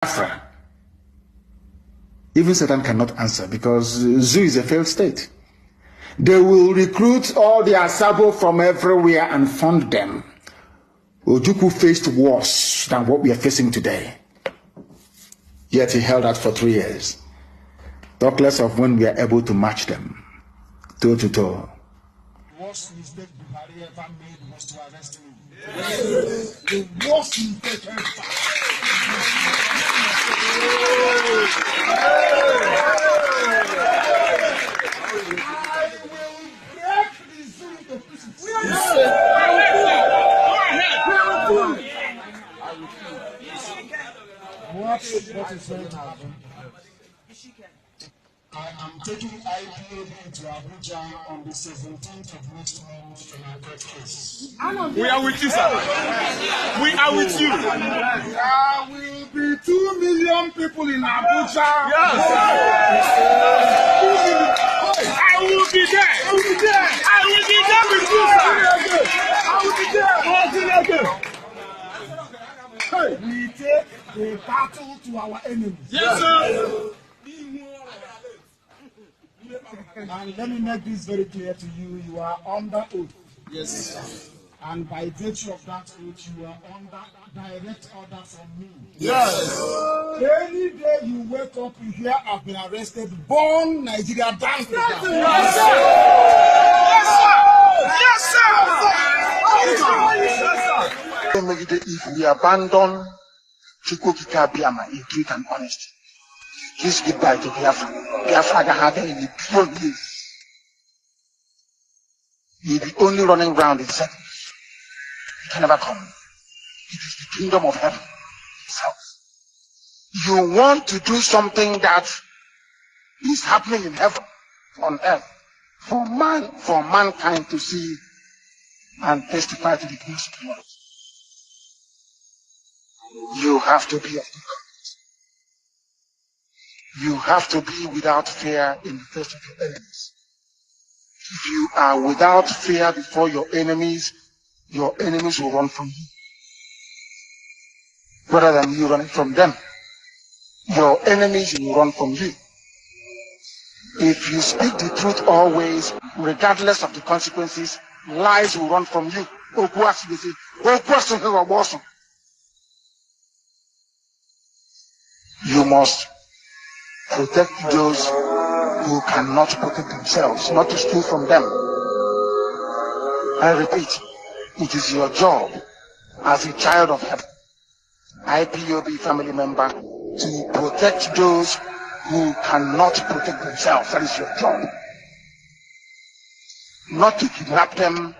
BIAFRA. Even Satan cannot answer because Zoo is a failed state. They will recruit all their sabo from everywhere and fund them. Ojukwu faced worse than what we are facing today. Yet he held out for 3 years. Talk less of when we are able to match them, toe to toe. The worst mistake Buhari ever made was to arrest him. Yes. The worst mistake ever. What is going to happen? I am taking IPOB to Abuja on the 17th of next month in a court case. We are with you, sir. We are with you. There will be 2 million people in Abuja. Yes. I will be there. I will be there. I will be there with you, sir. I will be there. Hey, we take the battle to our enemies. Yes, sir. And let me make this very clear to you. You are under oath. Yes. And by virtue of that oath, you are under direct order from me. Yes. Any day you wake up, you hear I've been arrested, born Nigeria down. Yes, sir. Yes, sir. If we abandon Chukwukika Biama in truth and honesty, please goodbye to Biafra. Biafra have in the people years. You'll be only running around in circles. You can never come. It is the kingdom of heaven itself. You want to do something that is happening in heaven, on earth, for mankind to see and testify to the grace of the Lord. You have to be of the courage. You have to be without fear in the face of your enemies. If you are without fear before your enemies will run from you. Rather than you running from them, your enemies will run from you. If you speak the truth always, regardless of the consequences, lies will run from you. You must protect those who cannot protect themselves, not to steal from them. I repeat, it is your job as a child of heaven, IPOB family member, to protect those who cannot protect themselves. That is your job. Not to kidnap them,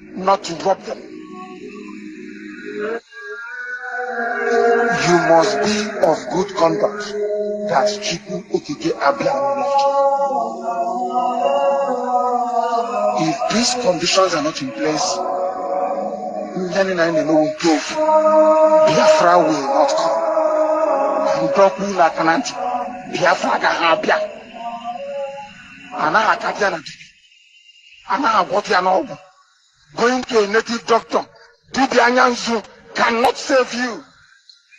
not to rob them. You must be of good conduct that Chiku Okike Abia left. If these conditions are not in place, Biafra will not come. And Doku Lakananti, Biafra Gahabia. Going to a native doctor, Dibianyanzu cannot save you.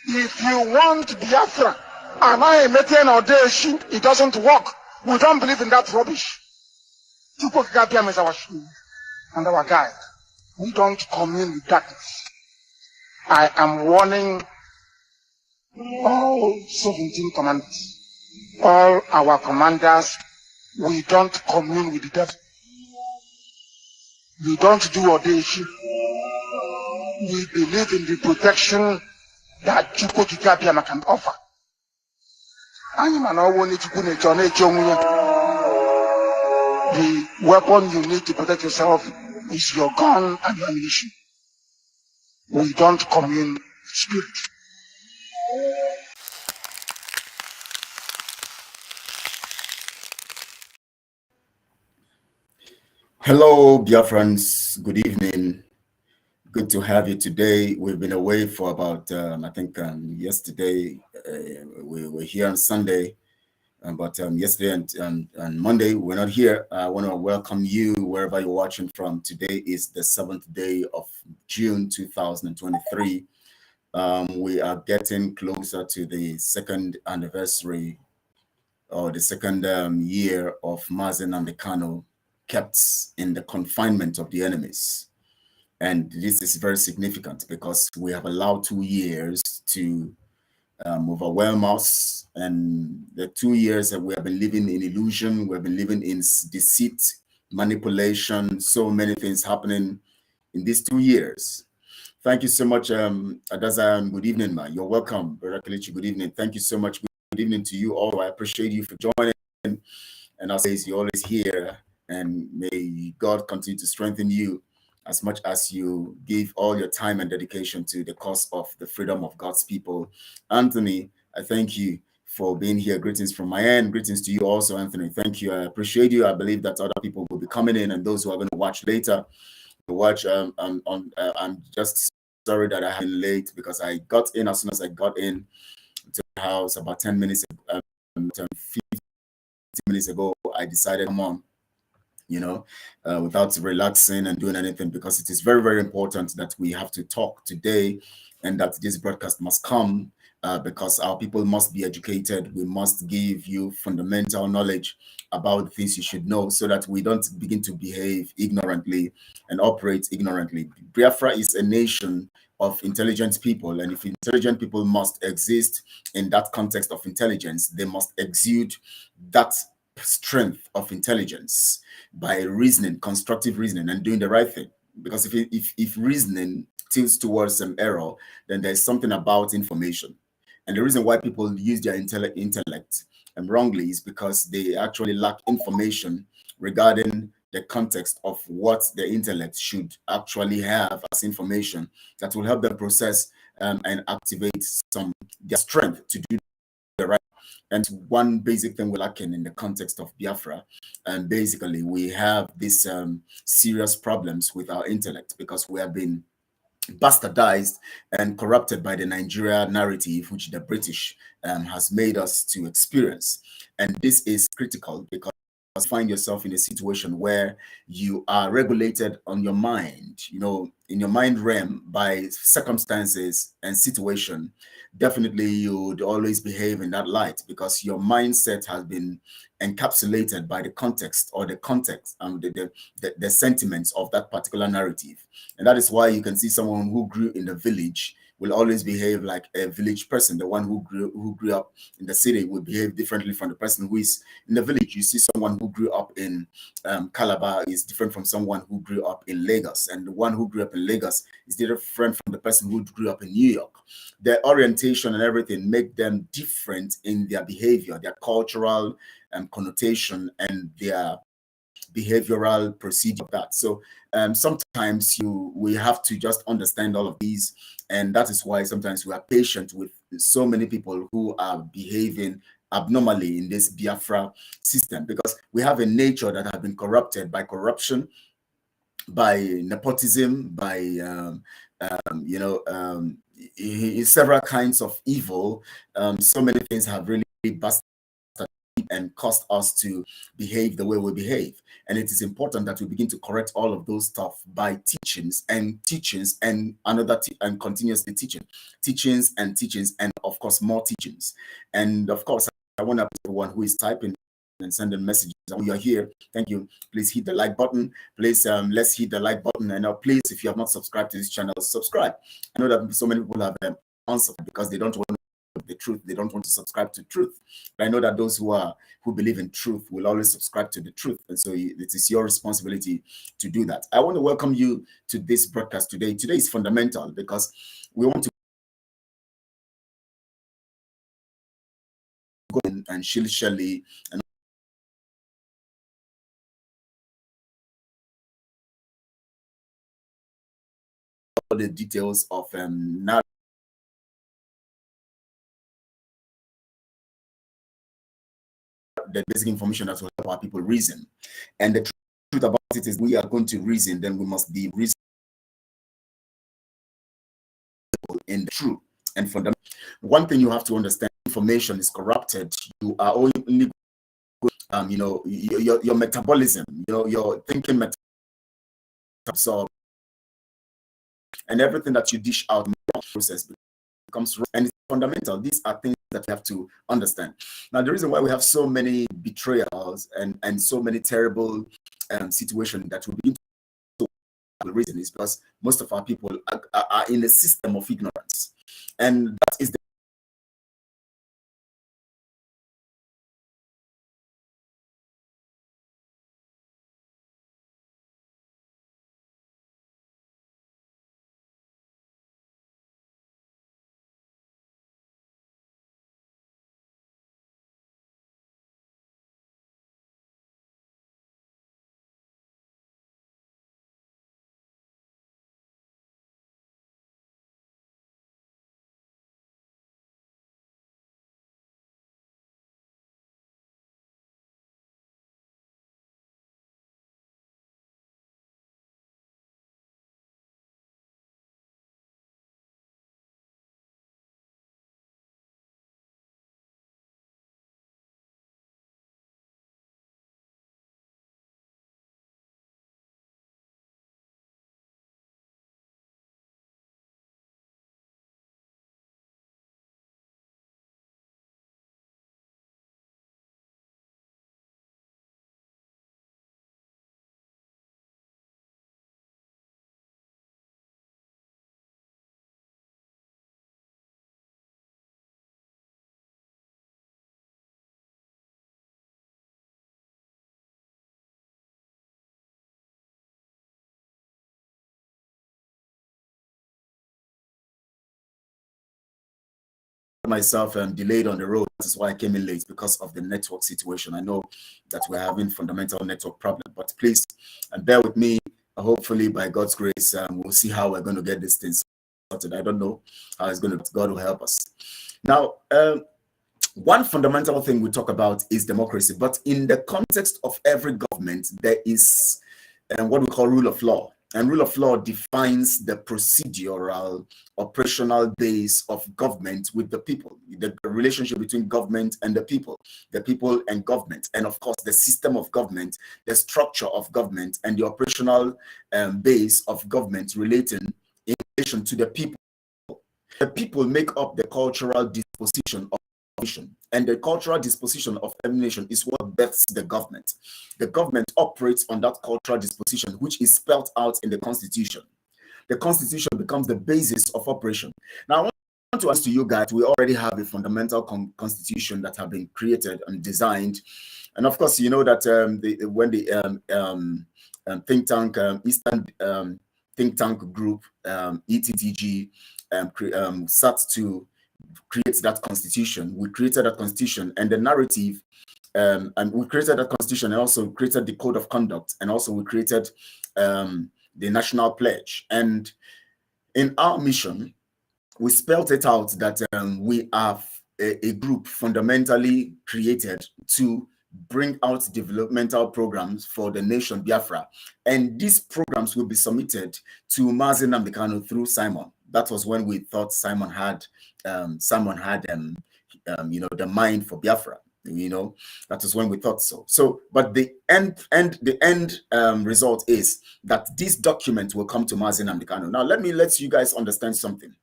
If you want Biafra, and I am making an audition, it doesn't work. We don't believe in that rubbish. Chukwukika is our shield and our guide. We don't commune with darkness. I am warning all 17 commanders, all our commanders, we don't commune with the devil. We don't do audition. We believe in the protection that Chukwukika can offer. The weapon you need to protect yourself is your gun and your ammunition. We don't commune with spirit. Hello, Biafrans. Good evening. Good to have you today. We've been away for about, I think yesterday, we were here on Sunday, but yesterday and Monday, we're not here. I want to welcome you wherever you're watching from. Today is the 7th day of June, 2023. We are getting closer to the second anniversary or the second year of MAZI and KANU kept in the confinement of the enemies. And this is very significant because we have allowed 2 years to overwhelm us. And the 2 years that we have been living in illusion, we have been living in deceit, manipulation, so many things happening in these 2 years. Thank you so much, Adaza. Good evening, man. You're welcome, Brother Kalichi. Good evening. Thank you so much. Good evening to you all. I appreciate you for joining. And as always, you're always here. And may God continue to strengthen you as much as you give all your time and dedication to the cause of the freedom of God's people. Anthony, I thank you for being here. Greetings from my end. Greetings to you also, Anthony. Thank you. I appreciate you. I believe that other people will be coming in, and those who are going to watch later watch. I'm just sorry that I have been late because I got in as soon as I got in to the house about 10 minutes, 15 minutes ago. I decided, come on, without relaxing and doing anything, because it is very, very important that we have to talk today and that this broadcast must come because our people must be educated. We must give you fundamental knowledge about the things you should know so that we don't begin to behave ignorantly and operate ignorantly. Biafra is a nation of intelligent people, and if intelligent people must exist in that context of intelligence, they must exude that strength of intelligence by reasoning, constructive reasoning, and doing the right thing. Because if reasoning tilts towards some error, then there's something about information. And the reason why people use their intellect wrongly is because they actually lack information regarding the context of what the intellect should actually have as information that will help them process and activate their strength to do the right. And one basic thing we're lacking in the context of Biafra, and basically we have these serious problems with our intellect because we have been bastardized and corrupted by the Nigeria narrative, which the British has made us to experience. And this is critical because you find yourself in a situation where you are regulated on your mind, in your mind realm by circumstances and situation. Definitely you would always behave in that light because your mindset has been encapsulated by the context or the context and the sentiments of that particular narrative. And that is why you can see someone who grew in the village will always behave like a village person. The one who grew up in the city will behave differently from the person who is in the village. You see someone who grew up in Calabar is different from someone who grew up in Lagos. And the one who grew up in Lagos is different from the person who grew up in New York. Their orientation and everything make them different in their behavior, their cultural connotation, and their behavioral procedure of that. So sometimes we have to just understand all of these, and that is why sometimes we are patient with so many people who are behaving abnormally in this Biafra system, because we have a nature that has been corrupted by corruption, by nepotism, by several kinds of evil. So many things have really busted and caused us to behave the way we behave. And it is important that we begin to correct all of those stuff by teachings and continuously teachings and of course more teachings. And of course, I want everyone who is typing and sending messages. We are here. Thank you. Please hit the like button. Please let's hit the like button. And please, if you have not subscribed to this channel, subscribe. I know that so many people have answered because they don't want the truth. They don't want to subscribe to truth. But I know that those who believe in truth will always subscribe to the truth. And so it is your responsibility to do that. I want to welcome you to this broadcast today. Today is fundamental because we want to go in and Shelly and all the details of the basic information that will help our people reason. And the truth about it is we are going to reason, then we must be reasonable in the truth. And for them, one thing you have to understand, information is corrupted. You are only your metabolism, your thinking metabolism, and everything that you dish out process becomes wrong, and it's fundamental. These are things that we have to understand. Now, the reason why we have so many betrayals and so many terrible situations that will begin to the reason is because most of our people are in a system of ignorance, and that is the myself delayed on the road. That's why I came in late, because of the network situation. I know that we're having fundamental network problem, but please bear with me. Hopefully, by God's grace, we'll see how we're going to get this thing sorted. I don't know how it's going to. God will help us. Now, one fundamental thing we talk about is democracy, but in the context of every government, there is what we call rule of law. And rule of law defines the procedural, operational base of government with the people, the relationship between government and the people and government, and of course the system of government, the structure of government, and the operational base of government relating in relation to the people. The people make up the cultural disposition of the nation, and the cultural disposition of the nation is what births the government. The government operates on that cultural disposition, which is spelled out in the Constitution. The Constitution becomes the basis of operation. Now, I want to ask to you guys, we already have a fundamental constitution that have been created and designed. And of course, you know that when the think tank, Eastern think tank group, ETTG, sat to create that constitution, we created that constitution and the narrative, and we created that constitution and also created the code of conduct, and also we created the national pledge. And in our mission, we spelled it out that we are a group fundamentally created to bring out developmental programs for the nation Biafra, and these programs will be submitted to MAZI NNAMDI KANU through Simon. That was when we thought Simon had the mind for Biafra. That was when we thought so. But the end result is that this document will come to MAZI NNAMDI KANU. Now, let me let you guys understand something.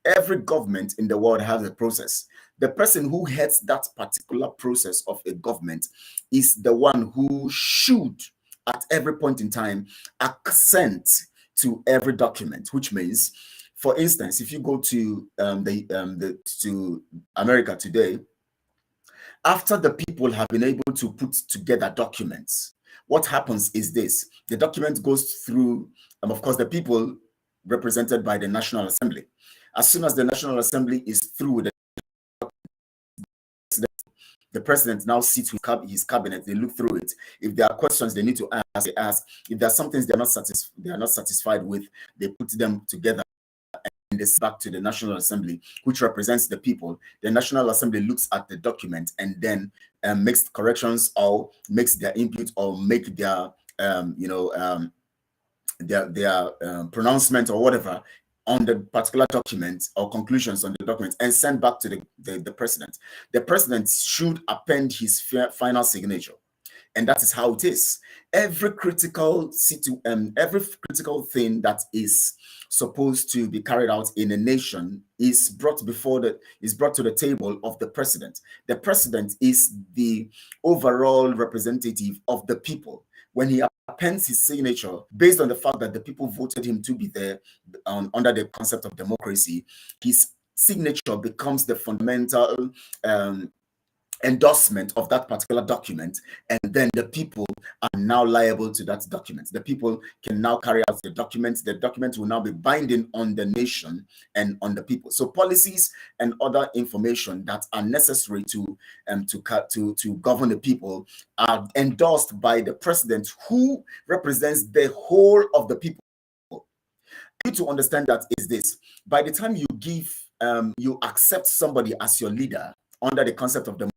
Every government in the world has a process. The person who heads that particular process of a government is the one who should, at every point in time, assent to every document, which means, for instance, if you go to to America today, after the people have been able to put together documents, what happens is this: the document goes through, of course, the people represented by the National Assembly. As soon as the National Assembly is through with the president now sits with his cabinet. They look through it. If there are questions they need to ask, they ask. If there are some things they are not satisfied with, they put them together and they send back to the National Assembly, which represents the people. The National Assembly looks at the document and then makes corrections or makes their input or make their pronouncement or whatever on the particular document or conclusions on the document, and send back to the president. The president should append his final signature. And that is how it is. Every critical thing that is supposed to be carried out in a nation is brought to the table of the president. The president is the overall representative of the people. When he appends his signature based on the fact that the people voted him to be there under the concept of democracy, his signature becomes the fundamental endorsement of that particular document, and then the people are now liable to that document. The people can now carry out the document. The document will now be binding on the nation and on the people. So policies and other information that are necessary to govern the people are endorsed by the president, who represents the whole of the people. You need to understand that is this: by the time you accept somebody as your leader under the concept of the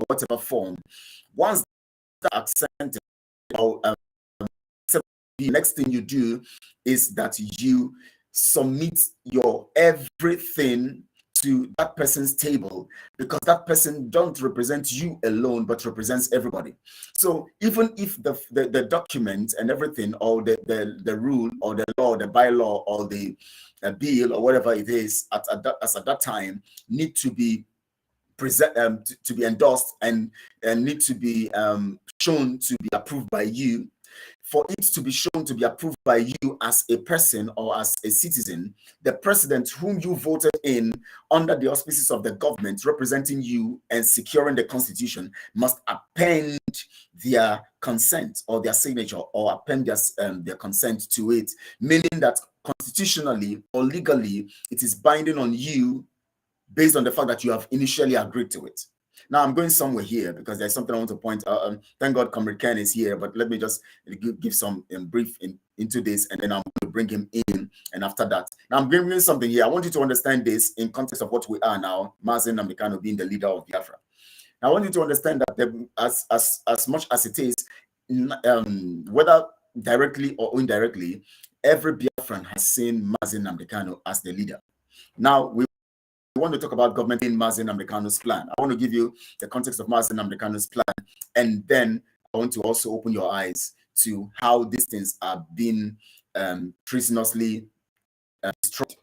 whatever form, once that accepted, the next thing you do is that you submit your everything to that person's table, because that person don't represent you alone but represents everybody. So even if the document and everything, or the rule or the law, the bylaw or the bill or whatever it is at that time need to be to be endorsed and need to be shown to be approved by you, for it to be shown to be approved by you as a person or as a citizen, the president whom you voted in under the auspices of the government representing you and securing the constitution must append their consent or their signature, or append their consent to it, meaning that constitutionally or legally it is binding on you based on the fact that you have initially agreed to it. Now, I'm going somewhere here because there's something I want to point out. Thank God Comrade Ken is here, but let me just give some brief into this, and then I'm going to bring him in. And after that, now I'm bringing something here. I want you to understand this in context of what we are now, MAZI NNAMDI KANU being the leader of Biafra. Now, I want you to understand that as much as it is, whether directly or indirectly, every Biafran has seen MAZI NNAMDI KANU as the leader. Now, we want to talk about government in MAZI NNAMDI KANU's plan. I want to give you the context of MAZI NNAMDI KANU's plan, and then I want to also open your eyes to how these things are being treasonously destroyed.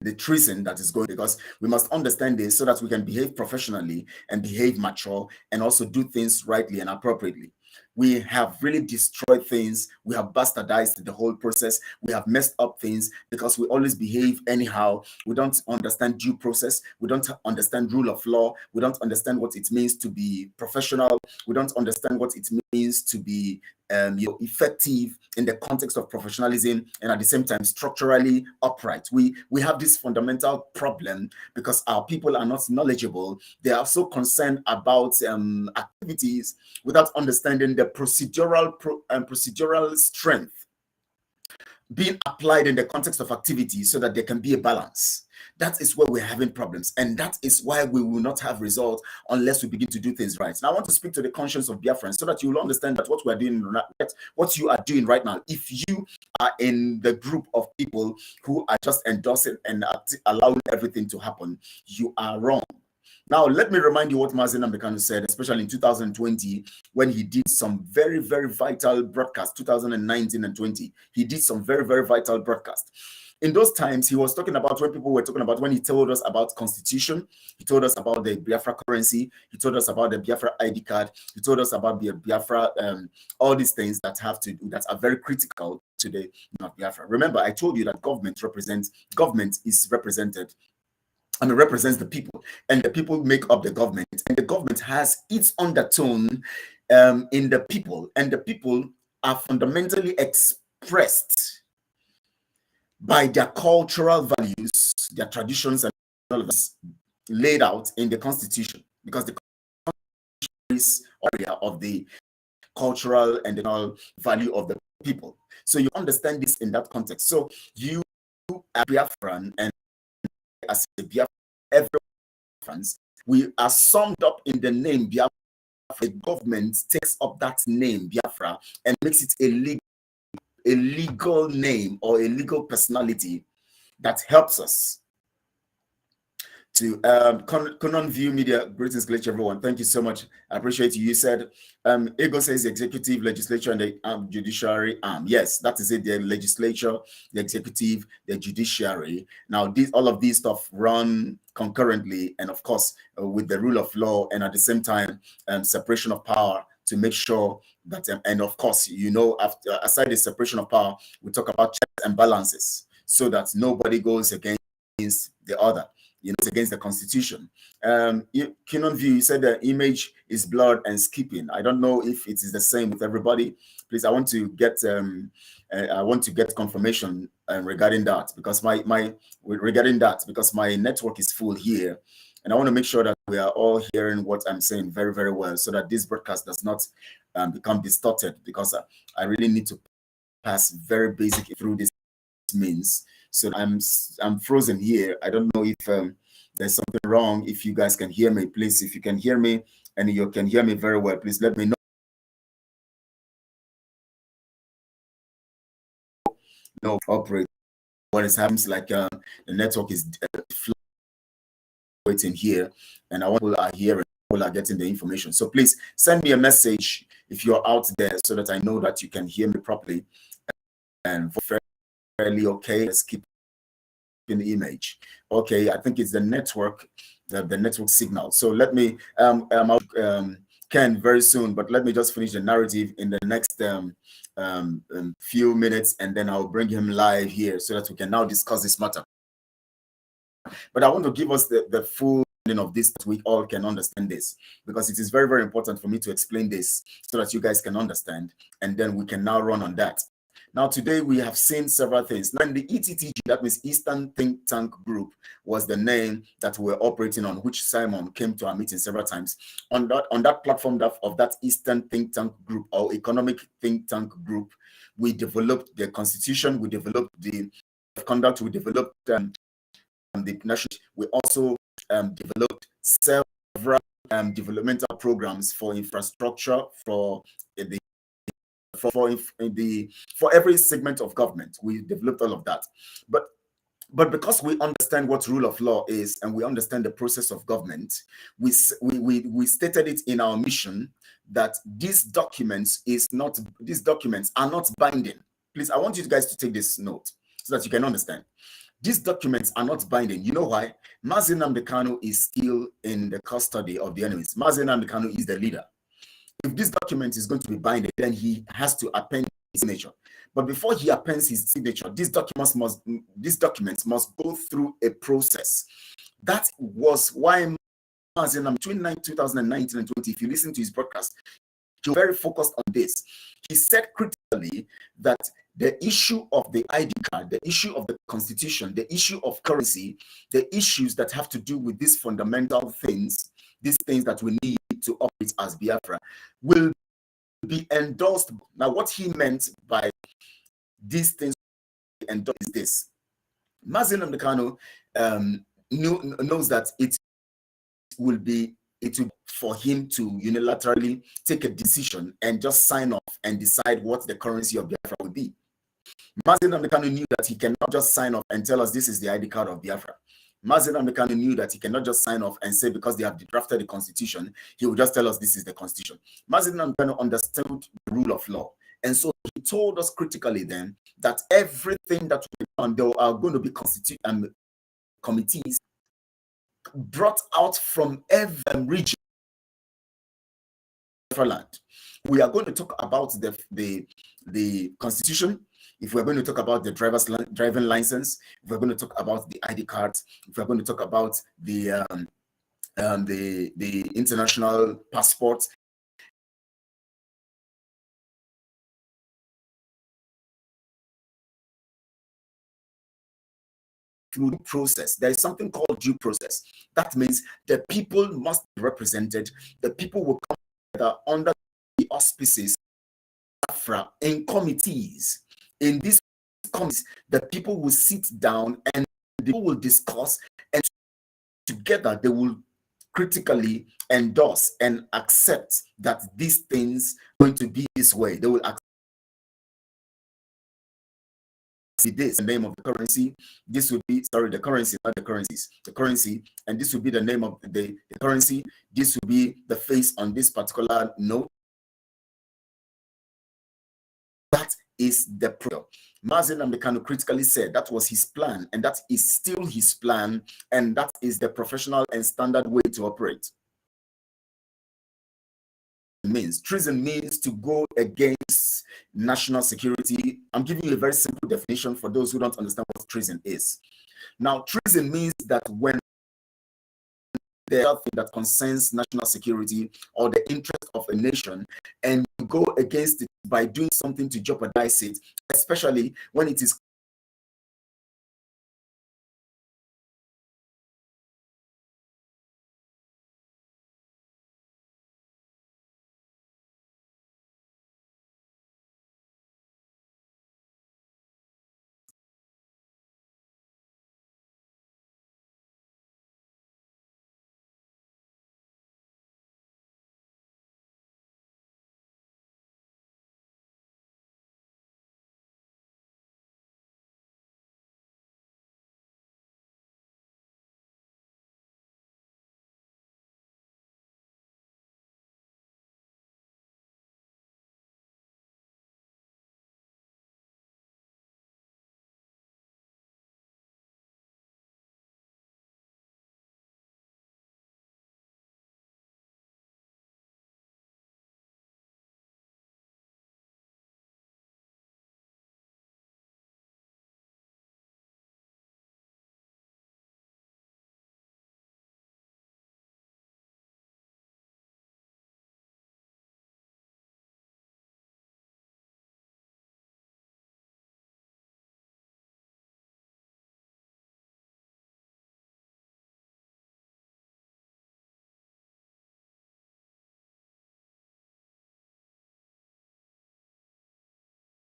The treason that is going, because we must understand this so that we can behave professionally and behave mature and also do things rightly and appropriately. We have really destroyed things. We have bastardized the whole process. We have messed up things because we always behave anyhow. We don't understand due process. We don't understand rule of law. We don't understand what it means to be professional. We don't understand what it means to be effective in the context of professionalism, and at the same time structurally upright. We have this fundamental problem because our people are not knowledgeable. They are so concerned about activities without understanding the procedural strength being applied in the context of activity, so that there can be a balance. That is where we're having problems, and that is why we will not have results unless we begin to do things right. Now, I want to speak to the conscience of Biafrans so that you will understand that what we are doing, what you are doing right now, if you are in the group of people who are just endorsing and allowing everything to happen, you are wrong. Now, let me remind you what MAZI NNAMDI KANU said, especially in 2020, when he did some very, very vital broadcasts, 2019 and 20. He did some very, very vital broadcasts. In those times, he was talking about when people were talking about, when he told us about constitution, he told us about the Biafra currency, he told us about the Biafra ID card, he told us about the Biafra, all these things that have to do, that are very critical to the Biafra. Remember, I told you that government is represented, and it represents the people, and the people make up the government, and the government has its undertone in the people, and the people are fundamentally expressed by their cultural values, their traditions, and all of this laid out in the Constitution, because the Constitution is area of the cultural and the value of the people. So you understand this in that context. So you are Biafran, and as a Biafran, every Biafrans, we are summed up in the name Biafra. The government takes up that name Biafra and makes it a legal name or a legal personality that helps us to Conan View Media. Greetings, glitch everyone. Thank you so much. I appreciate you. You said Ego says the executive, legislature, and the judiciary arm. Yes, that is it. The legislature, the executive, the judiciary. Now, all of these stuff run concurrently, and of course, with the rule of law, and at the same time, separation of power to make sure that, and of course, you know, after aside the separation of power, we talk about checks and balances, so that nobody goes against the other. You know, it's against the constitution. Kinon View, you said the image is blurred and skipping. I don't know if it is the same with everybody. Please, I want to get confirmation regarding that, because my network is full here, and I want to make sure that we are all hearing what I'm saying very, very well, so that this broadcast does not become distorted, because I really need to pass very basic through this means. So I'm frozen here. I don't know if there's something wrong. If you guys can hear me, please, if you can hear me and you can hear me very well, please let me know. No, operate. What is happening is like the network is waiting here, and I want people are hearing, people are getting the information. So please send me a message if you're out there, so that I know that you can hear me properly and fairly okay. Let's keep in the image. Okay, I think it's the network, the network signal. So let me Ken very soon, but let me just finish the narrative in the next few minutes, and then I'll bring him live here so that we can now discuss this matter. But I want to give us the full of this, that we all can understand this, because it is very, very important for me to explain this so that you guys can understand, and then we can now run on that. Now, today we have seen several things. Now, in the ETTG, that means Eastern Think Tank Group, was the name that we're operating on, which Simon came to our meeting several times. On that platform of that Eastern Think Tank Group, or Economic Think Tank Group, we developed the constitution, we developed the conduct, we developed the national. We also developed several developmental programs for infrastructure, for every segment of government. We developed all of that, but because we understand what rule of law is, and we understand the process of government, we stated it in our mission that these documents are not binding. Please, I want you guys to take this note so that you can understand. These documents are not binding. You know why? MAZI KANU is still in the custody of the enemies. MAZI KANU is the leader. If this document is going to be binding, then he has to append his signature. But before he appends his signature, these documents must go through a process. That was why between 2019 and 20, if you listen to his broadcast, he was very focused on this. He said critically that the issue of the ID card, the issue of the constitution, the issue of currency, the issues that have to do with these fundamental things, these things that we need to operate as Biafra, will be endorsed. Now, what he meant by these things endorsed is this. MAZI KANU knows that it will be for him to unilaterally take a decision and just sign off and decide what the currency of Biafra will be. MAZI KANU knew that he cannot just sign off and tell us this is the ID card of Biafra. MAZI KANU knew that he cannot just sign off and say because they have drafted the constitution, he will just tell us this is the constitution. MAZI KANU understood the rule of law. And so he told us critically then that everything that we done, there are going to be committees brought out from every region of land. We are going to talk about the constitution. If we're going to talk about the driving license, if we're going to talk about the ID cards, if we're going to talk about the international passports, through the process, there is something called due process. That means the people must be represented. The people will come together under the auspices in committees. In these committees, the people will sit down and they will discuss, and together they will critically endorse and accept that these things are going to be this way. They will this, the name of the currency. This would be, sorry, the currency, not the currencies, the currency. And this would be the name of the currency. This would be the face on this particular note. That is the product. MAZI NNAMDI KANU critically said that was his plan, and that is still his plan, and that is the professional and standard way to operate. Treason means to go against national security. I'm giving you a very simple definition for those who don't understand what treason is. Now, treason means that when there's something that concerns national security or the interest of a nation, and you go against it by doing something to jeopardize it, especially when it is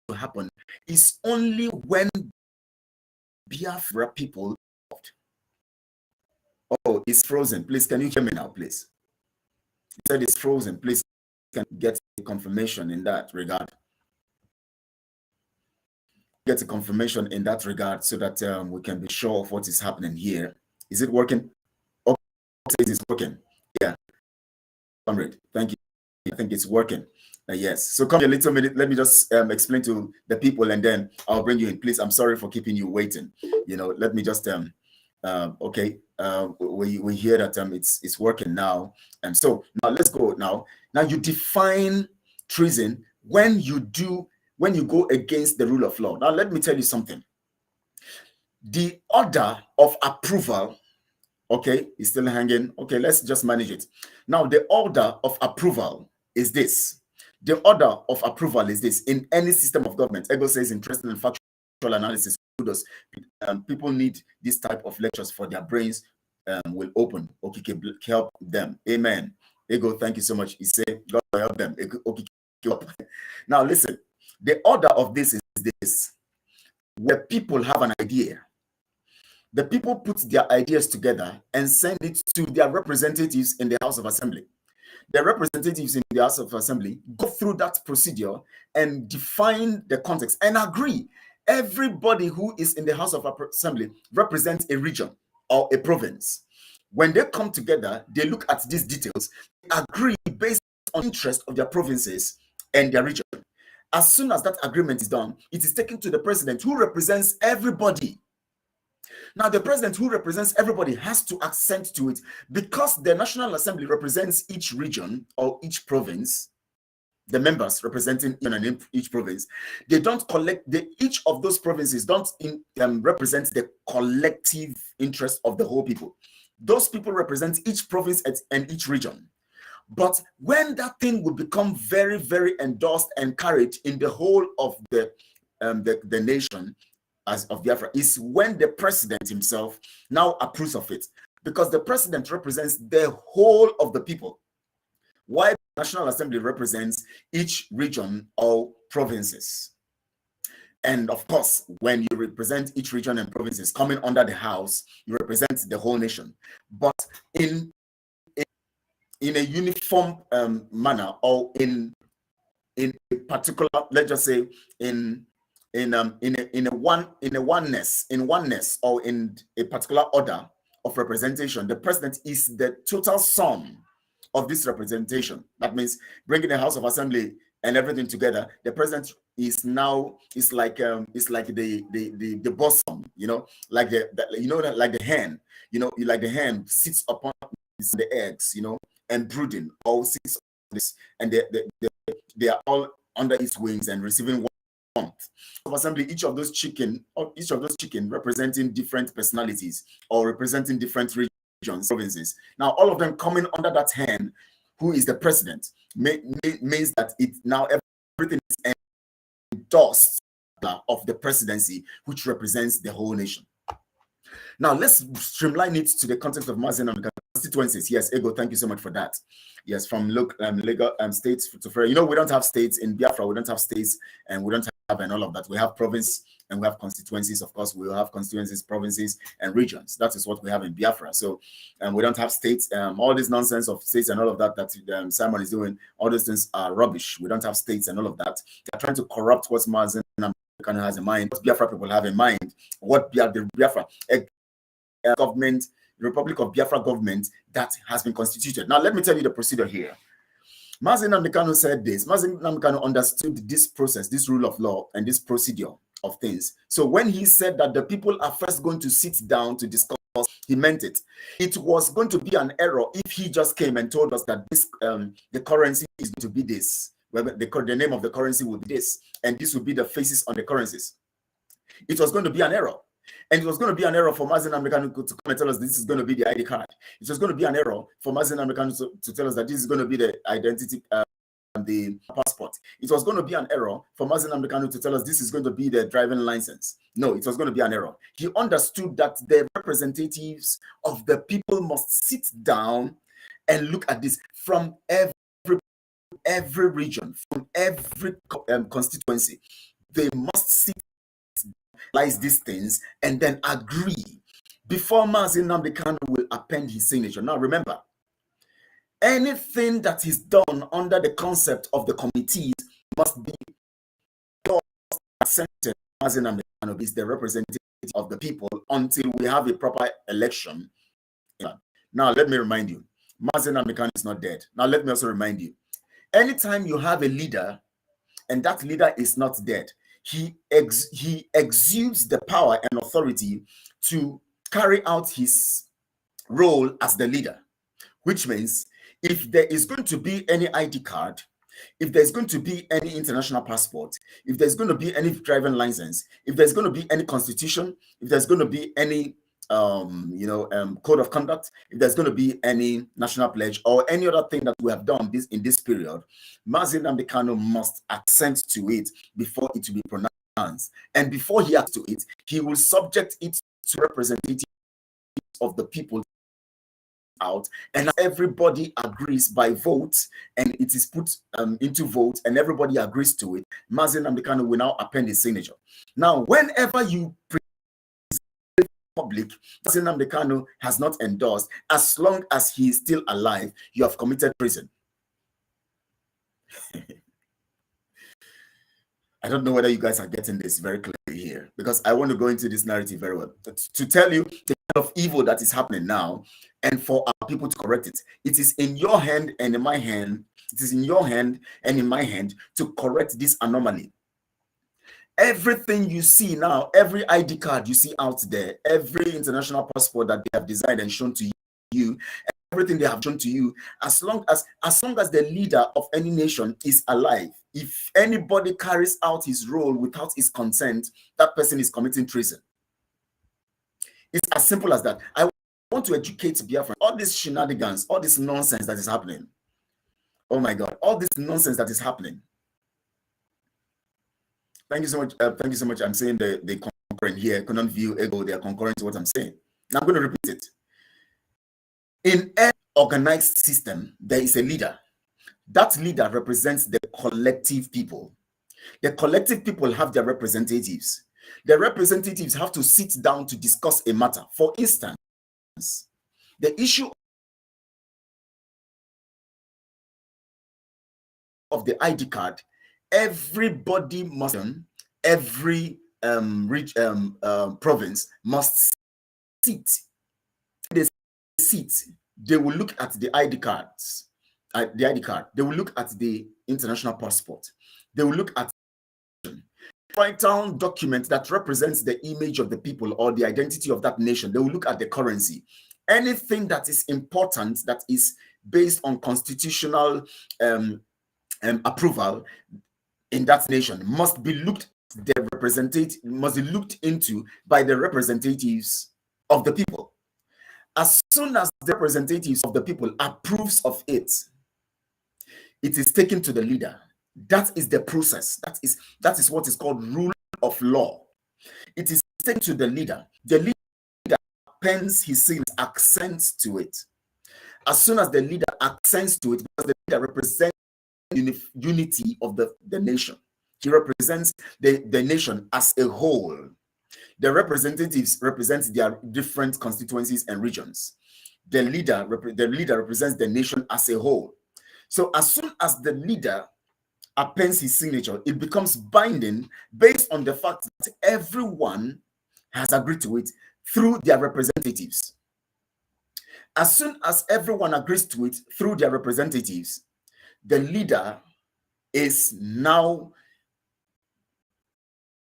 to happen is only when Biafra people. Oh, it's frozen. Please, can you hear me now, please? You said it's frozen. Please, can get a confirmation in that regard. Get a confirmation in that regard so that we can be sure of what is happening here. Is it working? Oh, it is working. Yeah, comrade. Thank you. I think it's working. Yes. So come here a little minute. Let me just explain to the people, and then I'll bring you in. Please, I'm sorry for keeping you waiting. You know, let me just okay. We hear that it's working now, and so now let's go. Now you define treason when you go against the rule of law. Now let me tell you something. The order of approval, okay, is still hanging. Okay, let's just manage it. Now the order of approval is this. The order of approval is this in any system of government. Ego says interested in factual analysis. People need this type of lectures for their brains will open. Okay, help them. Amen. Ego, thank you so much. He said, God help them. Okay, help. Now listen, the order of this is this. Where people have an idea, the people put their ideas together and send it to their representatives in the House of Assembly. The representatives in the House of Assembly go through that procedure and define the context and agree. Everybody who is in the House of Assembly represents a region or a province. When they come together, they look at these details, agree based on interest of their provinces and their region. As soon as that agreement is done, it is taken to the president who represents everybody. Now, the president who represents everybody has to assent to it because the National Assembly represents each region or each province. The members representing each province, they don't collect, each of those provinces don't represent the collective interest of the whole people. Those people represent each province and each region. But when that thing will become very, very endorsed and carried in the whole of the nation, as of Biafra, is when the president himself now approves of it, because the president represents the whole of the people, while the National Assembly represents each region or provinces. And of course, when you represent each region and provinces coming under the House, you represent the whole nation. But in a uniform manner, or in a particular, let's just say, in in a oneness, or in a particular order of representation. The president is the total sum of this representation. That means bringing the House of Assembly and everything together. The president is now like the bosom, like like the hen, like the hen sits upon the eggs, and brooding, all sits on this, and they are all under its wings and receiving warmth. Of assembly, each of those chicken representing different personalities or representing different regions, provinces. Now, all of them coming under that hen, who is the president, means that it now everything is endorsed of the presidency, which represents the whole nation. Now, let's streamline it to the context of MAZI and constituencies. Yes, Ego, thank you so much for that. Yes, from legal states to federal. We don't have states in Biafra. We don't have states, and we don't have and all of that. We have province and we have constituencies. Of course, we will have constituencies, provinces, and regions. That is what we have in Biafra. So, we don't have states. All this nonsense of states and all of that Simon is doing, all those things are rubbish. We don't have states and all of that. They're trying to corrupt what MAZI and KANU has in mind, what Biafra people have in mind, what the Biafra government, the Republic of Biafra government that has been constituted. Now, let me tell you the procedure here. MAZI and KANU said this. MAZI and KANU understood this process, this rule of law, and this procedure of things. So when he said that the people are first going to sit down to discuss, he meant it. It was going to be an error if he just came and told us that this the currency is going to be this. Well, the name of the currency would be this, and this would be the faces on the currencies. It was going to be an error. And it was going to be an error for MAZI and KANU to come and tell us this is going to be the ID card. It was going to be an error for MAZI and KANU to tell us that this is going to be the identity, the passport. It was going to be an error for MAZI and KANU to tell us this is going to be the driving license. No, it was going to be an error. He understood that the representatives of the people must sit down and look at this from every region, from every constituency. They must sit, analyze these things, and then agree before MAZI Nnamdi Kanu will append his signature. Now, remember, anything that is done under the concept of the committees must be accepted. MAZI Nnamdi Kanu is the representative of the people until we have a proper election. Now, let me remind you, MAZI Nnamdi Kanu is not dead. Now, let me also remind you, anytime you have a leader and that leader is not dead, he exudes the power and authority to carry out his role as the leader, which means if there is going to be any ID card, if there's going to be any international passport, if there's going to be any driving license, if there's going to be any constitution, if there's going to be any code of conduct, if there's going to be any national pledge or any other thing that we have done in this period, MAZI Nnamdi Kanu must assent to it before it will be pronounced. And before he acts to it, he will subject it to representatives of the people out, and everybody agrees by vote, and it is put into vote, and everybody agrees to it. MAZI Nnamdi Kanu will now append his signature. Now, whenever you public, MAZI Nnamdi Kanu has not endorsed, as long as he is still alive, you have committed treason. I don't know whether you guys are getting this very clearly here, because I want to go into this narrative very well. But to tell you the kind of evil that is happening now, and for our people to correct it. It is in your hand and in my hand. It is in your hand and in my hand to correct this anomaly. Everything you see now, every ID card you see out there, every international passport that they have designed and shown to you, everything they have shown to you, as long as the leader of any nation is alive, if anybody carries out his role without his consent, that person is committing treason. It's as simple as that. I want to educate Biafra. All these shenanigans, all this nonsense that is happening. Oh my God, all this nonsense that is happening. Thank you so much. Thank you so much. I'm saying they concurrent here. Couldn't view ego. They are concurrent to what I'm saying. Now I'm going to repeat it. In any organized system, there is a leader. That leader represents the collective people. The collective people have their representatives. The representatives have to sit down to discuss a matter. For instance, the issue of the ID card, everybody must every province must sit. They sit. They will look at the ID cards, the ID card. They will look at the international passport. They will look at write down document that represents the image of the people or the identity of that nation. They will look at the currency. Anything that is important, that is based on constitutional approval in that nation, must be looked into by the representatives of the people. As soon as the representatives of the people approves of it, it is taken to the leader. That is the process. That is what is called rule of law. It is taken to the leader. The leader pens his seal, accents to it. As soon as the leader accents to it, because the leader represents unity of the nation. He represents the nation as a whole. The representatives represent their different constituencies and regions. The leader represents the nation as a whole. So as soon as the leader appends his signature, it becomes binding based on the fact that everyone has agreed to it through their representatives. As soon as everyone agrees to it through their representatives, the leader is now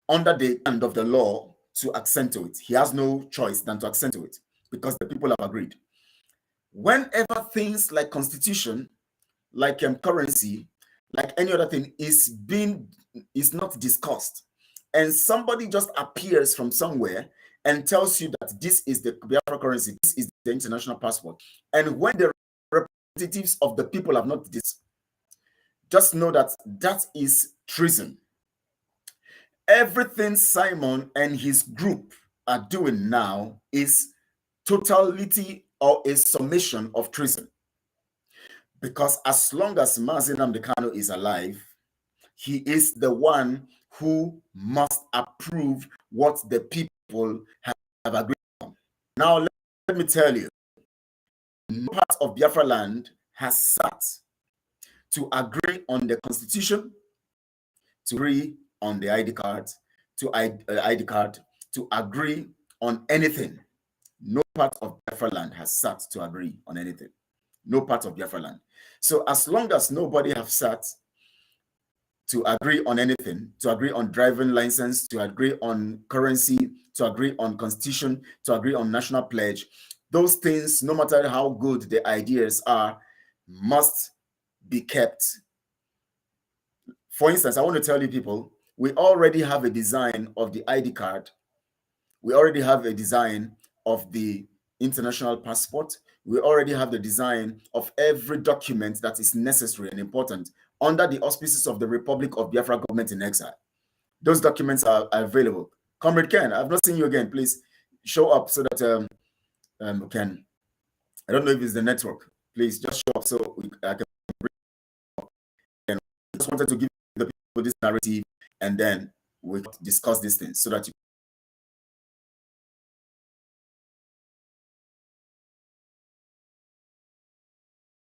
under the hand of the law to accent to it. He has no choice than to accent to it because the people have agreed. Whenever things like constitution, like currency, like any other thing is not discussed, and somebody just appears from somewhere and tells you that this is the Biafra currency, this is the international passport, and when the representatives of the people have not this, just know that that is treason. Everything Simon and his group are doing now is totality or a summation of treason. Because as long as MAZI NNAMDI KANU is alive, he is the one who must approve what the people have agreed on. Now, let me tell you, no part of Biafra land has sat to agree on the constitution, to agree on the ID card, to agree on anything. No part of Biafra land has sat to agree on anything. No part of Biafra land. So as long as nobody have sat to agree on anything, to agree on driving license, to agree on currency, to agree on constitution, to agree on national pledge, those things, no matter how good the ideas are, must be kept. For instance, I want to tell you people, we already have a design of the ID card. We already have a design of the international passport. We already have the design of every document that is necessary and important under the auspices of the Republic of Biafra government in exile. Those documents are available. Comrade Ken, I've not seen you again. Please show up so that Ken, I don't know if it's the network. Please just show up so I can bring up. And I just wanted to give the people this narrative, and then we'll discuss these things so that you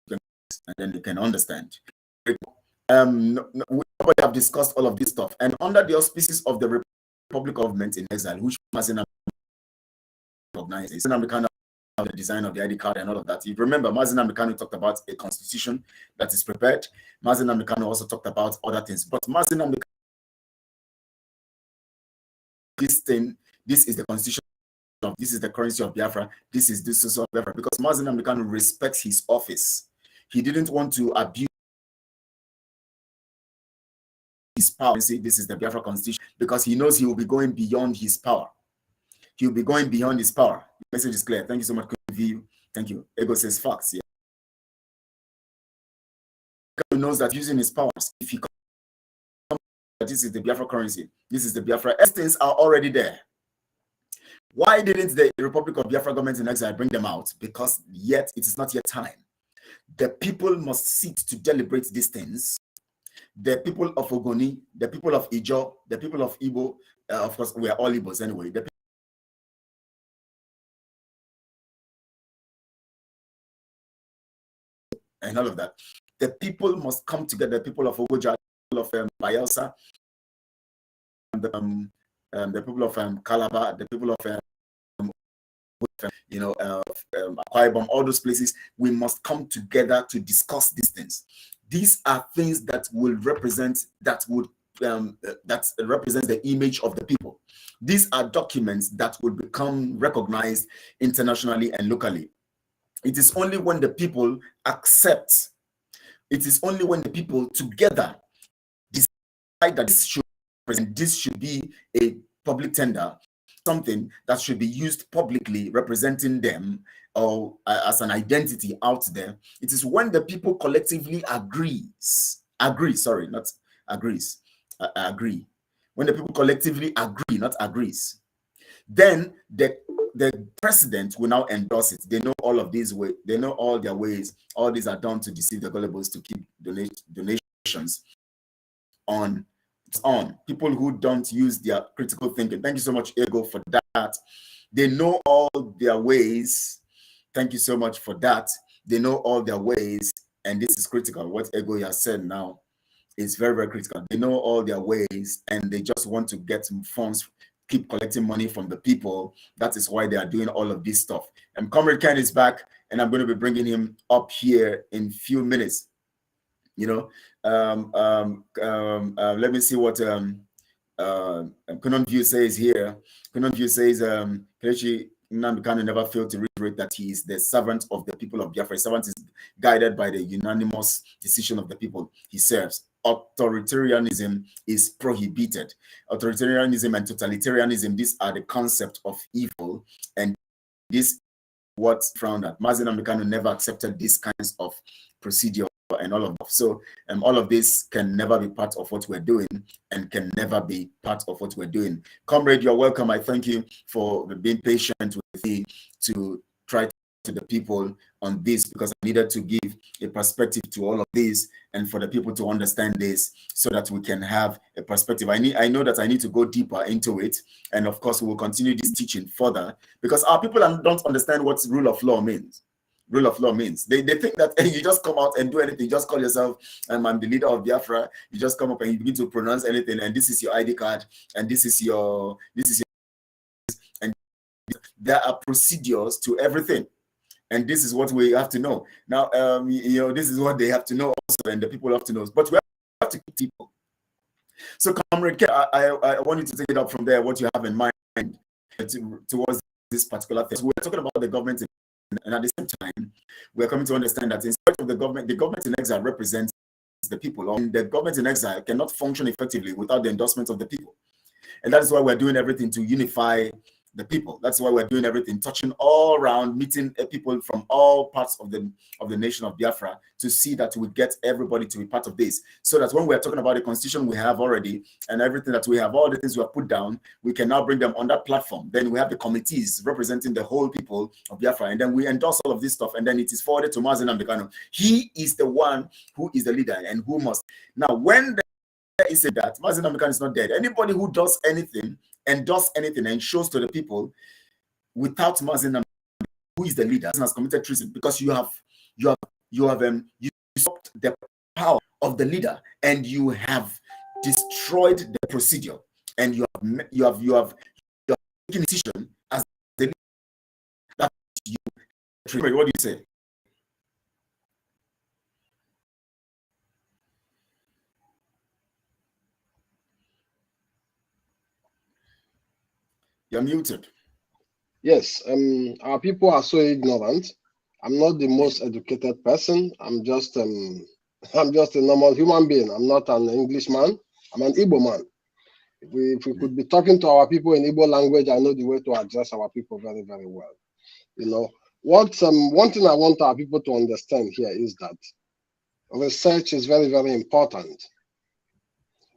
can, and then you can understand. We have discussed all of this stuff, and under the auspices of the Republic government in exile, which MAZI recognizes, NNAMDI KANU have the design of the ID card and all of that. You remember, MAZI NNAMDI KANU talked about a constitution that is prepared. MAZI NNAMDI KANU also talked about other things, but MAZI NNAMDI KANU, this is the constitution. This is the currency of Biafra. This is the of Biafra, because MAZI NNAMDI KANU respects his office. He didn't want to abuse his power and say this is the Biafra constitution, because he knows he will be going beyond his power. He will be going beyond his power. The message is clear. Thank you so much. Thank you. Ego says facts. Yeah. He knows that using his powers, if he comes, this is the Biafra currency, this is the Biafra, things are already there. Why didn't the Republic of Biafra government in exile bring them out? Because yet it is not yet time. The people must sit to deliberate these things. The people of Ogoni, the people of Ijo, the people of Igbo, of course, we are all Igbos anyway. The and all of that. The people must come together. The people of Ogoja, people of Bayelsa, the people of Calabar, the people of Akwa Ibom, all those places, we must come together to discuss these things. These are things that will represent, that represents the image of the people. These are documents that will become recognized internationally and locally. It is only when the people accept, it is only when the people together decide that this should be a public tender, something that should be used publicly representing them or as an identity out there. It is when the people collectively agree. When the people collectively agree, not agrees, then the president will now endorse it. They know all of these ways, they know all their ways. All these are done to deceive the gullibles, to keep donations on people who don't use their critical thinking. Thank you so much, Ego, for that. They know all their ways. Thank you so much for that. They know all their ways, and this is critical. What Ego has said now is very, very critical. They know all their ways, and they just want to get some funds, keep collecting money from the people. That is why they are doing all of this stuff. And Comrade Ken is back, and I'm going to be bringing him up here in a few minutes. You know, let me see what Kanon View says here. Kanon View says, Kelechi NNAMDI KANU never failed to reiterate that he is the servant of the people of Biafra. Servant is guided by the unanimous decision of the people he serves. Authoritarianism is prohibited. Authoritarianism and totalitarianism, these are the concept of evil, and this is what's frowned at. MAZI NNAMDI KANU never accepted these kinds of procedure and all of that. So all of this can never be part of what we're doing, and can never be part of what we're doing. Comrade, you're welcome. I thank you for being patient with me to try to the people on this, because I needed to give a perspective to all of this, and for the people to understand this, so that we can have a perspective. I know that I need to go deeper into it, and of course we will continue this teaching further, because our people don't understand what rule of law means. Rule of law means they think that you just come out and do anything, just call yourself I'm the leader of Biafra, you just come up and you begin to pronounce anything, and this is your ID card, and this is your and there are procedures to everything, and this is what we have to know now. This is what they have to know also, and the people have to know, but we have to keep people. So Comrade, I want you to take it up from there, what you have in mind towards this particular thing. So we're talking about the government, and at the same time, we're coming to understand that in spite of the government in exile represents the people, and the government in exile cannot function effectively without the endorsement of the people. And that is why we're doing everything to unify the people. That's why we're doing everything, touching all around, meeting people from all parts of the nation of Biafra, to see that we get everybody to be part of this, so that when we're talking about the constitution we have already, and everything that we have, all the things we have put down, we can now bring them on that platform. Then we have the committees representing the whole people of Biafra, and then we endorse all of this stuff, and then it is forwarded to MAZI NNAMDI KANU. He is the one who is the leader, and who must. Now, when he said that MAZI NNAMDI KANU is not dead, anybody who does anything, endorse anything, and shows to the people without MAZI NNAMDI, who is the leader, has committed treason, because you have usurped the power of the leader, and you have destroyed the procedure, and you have taken a decision as the leader. That you. What do you say? You're muted. Yes, our people are so ignorant. I'm not the most educated person. I'm just a normal human being. I'm not an Englishman. I'm an Igbo man. If we could be talking to our people in Igbo language, I know the way to address our people very, very well. You know, one thing I want our people to understand here is that research is very, very important.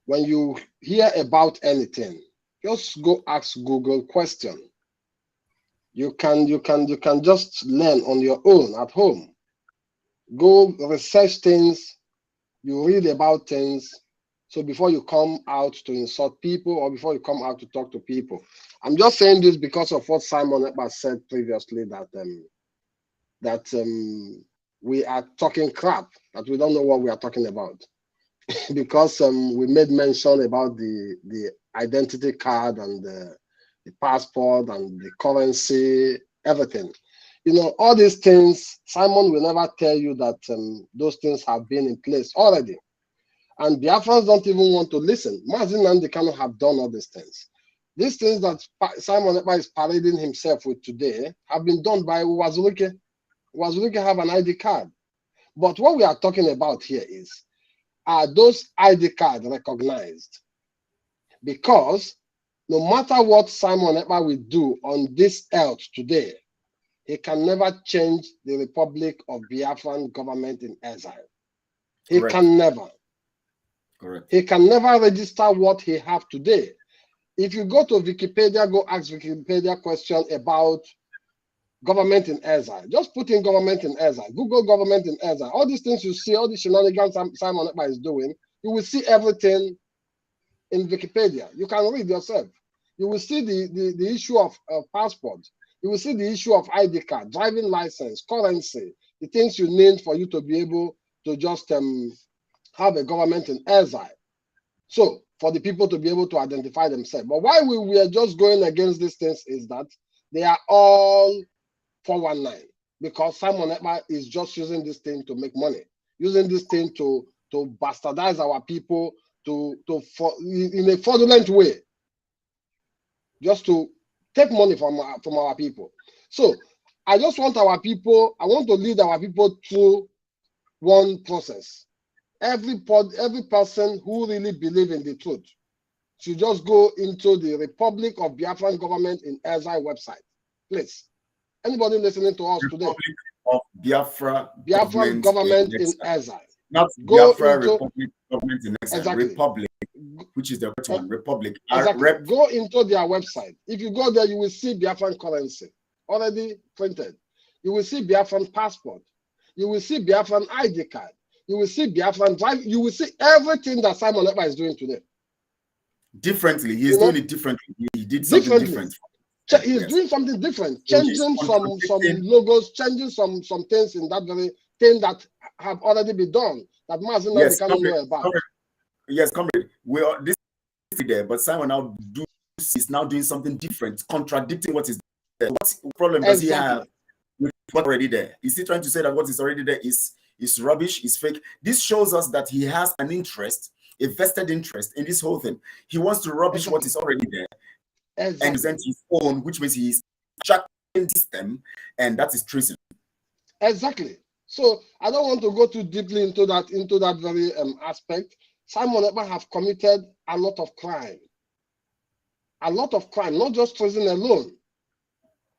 When you hear about anything, just go ask Google question. You can just learn on your own at home. Go research things, you read about things. So before you come out to insult people, or before you come out to talk to people. I'm just saying this because of what Simon Ekpa said previously, that we are talking crap, that we don't know what we are talking about. Because we made mention about the identity card and the passport and the currency, everything. You know, all these things, Simon will never tell you that those things have been in place already. And Biafrans don't even want to listen. MAZI NNAMDI KANU have done all these things. These things that Simon Ekpa is parading himself with today have been done by Wazuluke. Wazuluke have an ID card. But what we are talking about here is, are those ID cards recognized? Because no matter what Simon Ekpa will do on this earth today, he can never change the Republic of Biafran government in exile. He Correct. can never. Correct. He can never register what he have today. If you go to Wikipedia, go ask Wikipedia question about government in exile. Just put in government in exile. Google government in exile. All these things you see, all the shenanigans Simon Ekpa is doing, you will see everything in Wikipedia. You can read yourself. You will see the issue of passport. You will see the issue of ID card, driving license, currency, the things you need for you to be able to just have a government in exile. So for the people to be able to identify themselves. But why we are just going against these things is that they are all 419, because Simon Ekpa is just using this thing to make money, using this thing to bastardize our people in a fraudulent way, just to take money from our people. So I just want our people, I want to lead our people through one process. Every person who really believes in the truth should just go into the Republic of Biafran government in exile website. Please. Anybody listening to us today? Republic of Biafra government in exile. Not Go Biafra into, Republic government in exile. Exactly. Republic, which is the first one. Republic. Exactly. Go into their website. If you go there, you will see Biafran currency already printed. You will see Biafran passport. You will see Biafran ID card. You will see Biafran drive. You will see everything that Simon Ekpa is doing today. Differently. He's doing it differently. He did something different. He's doing something different, changing some logos, changing some things in that very thing that have already been done that MAZI NNAMDI KANU know about. Yes, comrade. We are this is there, but Simon is now doing something different, contradicting what is there. What problem does he have with what's already there? Is he trying to say that what is already there is rubbish, is fake? This shows us that he has an interest, a vested interest in this whole thing. He wants to rubbish what is already there and present his own, which means he is tracking the system, and that is treason. Exactly. So I don't want to go too deeply into that very aspect. Simon Ekpa have committed a lot of crime. A lot of crime, not just treason alone.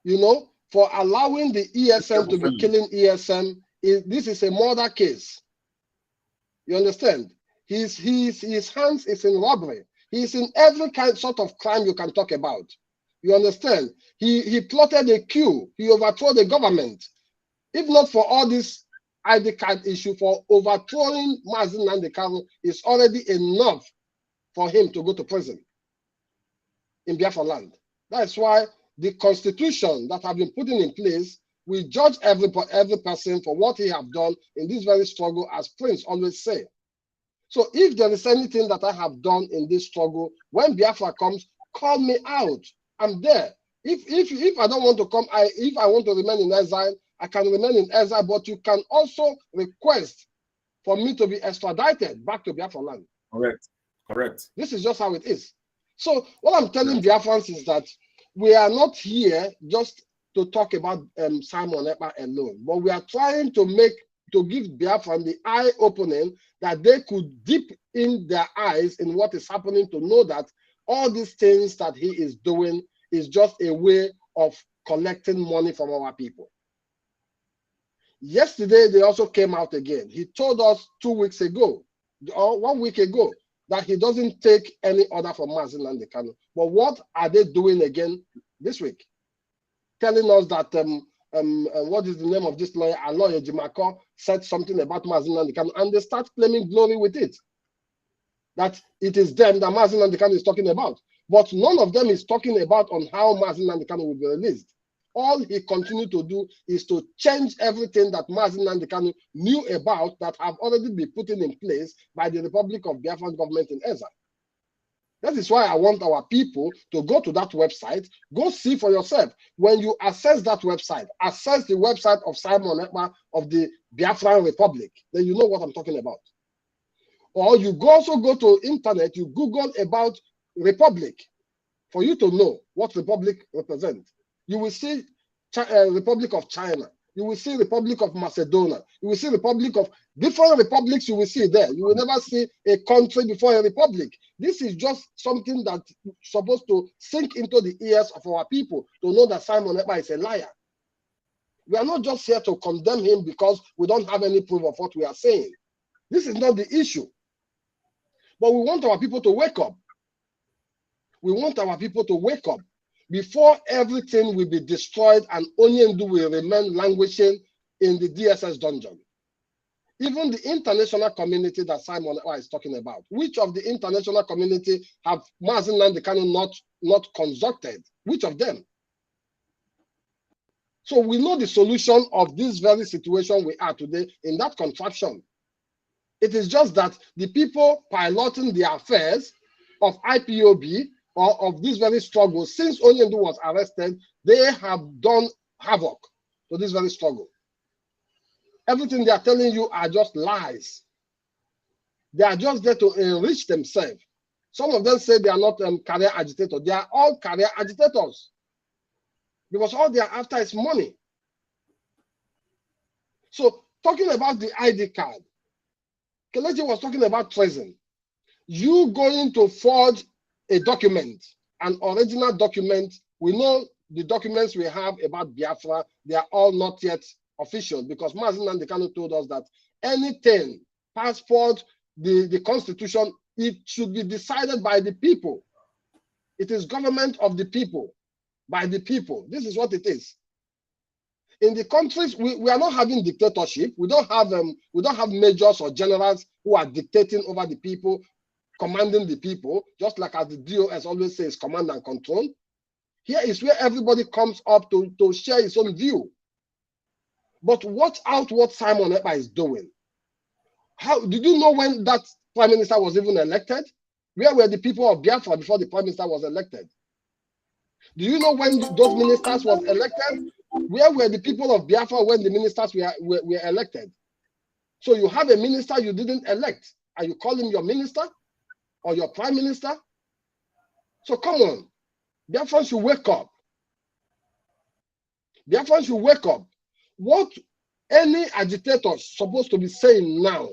You know, for allowing the ESM to be killing ESM, this is a murder case. You understand? His hands is in robbery. He's in every sort of crime you can talk about. You understand? He plotted a coup. He overthrew the government. If not for all this ID card issue, for overthrowing MAZI NNAMDI KANU is already enough for him to go to prison in Biafra land. That's why the constitution that have been put in place will judge every person for what he have done in this very struggle, as Prince always say. So if there is anything that I have done in this struggle, when Biafra comes, call me out. I'm there. If I don't want to come, if I want to remain in exile, I can remain in exile, but you can also request for me to be extradited back to Biafra land. Correct. Correct. This is just how it is. So what I'm telling Biafrans is that we are not here just to talk about Simon Ekpa alone, but we are trying to give Biafran the eye-opening that they could dip in their eyes in what is happening, to know that all these things that he is doing is just a way of collecting money from our people. Yesterday, they also came out again. He told us 2 weeks ago, or 1 week ago, that he doesn't take any order from MAZI NNAMDI KANU. But what are they doing again this week? Telling us that, what is the name of this lawyer? A lawyer, Jimako, said something about MAZI NNAMDI KANU, and they start claiming glory with it. That it is them that MAZI NNAMDI KANU is talking about. But none of them is talking about on how MAZI NNAMDI KANU will be released. All he continued to do is to change everything that MAZI NNAMDI KANU knew about that have already been put in place by the Republic of Biafran government in exile. That is why I want our people to go to that website, go see for yourself. When you access that website, access the website of Simon Ekpa of the Biafran Republic, then you know what I'm talking about. Or you also go to internet, you Google about Republic for you to know what Republic represents. You will see Republic of China. You will see Republic of Macedonia. You will see Republic of different republics. You will see there. You will never see a country before a republic. This is just something that's supposed to sink into the ears of our people to know that Simon Ekpa is a liar. We are not just here to condemn him because we don't have any proof of what we are saying. This is not the issue. But we want our people to wake up. We want our people to wake up before everything will be destroyed and Onyendu will remain languishing in the DSS dungeon. Even the international community that Simon Ekpa is talking about, which of the international community have MAZI Nnamdi Kanu not consulted? Which of them? So we know the solution of this very situation we are today in that contraption. It is just that the people piloting the affairs of IPOB or of this very struggle, since Onyendu was arrested, they have done havoc to this very struggle. Everything they are telling you are just lies. They are just there to enrich themselves. Some of them say they are not career agitators. They are all career agitators. Because all they are after is money. So talking about the ID card, Kelechi was talking about treason. You going to forge a document, an original document. We know the documents we have about Biafra, they are all not yet official because MAZI Nnamdi Kanu told us that anything, passport, the constitution, it should be decided by the people. It is government of the people, by the people. This is what it is. In the countries, we are not having dictatorship. We don't have majors or generals who are dictating over the people, commanding the people, just like as the DOS always says, command and control. Here is where everybody comes up to share his own view. But watch out what Simon Ekpa is doing. How did you know when that prime minister was even elected? Where were the people of Biafra before the prime minister was elected? Do you know when those ministers was elected? Where were the people of Biafra when the ministers were elected? So you have a minister you didn't elect, and you call him your minister or your prime minister? So come on, Biafrans should wake up. Biafrans should wake up. What any agitator is supposed to be saying now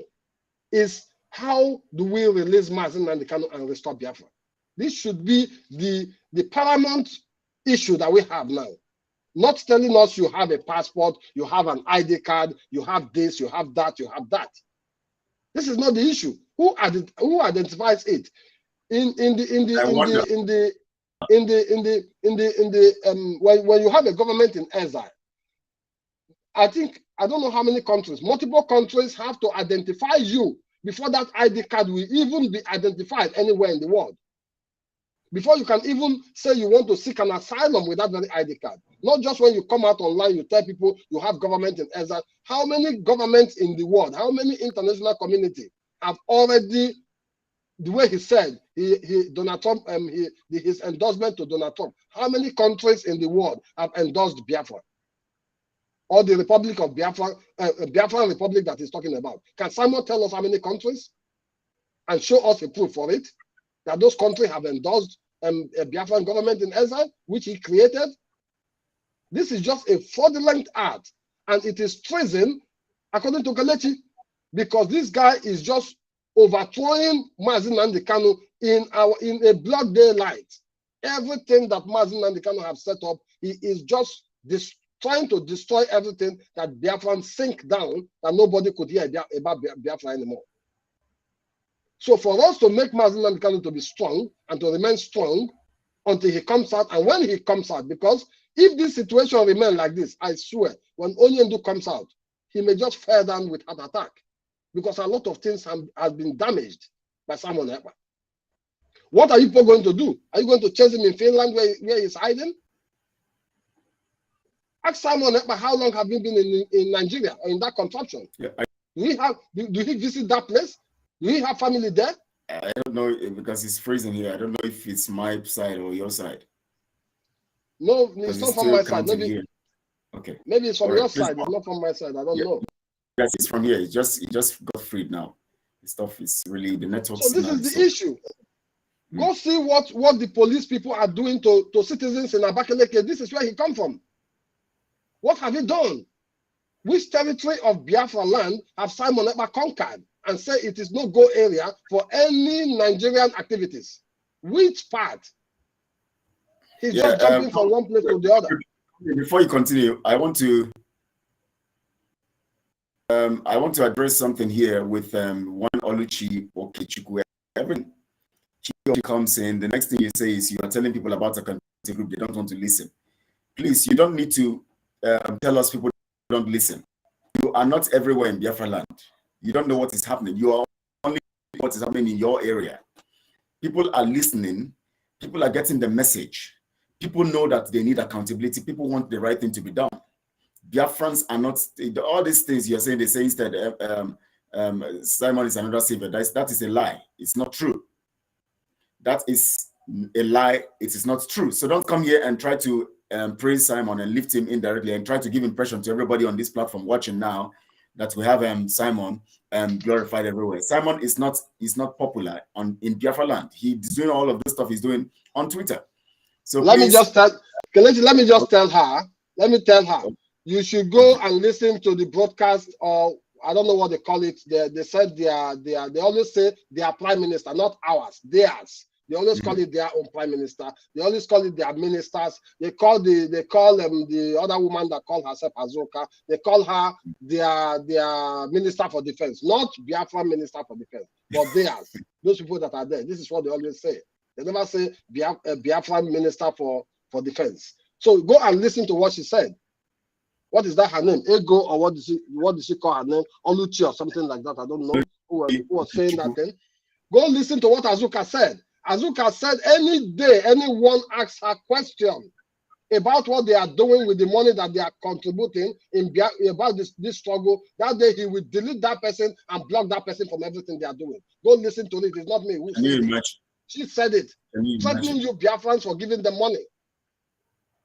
is, how do we release MAZI Nnamdi Kanu and restore Biafra? This should be the paramount issue that we have now. Not telling us you have a passport, you have an ID card, you have this, you have that, you have that. This is not the issue. Who identifies it? When you have a government in exile, I don't know how many countries, multiple countries have to identify you before that ID card will even be identified anywhere in the world. Before you can even say you want to seek an asylum with that very ID card. Not just when you come out online, you tell people you have government in exile. How many governments in the world, how many international community have already, the way he said, Donald Trump, his endorsement to Donald Trump, how many countries in the world have endorsed Biafra? Or the Republic of Biafra, Biafran Republic that he's talking about. Can Simon tell us how many countries? And show us a proof for it, that those countries have endorsed a Biafran government in exile, which he created? This is just a fraudulent act, and it is treason, according to Kelechi, because this guy is just overthrowing MAZI Nnamdi Kanu in a blood daylight. Everything that MAZI Nnamdi Kanu have set up, he is just trying to destroy everything that Biafran sink down, that nobody could hear about Biafra anymore. So for us to make MAZI Nnamdi Kanu to be strong and to remain strong until he comes out, and when he comes out, because if this situation remains like this, I swear, when Onyendu comes out, he may just fall down with heart attack, because a lot of things have been damaged by Simon Ekpa. What are you people going to do? Are you going to chase him in Finland where he's hiding? Ask Simon Ekpa, how long have you been in Nigeria or in that contraption? Yeah, do he visit that place? Do he have family there? I don't know because it's freezing here. I don't know if it's my side or your side. No, it's not from my side. Maybe here. Okay. Maybe it's from your side. It's not from my side. I don't know. Yes, it's from here. It just got freed now. The stuff is really the network. So this is the issue. Go see what the police people are doing to citizens in Abakaleke. This is where he come from. What have he done? Which territory of Biafra land have Simon Ekpa conquered and say it is no go area for any Nigerian activities? Which part? He's just jumping from one place to the other. Before you continue, I want to address something here with one Oluchi Okechukwu. Every Chico comes in, the next thing you say is you are telling people about a community group, they don't want to listen. Please, you don't need to tell us people don't listen. You are not everywhere in Biafra land. You don't know what is happening. You are only what is happening in your area. People are listening. People are getting the message. People know that they need accountability. People want the right thing to be done. Biafrans are not, all these things you're saying, they say instead, Simon is another savior. That is a lie. It's not true. That is a lie. It is not true. So don't come here and try to praise Simon and lift him indirectly and try to give impression to everybody on this platform watching now that we have Simon glorified everywhere. Simon is not popular in Biafra land. He's doing all of this stuff he's doing on Twitter. So let me just tell her, you should go and listen to the broadcast, or I don't know what they call it. They said they always say their prime minister, not ours, theirs. They always call it their own prime minister. They always call it their ministers. They call the other woman that called herself Azuka. They call her their minister for defense, not Biafra minister for defense, but theirs. Those people that are there. This is what they always say. They never say Biafra minister for defense. So go and listen to what she said. What is that her name? Ego, or what did she call her name? Oluchi or something like that. I don't know who was saying that thing. Go listen to what Azuka said. Azuka said any day anyone asks her question about what they are doing with the money that they are contributing about this struggle, that day he will delete that person and block that person from everything they are doing. Go listen to it. It's not me who said it. She said it. Threatening you Biafrans for giving them money.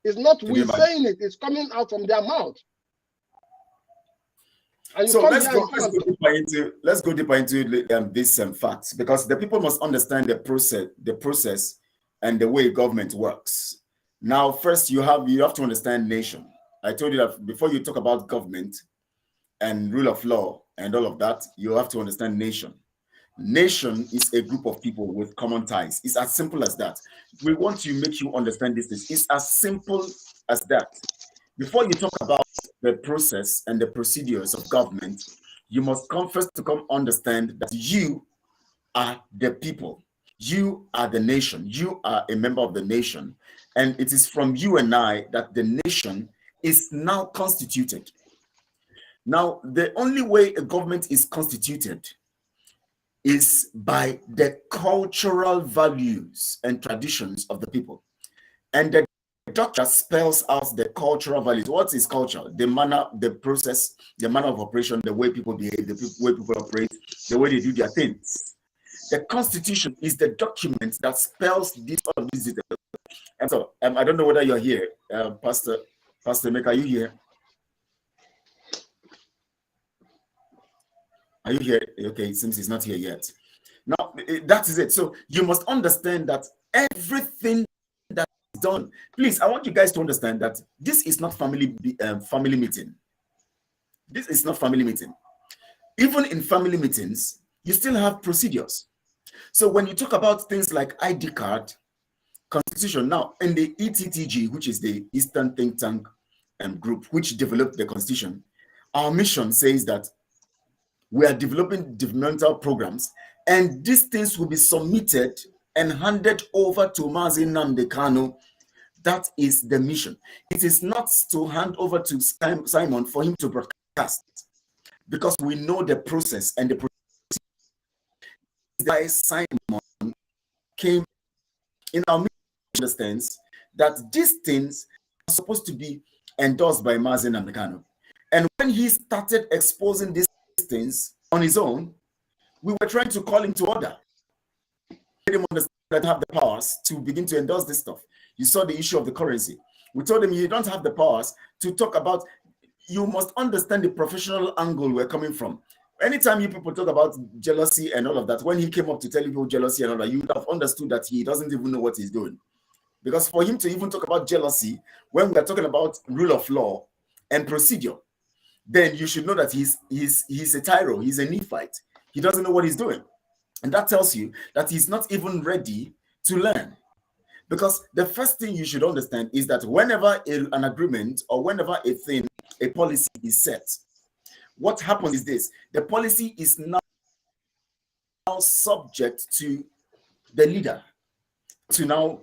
It's not we saying it. It's coming out from their mouth. And so let's go deeper into these facts, because the people must understand the process and the way government works. Now, first you have to understand nation. I told you that before you talk about government and rule of law and all of that, you have to understand nation. Nation is a group of people with common ties. It's as simple as that. We want to make you understand this. It's as simple as that. Before you talk about the process and the procedures of government, you must first understand that you are the people. You are the nation. You are a member of the nation. And it is from you and I that the nation is now constituted. Now, the only way a government is constituted is by the cultural values and traditions of the people. And the doctrine spells out the cultural values. What is culture? The manner, the process, the manner of operation, the way people behave, the way people operate, the way they do their things. The Constitution is the document that spells all of these details. And so, I don't know whether you're here, Pastor Emeka, are you here? Are you here? Okay, it seems he's not here yet. Now, that is it. So you must understand that everything that is done, please, I want you guys to understand that this is not family meeting. This is not family meeting. Even in family meetings, you still have procedures. So when you talk about things like ID card, Constitution, now in the ETTG, which is the Eastern Think Tank group, which developed the Constitution, our mission says that we are developing developmental programs, and these things will be submitted and handed over to MAZI NNAMDI KANU. That is the mission. It is not to hand over to Simon for him to broadcast, because we know the process and the process. Why Simon came in our mission understands that these things are supposed to be endorsed by MAZI NNAMDI KANU. And when he started exposing these things on his own, we were trying to call him to order. him understand that have the powers to begin to endorse this stuff. You saw the issue of the currency. We told him you don't have the powers to talk about. You must understand the professional angle we're coming from. Anytime you people talk about jealousy and all of that, when he came up to tell you jealousy and all that, you would have understood that he doesn't even know what he's doing. Because for him to even talk about jealousy when we're talking about rule of law and procedure, then you should know that he's a tyro, he's a Nephite. He doesn't know what he's doing. And that tells you that he's not even ready to learn. Because the first thing you should understand is that whenever an agreement or whenever a policy is set, what happens is this: the policy is now subject to the leader, to now,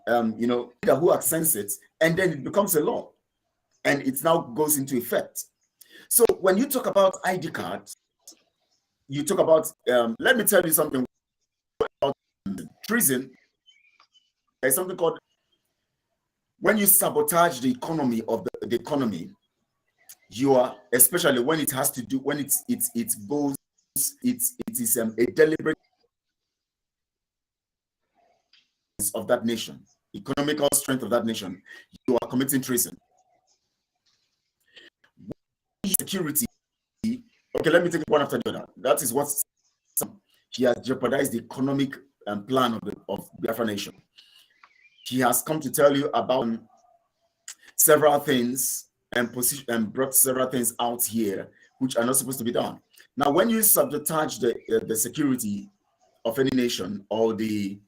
leader who accents it, and then it becomes a law, and it now goes into effect. So when you talk about ID cards, you talk about, let me tell you something about treason. There's something called, when you sabotage the economy of the economy, you are, especially when it has to do, when it is a deliberate of that nation, economical strength of that nation, you are committing treason. Security, okay, let me take it one after the other. That is what he has jeopardized the economic plan of the Biafra nation. He has come to tell you about several things and brought several things out here which are not supposed to be done. Now, when you sabotage the security of any nation, or the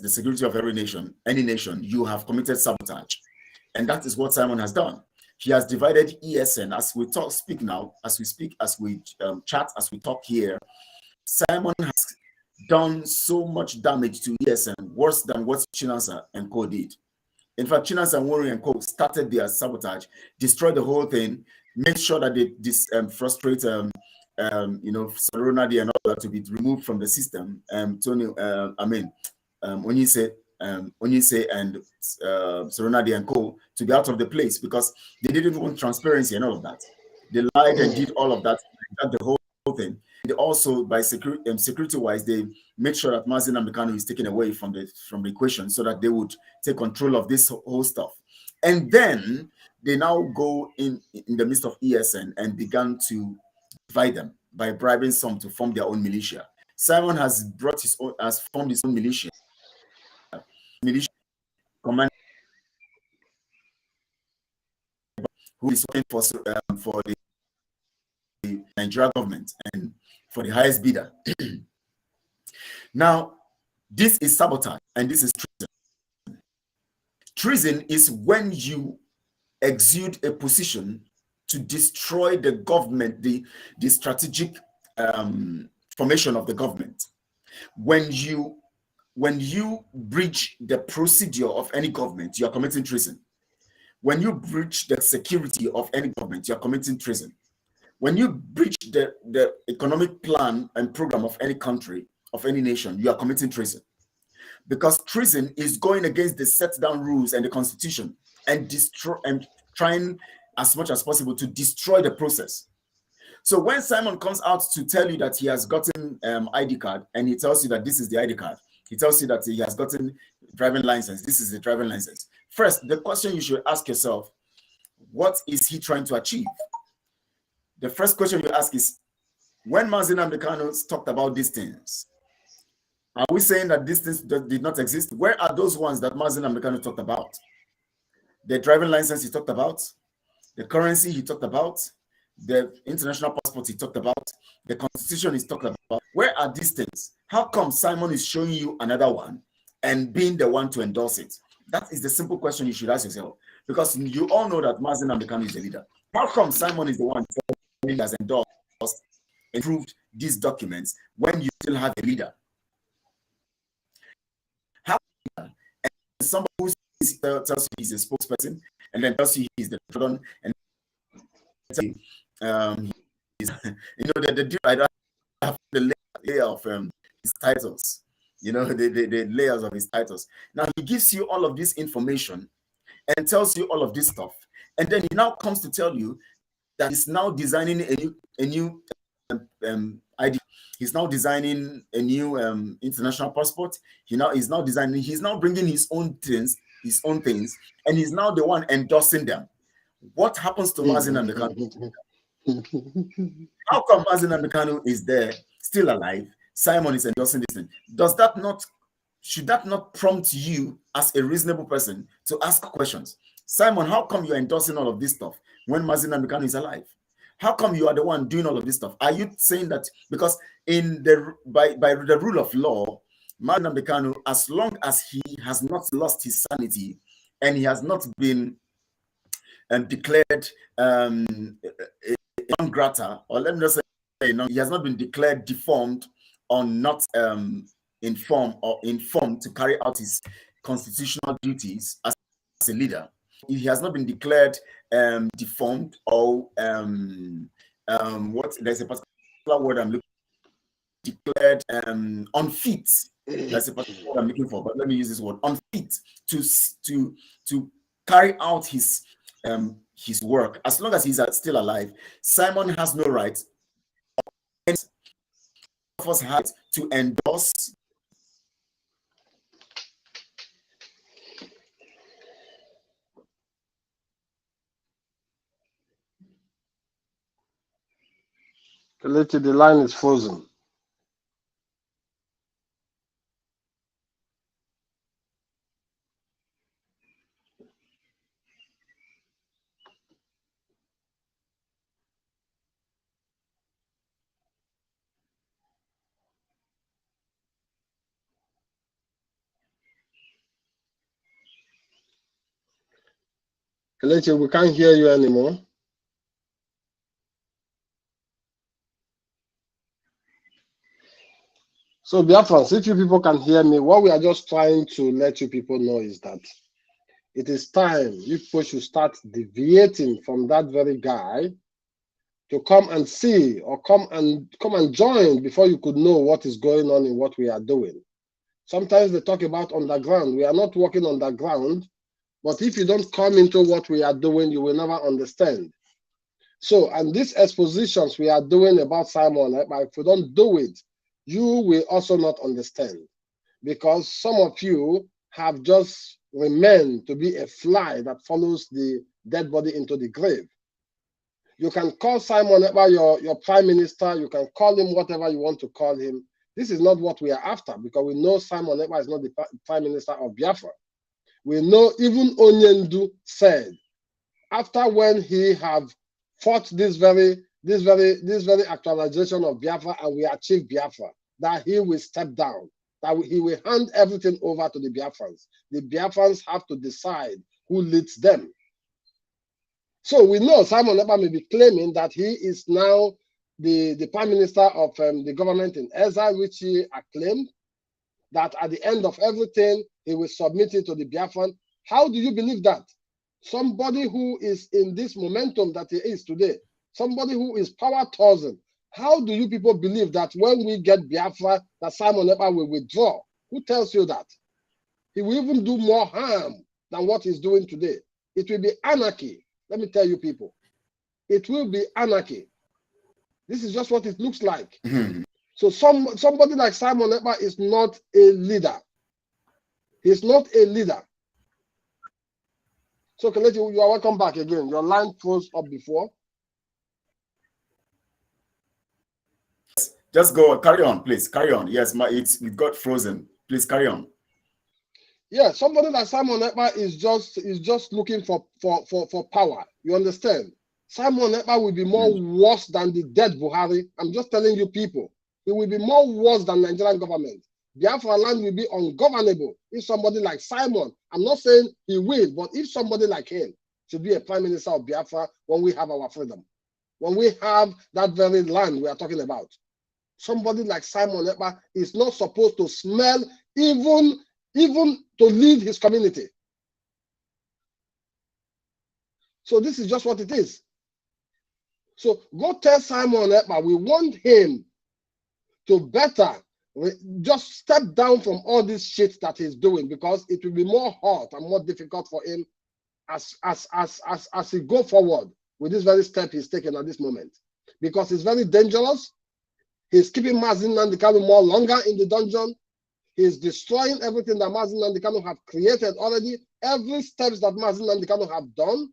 security of every nation, any nation, you have committed sabotage, and that is what Simon has done. He has divided ESN. As we speak now, as we speak, as we chat, as we talk here, Simon has done so much damage to ESN, worse than what Chinasa and Co did. In fact, Chinasa and Warren and Co started their sabotage, destroyed the whole thing, made sure that they frustrate, Sorunadi and all that to be removed from the system. Onise and Sorunadi and Co to be out of the place, because they didn't want transparency and all of that. They lied and did all of that, the whole thing. They also, by security-wise, they made sure that MAZI and KANU is taken away from the equation, so that they would take control of this whole stuff. And then they now go in the midst of ESN and began to divide them by bribing some to form their own militia. Simon has formed his own militia command, who is working for the Nigerian government and for the highest bidder. Now, this is sabotage, and this is treason. Treason is when you exude a position to destroy the government, the strategic formation of the government. When you breach the procedure of any government, you are committing treason. When you breach the security of any government, you are committing treason. When you breach the economic plan and program of any country, of any nation, you are committing treason. Because treason is going against the set down rules and the constitution, and trying as much as possible to destroy the process. So when Simon comes out to tell you that he has gotten ID card, and he tells you that this is the ID card, he tells you that he has gotten driving license, this is the driving license. First, the question you should ask yourself, what is he trying to achieve? The first question you ask is, when MAZI and KANU talked about these things, are we saying that these things did not exist? Where are those ones that MAZI and KANU talked about? The driving license he talked about, the currency he talked about, the international passport he talked about, the constitution he talked about. Where are these things? How come Simon is showing you another one and being the one to endorse it? That is the simple question you should ask yourself, because you all know that MAZI and KANU is the leader. How come Simon is the one who has endorsed, approved these documents when you still have a leader? How, and somebody who tells you he's a spokesperson, and then tells you he's the patron, and the I don't have the layer of his titles, the layers of his titles. Now he gives you all of this information and tells you all of this stuff, and then he now comes to tell you that he's now designing a new ID. He's now designing a new international passport. He's now bringing his own things, and he's now the one endorsing them. What happens to MAZI Nnamdi Kanu? How come MAZI Nnamdi Kanu is there, still alive? Simon is endorsing this thing. Should that not prompt you as a reasonable person to ask questions? Simon, how come you're endorsing all of this stuff when MAZI Nnamdi Kanu is alive? How come you are the one doing all of this stuff? Are you saying that because by the rule of law, MAZI Nnamdi Kanu, as long as he has not lost his sanity and he has not been declared non grata, or let me just say, he has not been declared deformed or not informed to carry out his constitutional duties as a leader. He has not been declared deformed or there's a particular word I'm looking for, declared unfit. That's a particular word I'm looking for, but let me use this word, unfit to carry out his work. As long as he's still alive, Simon has no right, of us had to endorse Kelechi, the line is frozen. Kelechi, we can't hear you anymore. So, Biafrans, if you people can hear me, what we are just trying to let you people know is that it is time you people should start deviating from that very guy to come and see or come and join before you could know what is going on in what we are doing. Sometimes they talk about underground. We are not working underground, but if you don't come into what we are doing, you will never understand. So, and these expositions we are doing about Simon, if we don't do it, you will also not understand, because some of you have just remained to be a fly that follows the dead body into the grave. You can call Simon your prime minister, you can call him whatever you want to call him. This is not what we are after, because we know Simon is not the prime minister of Biafra. We know even Onyendu said, after when he have fought this very actualization of Biafra and we achieved Biafra, that he will step down, that he will hand everything over to the Biafrans. The Biafrans have to decide who leads them. So we know Simon Ekpa may be claiming that he is now the prime minister of the government in exile, which he acclaimed, that at the end of everything, he will submit it to the Biafran. How do you believe that? Somebody who is in this momentum that he is today, somebody who is power-tossing, how do you people believe that when we get Biafra, that Simon Ekpa will withdraw? Who tells you that? He will even do more harm than what he's doing today. It will be anarchy. Let me tell you people. It will be anarchy. This is just what it looks like. So somebody like Simon Ekpa is not a leader. He's not a leader. So Kelechi, you are welcome back again. Your line froze up before. Just go, carry on, please. Carry on. Yes, it got frozen. Please carry on. Yeah, somebody like Simon Ekpa is just looking for power. You understand? Simon Ekpa will be more worse than the dead Buhari. I'm just telling you people. He will be more worse than the Nigerian government. Biafra land will be ungovernable if somebody like Simon, I'm not saying he will, but if somebody like him should be a prime minister of Biafra when we have our freedom, when we have that very land we are talking about. Somebody like Simon Ekpa is not supposed to smell even to lead his community. So this is just what it is. So go tell Simon Ekpa we want him to better just step down from all this shit that he's doing, because it will be more hard and more difficult for him as he go forward with this very step he's taking at this moment, because it's very dangerous. He's keeping MAZI Nnamdi Kanu more longer in the dungeon. He's destroying everything that MAZI Nnamdi Kanu have created already, every steps that MAZI Nnamdi Kanu have done.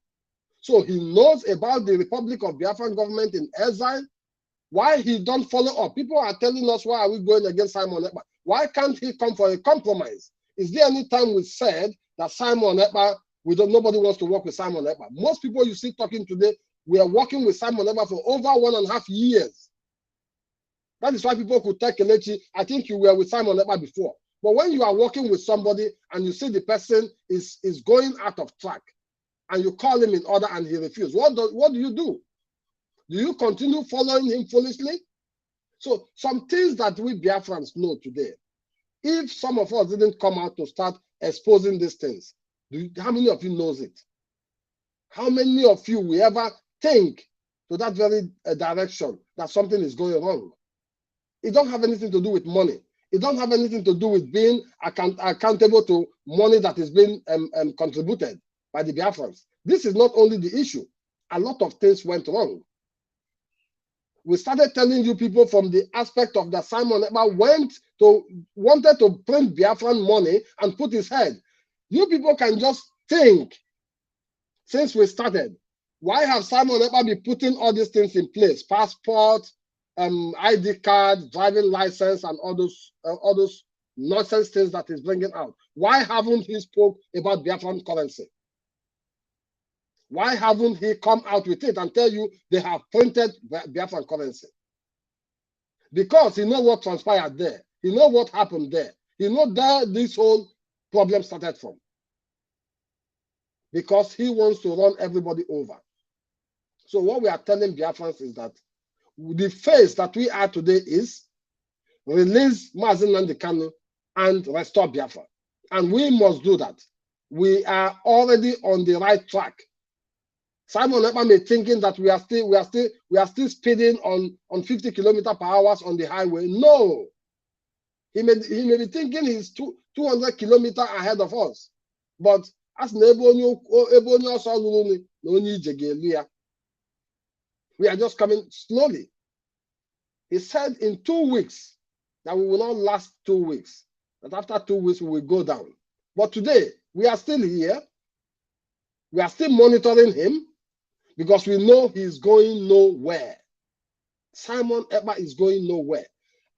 So he knows about the Republic of Biafran government in exile. Why he don't follow up? People are telling us, why are we going against Simon Ekpa? Why can't he come for a compromise? Is there any time we said that Simon Ekpa, nobody wants to work with Simon Ekpa? Most people you see talking today, we are working with Simon Ekpa for over 1.5 years. That is why people could tell Kelechi, I think you were with Simon Ekpa before. But when you are working with somebody and you see the person is going out of track, and you call him in order and he refuses, what do you do? Do you continue following him foolishly? So some things that we Biafrans know today, if some of us didn't come out to start exposing these things, how many of you knows it? How many of you will ever think to that very direction that something is going wrong? It don't have anything to do with money. It don't have anything to do with being accountable to money that is being contributed by the Biafrans. This is not only the issue. A lot of things went wrong. We started telling you people from the aspect of that Simon Ekpa wanted to print Biafran money and put his head. You people can just think, since we started, why have Simon Ekpa been putting all these things in place? Passport, ID card, driving license, and all those nonsense things that he's bringing out. Why haven't he spoke about Biafran currency? Why haven't he come out with it and tell you they have printed Biafran currency? Because he knows what transpired there. He knows what happened there. He knows that this whole problem started from. Because he wants to run everybody over. So what we are telling Biafrans is that the phase that we are today is release MAZI Nnamdi Kanu and restore Biafra. And we must do that. We are already on the right track. Simon Ekpa may thinking that we are still speeding on 50 km/h on the highway. No, he may be thinking he's 200 km ahead of us. But as we are just coming slowly. He said in 2 weeks that we will not last 2 weeks. That after 2 weeks we will go down. But today we are still here. We are still monitoring him. Because we know he's going nowhere. Simon Ekpa is going nowhere.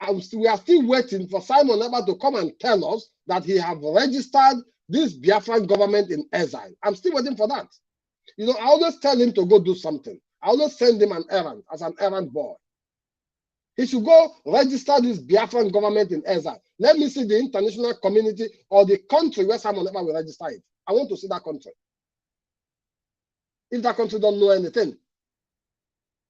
And we are still waiting for Simon Ekpa to come and tell us that he have registered this Biafran government in exile. I'm still waiting for that. You know, I always tell him to go do something. I always send him an errand as an errand boy. He should go register this Biafran government in exile. Let me see the international community or the country where Simon Ekpa will register it. I want to see that country. If that country don't know anything,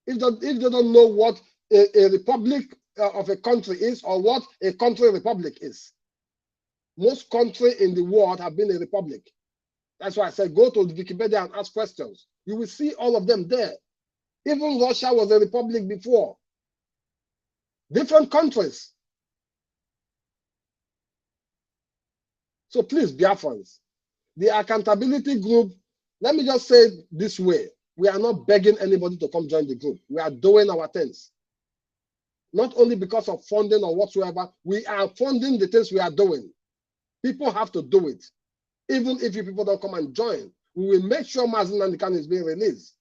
if they don't know what a republic of a country is or what a country republic is. Most countries in the world have been a republic. That's why I said go to Wikipedia and ask questions. You will see all of them there. Even Russia was a republic before. Different countries. So please, Biafrans, the accountability group, let me just say it this way. We are not begging anybody to come join the group. We are doing our things. Not only because of funding or whatsoever, we are funding the things we are doing. People have to do it. Even if you people don't come and join, we will make sure MAZI Nnamdi Kanu is being released.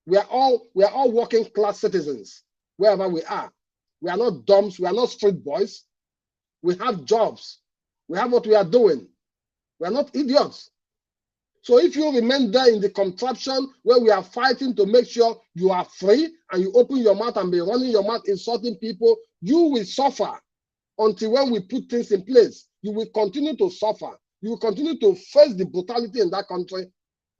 We are all working class citizens, wherever we are. We are not dumps, we are not street boys. We have jobs. We have what we are doing. We are not idiots. So if you remain there in the contraption where we are fighting to make sure you are free and you open your mouth and be running your mouth insulting people, you will suffer until when we put things in place. You will continue to suffer. You will continue to face the brutality in that country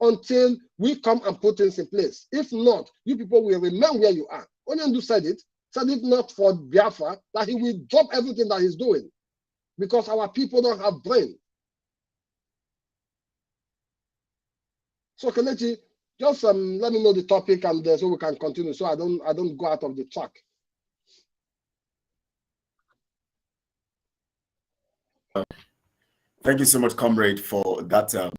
until we come and put things in place. If not, you people will remain where you are. Onyendu said if not for Biafra, that he will drop everything that he's doing because our people don't have brain. So Kelechi, just let me know the topic and so we can continue. So I don't go out of the track. Thank you so much, comrade, for that.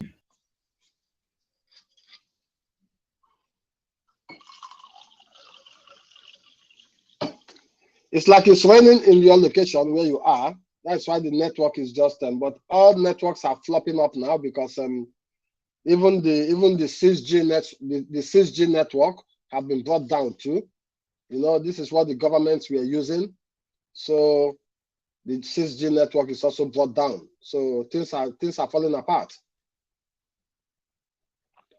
It's like it's raining in your location where you are. That's why the network is just but all networks are flopping up now because even the 6G network have been brought down too. You know, this is what the governments were using. So the 6G network is also brought down. So things are falling apart.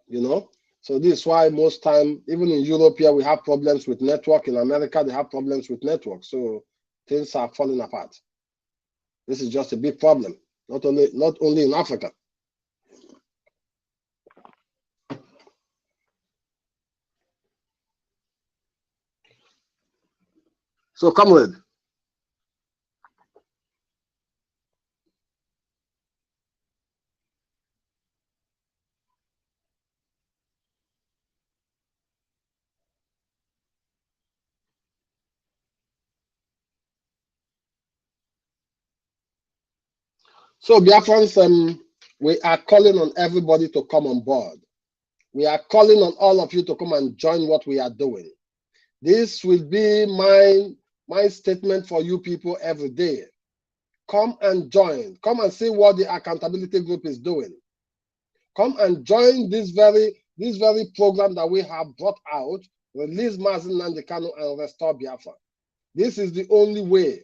You know, so this is why most time, even in Europe here, we have problems with network. In America, they have problems with network. So things are falling apart. This is just a big problem, not only in Africa. So, comrade. So, Biafrans, we are calling on everybody to come on board. We are calling on all of you to come and join what we are doing. This will be my statement for you people every day. Come and join. Come and see what the accountability group is doing. Come and join this very program that we have brought out, release MAZI, NNAMDI, KANU, and restore Biafra. This is the only way.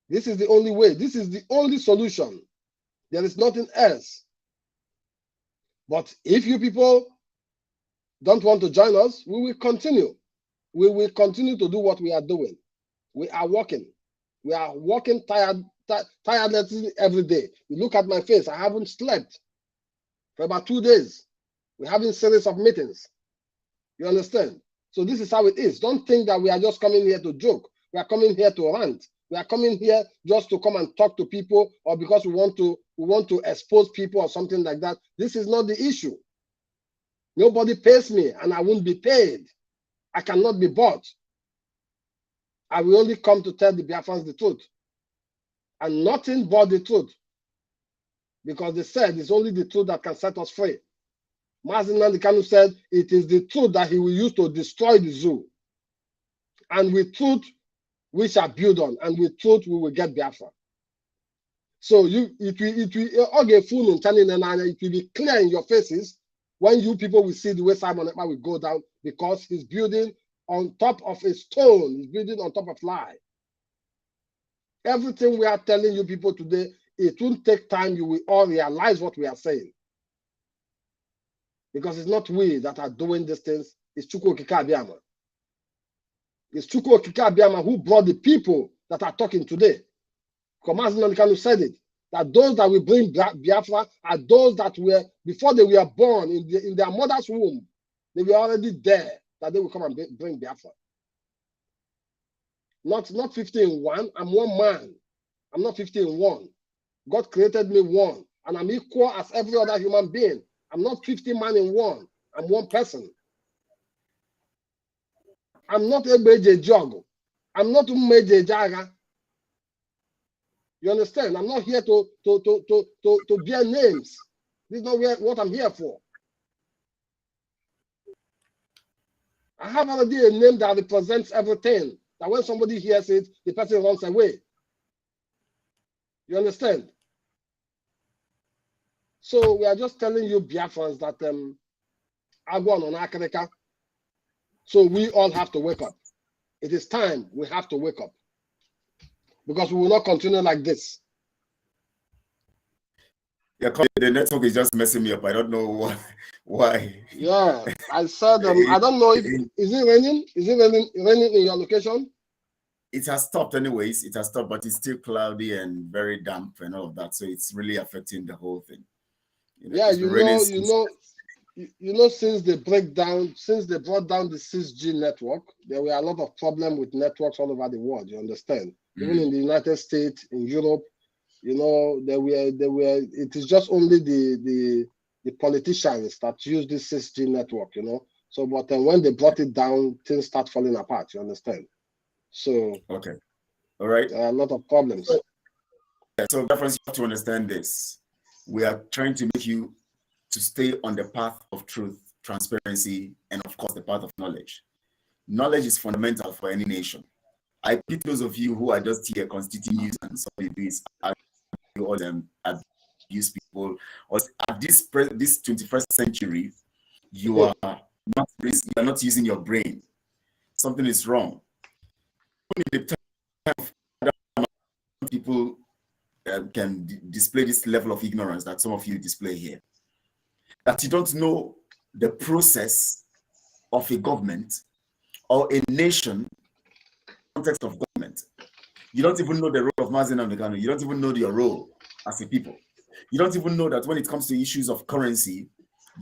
This is the only way. This is the only solution. There is nothing else. But if you people don't want to join us, we will continue. We will continue to do what we are doing. We are working. We are working tirelessly every day. You look at my face, I haven't slept for about 2 days. We're having a series of meetings. You understand? So this is how it is. Don't think that we are just coming here to joke. We are coming here to rant. We are coming here just to come and talk to people, or because we want to expose people or something like that. This is not the issue. Nobody pays me, and I won't be paid. I cannot be bought. I will only come to tell the Biafrans the truth, and nothing but the truth, because they said it's only the truth that can set us free. MAZI, NNAMDI, KANU said it is the truth that he will use to destroy the zoo, and with truth we shall build on, and with truth we will get Biafra. So it will be clear in your faces when you people will see the way Simon Ekpa will go down, because he's building on top of a stone. He's building on top of lie. Everything we are telling you people today, it won't take time. You will all realize what we are saying. Because it's not we that are doing these things. It's Chukwu Okike Abiyama. It's Chukwu Okike Abiyama who brought the people that are talking today. MAZI, NNAMDI, KANU said it, that those that will bring Biafra are those that were, before they were born in their mother's womb, they were already there, that they will come and bring Biafra. Not 50 in one. I'm one man. I'm not 50 in one. God created me one, and I'm equal as every other human being. I'm not 50 man in one. I'm one person. I'm not a major jog. I'm not a major jaga. You understand? I'm not here to bear names. This is not what I'm here for. I have already a name that represents everything. That when somebody hears it, the person runs away. You understand? So we are just telling you, Biafrans, that Agwan on Akarika. So we all have to wake up. It is time we have to wake up, because we will not continue like this. Yeah, the network is just messing me up. I don't know why. Yeah, I said I don't know if is it raining? Is it raining in your location? It has stopped anyways. It has stopped, but it's still cloudy and very damp and all of that. So it's really affecting the whole thing. Yeah, you know, since they brought down the 6G network, there were a lot of problems with networks all over the world. You understand? Even in the United States, in Europe, you know, there were. It is just only the politicians that use this 6G network. You know. So, but when they brought it down, things start falling apart. You understand? So okay, all right. There are a lot of problems. So, Biafrans, you have to understand this. We are trying to make you to stay on the path of truth, transparency, and of course the path of knowledge. Knowledge is fundamental for any nation. I pity those of you who are just here constituting news and so this all them abuse people. Or at this 21st century, you are not using your brain. Something is wrong. People can display this level of ignorance that some of you display here. That you don't know the process of a government or a nation, context of government. You don't even know the role of MAZI and KANU. You don't even know your role as a people. You don't even know that when it comes to issues of currency,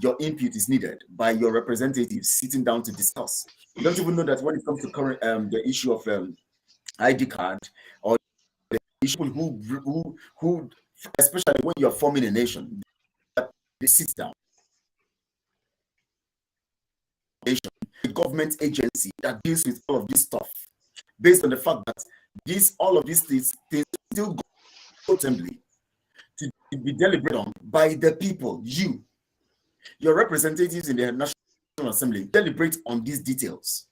your input is needed by your representatives sitting down to discuss. You don't even know that when it comes to the issue of ID card or the issue who especially when you're forming a nation, they sit down. A government agency that deals with all of this stuff, based on the fact that all of these things still go assembly to be deliberated on by the people. Your representatives in the National Assembly deliberate on these details.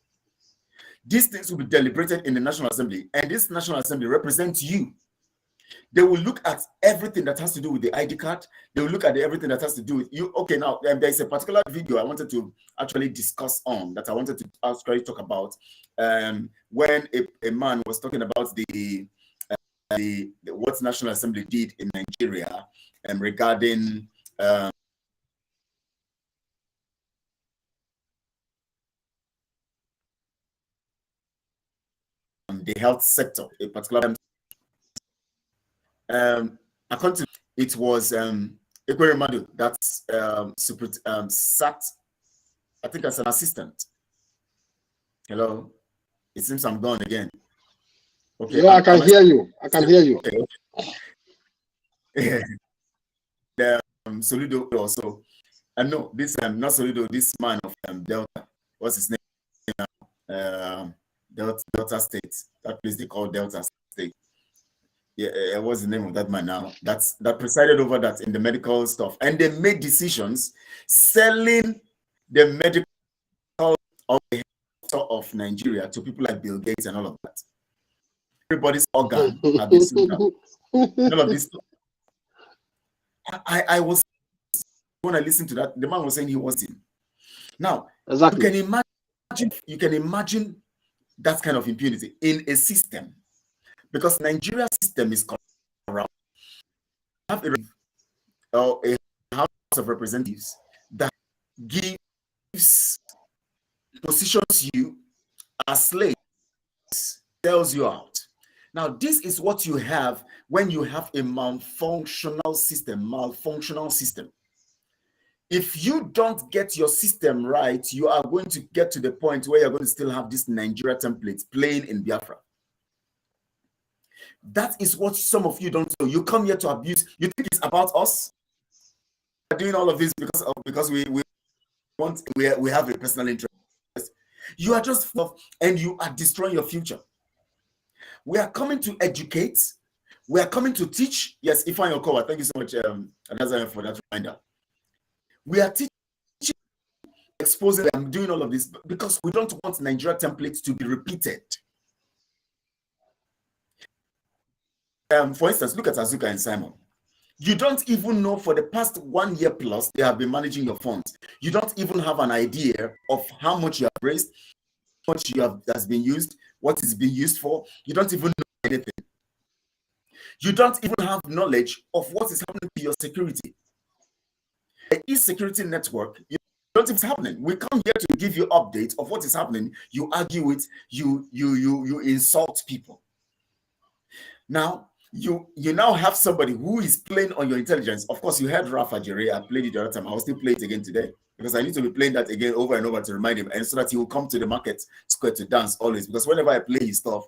These things will be deliberated in the National Assembly, and this National Assembly represents you. They will look at everything that has to do with the ID card. They will look at everything that has to do with you. Okay, now there's a particular video I wanted to actually discuss on that I wanted to actually talk about when a man was talking about what National Assembly did in Nigeria regarding the health sector, a particular according to it was Ekweremadu that's sat, I think, as an assistant. Hello, it seems I'm gone again. Okay, yeah, I can hear you. I can hear you. Okay. The Soludo also. And no, this not Soludo. This man of Delta. What's his name? Delta State. That place they call Delta State. Yeah, what's the name of that man now? That presided over that in the medical stuff, and they made decisions selling the medical of the health of Nigeria to people like Bill Gates and all of that. Everybody's organ have been sued up. None of this stuff. I was, when I listened to that, the man was saying he was in. Now, exactly. You can imagine that kind of impunity in a system, because Nigeria's system is corrupt. Have a House of Representatives that gives positions you as slaves, sells you out. Now, this is what you have when you have a malfunctional system. If you don't get your system right, you are going to get to the point where you're going to still have this Nigeria template playing in Biafra. That is what some of you don't know. You come here to abuse. You think it's about us? We're doing all of this because we have a personal interest. You are just and you are destroying your future. We are coming to educate. We are coming to teach. Yes, Ifan Yokowa, thank you so much, Anaza, for that reminder. We are teaching, exposing them, doing all of this because we don't want Nigeria templates to be repeated. For instance, look at Azuka and Simon. You don't even know, for the past 1 year plus, they have been managing your funds. You don't even have an idea of how much you have raised, how much has been used, what is being used for. You don't even know anything. You don't even have knowledge of what is happening to your security. The e-security network, you don't know what's happening. We come here to give you updates of what is happening. You argue it, you insult people. Now, you now have somebody who is playing on your intelligence. Of course, you heard Rafa Jere. I played it the other time. I'll still play it again today because I need to be playing that again over and over to remind him, and so that he will come to the market square to dance always. Because whenever I play his stuff,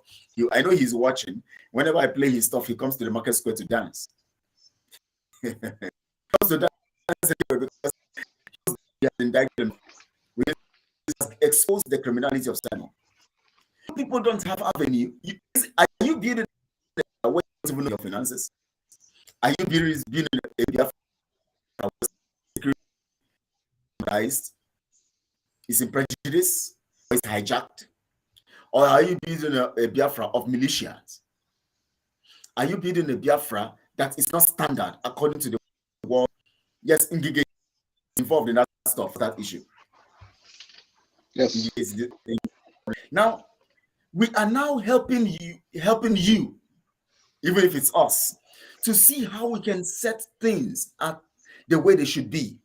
I know he's watching. Whenever I play his stuff, he comes to the market square to dance. He comes to dance because he has indicted him. We expose the criminality of Simon. People don't have avenue. Are you building a way to even know your finances? Are you building a Biafra? Is in prejudice, or is hijacked? Or are you building a Biafra of militias? Are you building a Biafra that is not standard according to the world? Yes, Ngige involved in that stuff, that issue. Yes. Now, we are now helping you, even if it's us, to see how we can set things at the way they should be,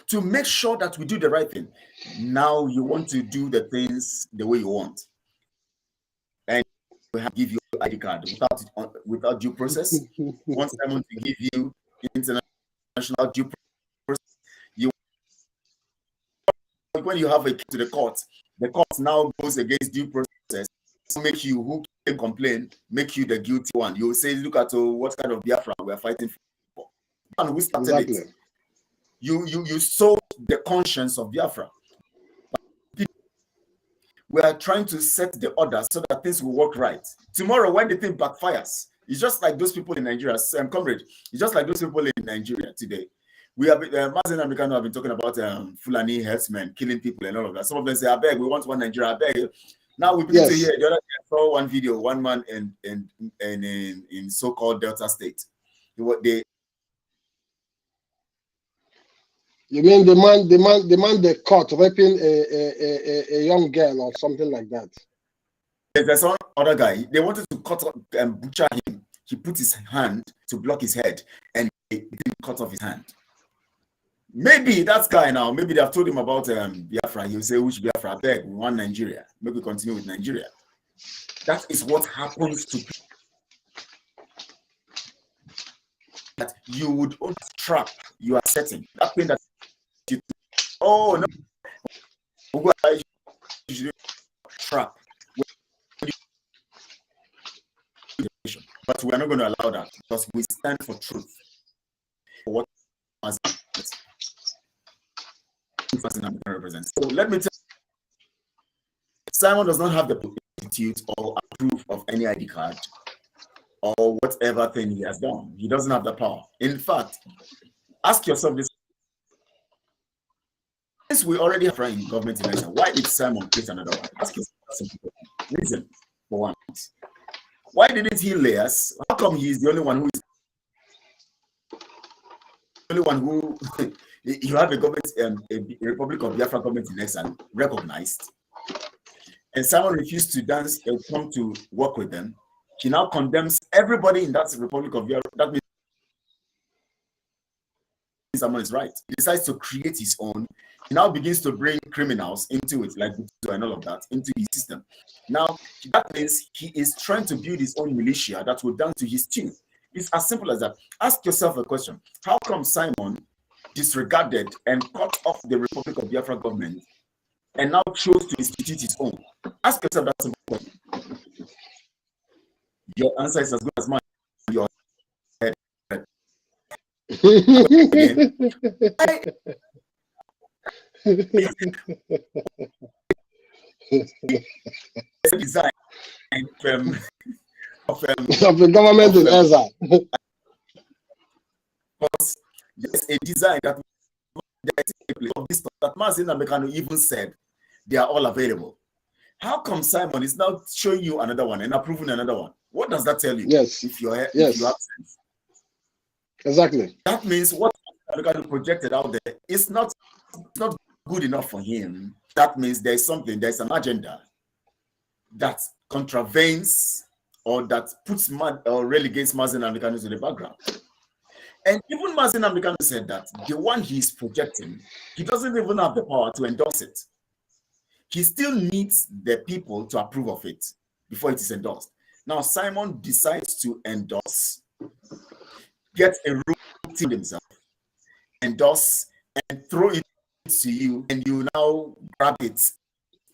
to make sure that we do the right thing. Now you want to do the things the way you want, and we have to give you an ID card without due process. Want someone to give you international due process. When you have a case to the court now goes against due process, make you, who can complain, make you the guilty one. You say, look at what kind of Biafra we are fighting for. And we started it. You sold the conscience of Biafra. We are trying to set the order so that things will work right. Tomorrow, when the thing backfires, it's just like those people in Nigeria, comrade, it's just like those people in Nigeria today. We have MAZI and KANU have been talking about Fulani herdsmen killing people and all of that. Some of them say, I beg, we want one Nigeria, I beg. Now we begin to hear, the other day I saw one video, one man in so-called Delta State. You mean the man they caught raping a young girl or something like that? There's one other guy. They wanted to cut off and butcher him. He put his hand to block his head and they didn't cut off his hand. Maybe that guy now, maybe they have told him about Biafra. He'll say, which Biafra? Beg, we want Nigeria. Maybe we continue with Nigeria. That is what happens to people. That you would own trap you are setting. That thing that you, oh no, trap. But we are not going to allow that because we stand for truth. For what represents. So let me tell you, Simon does not have the institute or approve of any ID card or whatever thing he has done. He doesn't have the power. In fact, ask yourself this. Since we already have in government election, why did Simon create another one? Ask yourself that simple reason for one. Why didn't he lay us? How come he is the only one who is the only one who you have a government, a Republic of Biafra government in exile recognized, and Simon refused to dance and come to work with them. He now condemns everybody in that Republic of Biafra. That means Simon is right. He decides to create his own. He now begins to bring criminals into it, like Buto and all of that, into his system. Now, that means he is trying to build his own militia that will dance to his tune. It's as simple as that. Ask yourself a question. How come Simon disregarded and cut off the Republic of Biafra government and now chose to institute his own? Ask yourself that simple question. Your answer is as good as mine. Your head. Design of the government in exile. There's a design that MAZI and KANU even said they are all available. How come Simon is now showing you another one and approving another one? What does that tell you? Yes. If you're yes. If you have sense. Exactly. That means what KANU projected out there is not good enough for him. That means there's an agenda that contravenes or that puts or relegates MAZI and KANU to the background. And even MAZI and KANU said that the one he's projecting, he doesn't even have the power to endorse it. He still needs the people to approve of it before it is endorsed. Now, Simon decides to endorse, get a room to himself, endorse, and throw it to you, and you now grab it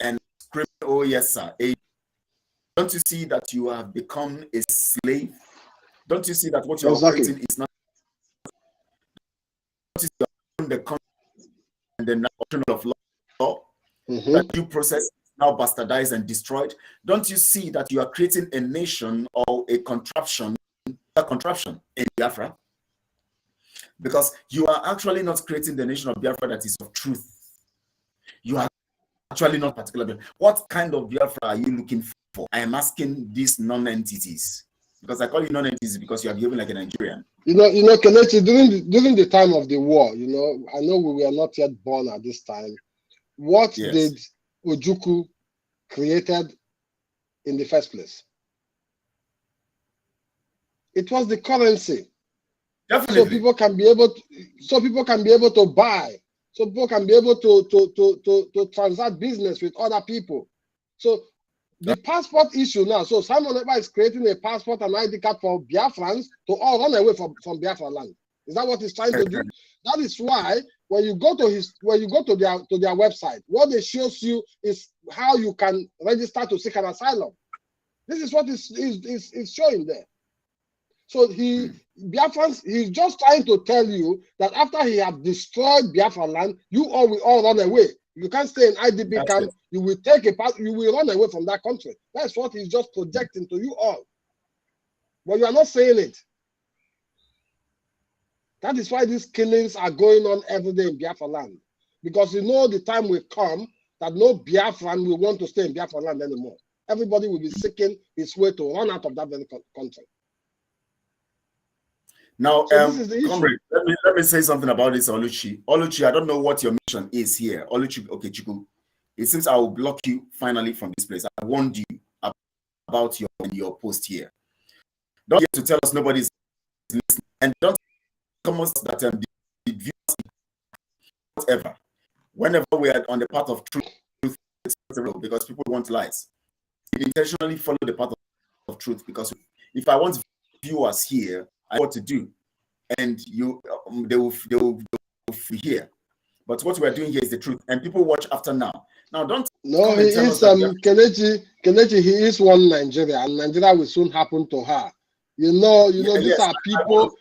and scream, oh yes, sir. Don't you see that you have become a slave? Don't you see that what you're operating is not the concept and the doctrine of law? That due process is now bastardized and destroyed? Don't you see that you are creating a nation or a contraption in Biafra? Because you are actually not creating the nation of Biafra that is of truth. You are actually not particular. What kind of Biafra are you looking for? I am asking these non-entities, because I call you non-entities because you are behaving like a Nigerian. Kelechi, during the time of the war, I know we were not yet born at this time. What did Ojukwu created in the first place? It was the currency. Definitely. So people can be able to buy. So people can be able to transact business with other people. So the passport issue now. So Simon Ekpa is creating a passport and ID card for Biafrans to all run away from Biafra land. Is that what he's trying to do? That is why when you go to their website, what they shows you is how you can register to seek an asylum. This is what is showing there. So Biafrans, he's just trying to tell you that after he have destroyed Biafra land, you all will all run away. You can't stay in IDP camp. You will take a path. You will run away from that country. That's what he's just projecting to you all. But you are not saying it. That is why these killings are going on every day in Biafra land. Because the time will come that no Biafran will want to stay in Biafra land anymore. Everybody will be seeking his way to run out of that very country. Now, so comrade, let me say something about this, Oluchi. Oluchi, I don't know what your mission is here. Oluchi, okay, Chiku. It seems I will block you finally from this place. I warned you about your post here. Don't get to tell us nobody's listening, and don't come us that the viewers, whatever. Whenever we are on the path of truth, because people want lies, we intentionally follow the path of truth. Because if I want viewers here, I know what to do, and they will hear. But what we are doing here is the truth, and people watch after now. Now, don't. No, he is Kelechi. He is one Nigeria, and Nigeria will soon happen to her. These are people.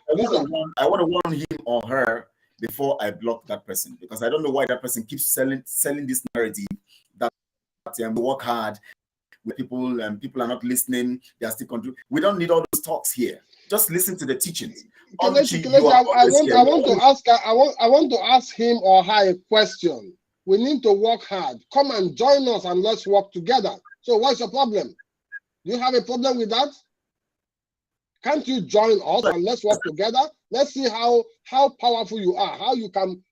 I want to warn him or her before I block that person, because I don't know why that person keeps selling this narrative that we work hard. People are not listening. They are still contributing. We don't need all those talks here. Just listen to the teachings. Kelechi, I want to ask him or her a question. We need to work hard. Come and join us and let's work together. So what's your problem? Do you have a problem with that? Can't you join us and let's work together? Let's see how powerful you are. How we can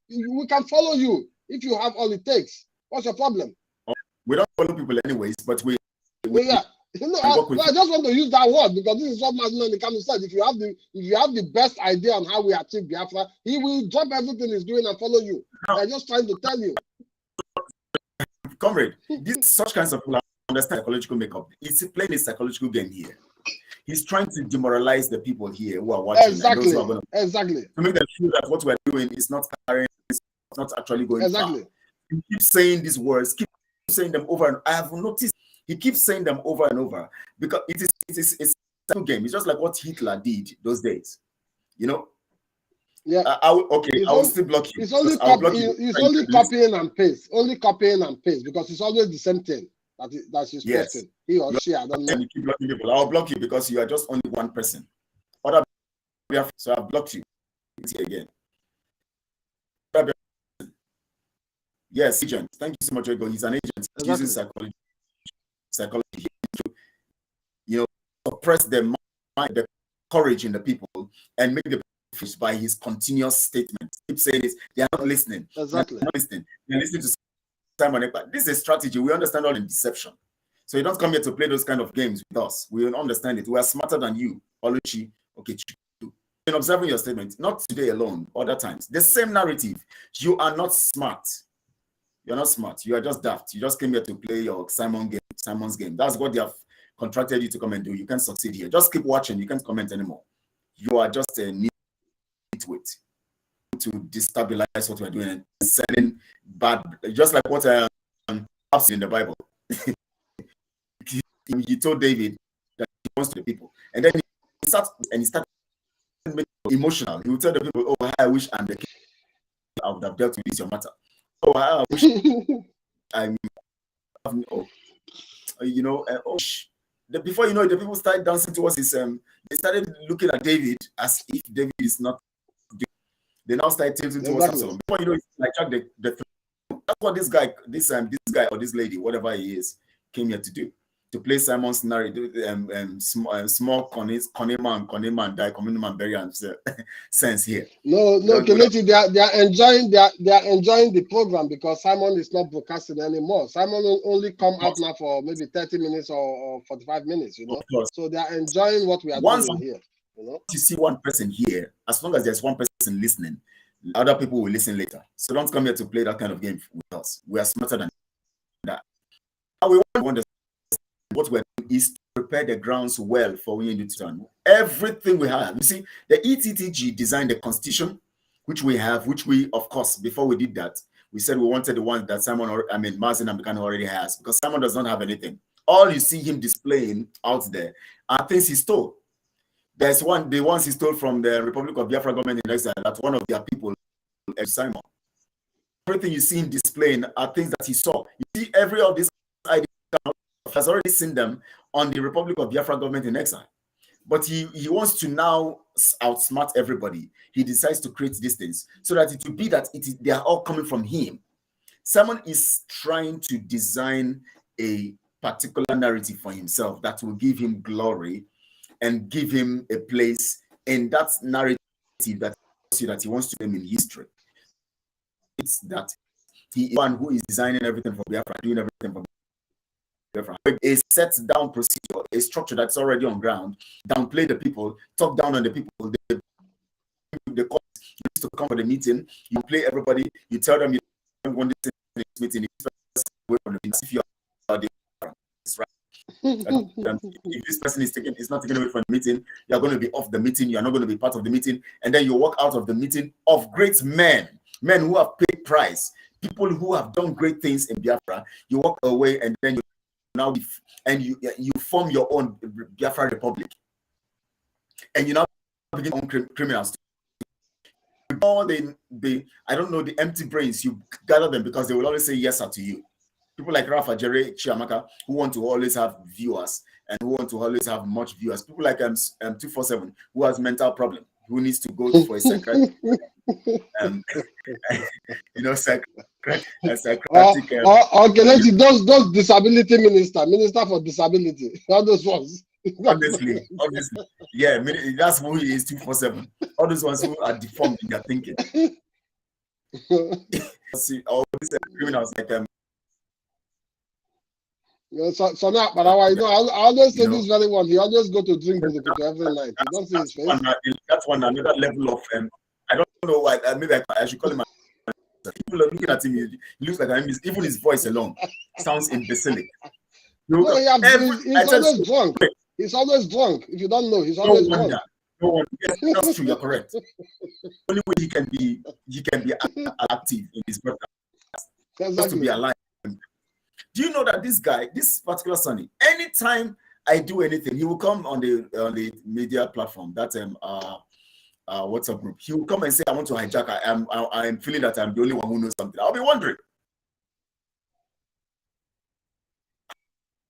follow you if you have all it takes. What's your problem? We don't follow people anyways, but we I just want to use that word because this is what Mazin KANU said. If you have the best idea on how we achieve Biafra, he will drop everything he's doing and follow you. I'm just trying to tell you. Comrade, such kinds of people understand psychological makeup. He's playing a psychological game here. He's trying to demoralize the people here who are watching. Exactly. To make them feel that what we're doing is not carrying, it's not actually going far. He keeps saying these words, keep saying them over, and I have noticed he keeps saying them over and over because it's a game. It's just like what Hitler did those days, Yeah. I will still block you. It's only copying and paste. Only copying and paste because it's always the same thing that she's posting. He or she, I don't know. You keep blocking people. I'll block you because you are just only one person. So I've blocked you. Again. Yes, agent. Thank you so much, Ego. He's an agent. He uses psychology to, suppress the mind, the courage in the people, and make the fish by his continuous statements. Keep saying this. They are not listening. Exactly. They're not listening. They're listening to Simon Ekpa. This is a strategy. We understand all in deception. So you don't come here to play those kind of games with us. We don't understand it. We are smarter than you, Oluchi. Okay, in observing your statement, not today alone, other times. The same narrative. You are not smart. You're not smart. You are just daft. You just came here to play your Simon's game. That's what they have contracted you to come and do. You can't succeed here. Just keep watching. You can't comment anymore. You are just a nitwit to destabilize what we're doing and sending bad, just like what happens in the Bible. He told David that he wants to the people, and then he started making emotional. He would tell the people, "Oh, I wish I'm the king. I would have dealt with this your matter. Oh, I wish I'm, before you know it, the people started dancing towards his. They started looking at David as if David is not. They now started tilting towards Absalom. Before you know, it's like Jack the what this guy or this lady, whatever he is, came here to do. To play Simon's narrative, small Coneyman, die, community burial sense here. No, Kelechi, they are enjoying the program because Simon is not broadcasting anymore. Simon will only come out now for maybe 30 minutes or 45 minutes, you know. So they are enjoying what we are doing here. You know, you see one person here, as long as there's one person listening, other people will listen later. So don't come here to play that kind of game with us. We are smarter than that. Now we want to understand what we're doing is to prepare the grounds well for when you need to turn. Everything we have, you see, the ETTG designed the constitution, which we have, which we, of course, before we did that, we said we wanted the one that MAZI and KANU already has, because Simon does not have anything. All you see him displaying out there are things he stole. There's the ones he stole from the Republic of Biafra government in exile, that one of their people, Simon. Everything you see him displaying are things that he saw. You see, every of these ideas has already seen them on the Republic of Biafra government in exile. But he wants to now outsmart everybody. He decides to create these things so that it will be that they are all coming from him. Simon is trying to design a particular narrative for himself that will give him glory and give him a place in that narrative that he wants to name in history. It's that he is one who is designing everything for Biafra, doing everything for Biafra. A set down procedure, a structure that's already on ground, downplay the people, talk down on the people. The court used to come for the meeting, you play everybody, you tell them you don't want this meeting, if you are the right. If this person is not taken away from the meeting, you are going to be off the meeting, you are not going to be part of the meeting, and then you walk out of the meeting of great men who have paid price, people who have done great things in Biafra. You walk away and then you form your own Biafra Republic, and you now begin on criminals. All the I don't know, the empty brains, you gather them because they will always say yes to you. People like Rafa, Jerry, Chiamaka, who want to always have viewers and who want to always have much viewers. People like 247, who has mental problem, who needs to go for a psychiatric, psychiatric. Okay, those disability minister for disability, all those ones. Obviously, yeah, that's who he is. 247. All those ones who are deformed in their thinking. See, all these criminals like So now, but I always say this very one. He always go to drink with the people every night. You don't see his face. That's one another level of I don't know why. Maybe I should call him. People are looking at him. He looks like even his voice alone sounds imbecilic. He's always drunk. He's always drunk. If you don't know, he's always drunk. No one. Yes, that's true. You're correct. Only way he can be active in his broadcast. Exactly. Just to be alive. Do you know that this guy, this particular Sonny, anytime I do anything, he will come on the media platform, that WhatsApp group. He will come and say, "I want to hijack. I am feeling that I'm the only one who knows something." I'll be wondering.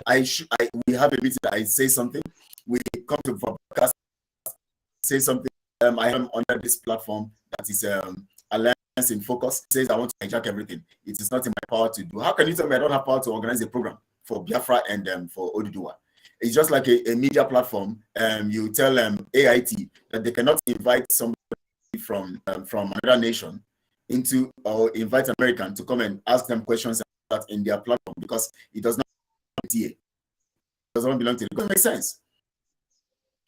We have a meeting. I say something. We come to broadcast. Say something. I am under this platform that is Alliance in Focus. It says I want to hijack everything. It is not in my power to do. How can you tell me I don't have power to organize a program for Biafra and for Oduduwa? It's just like a media platform. You tell AIT that they cannot invite somebody from another nation into, or invite American to come and ask them questions in their platform because it does not belong to it. It doesn't make sense.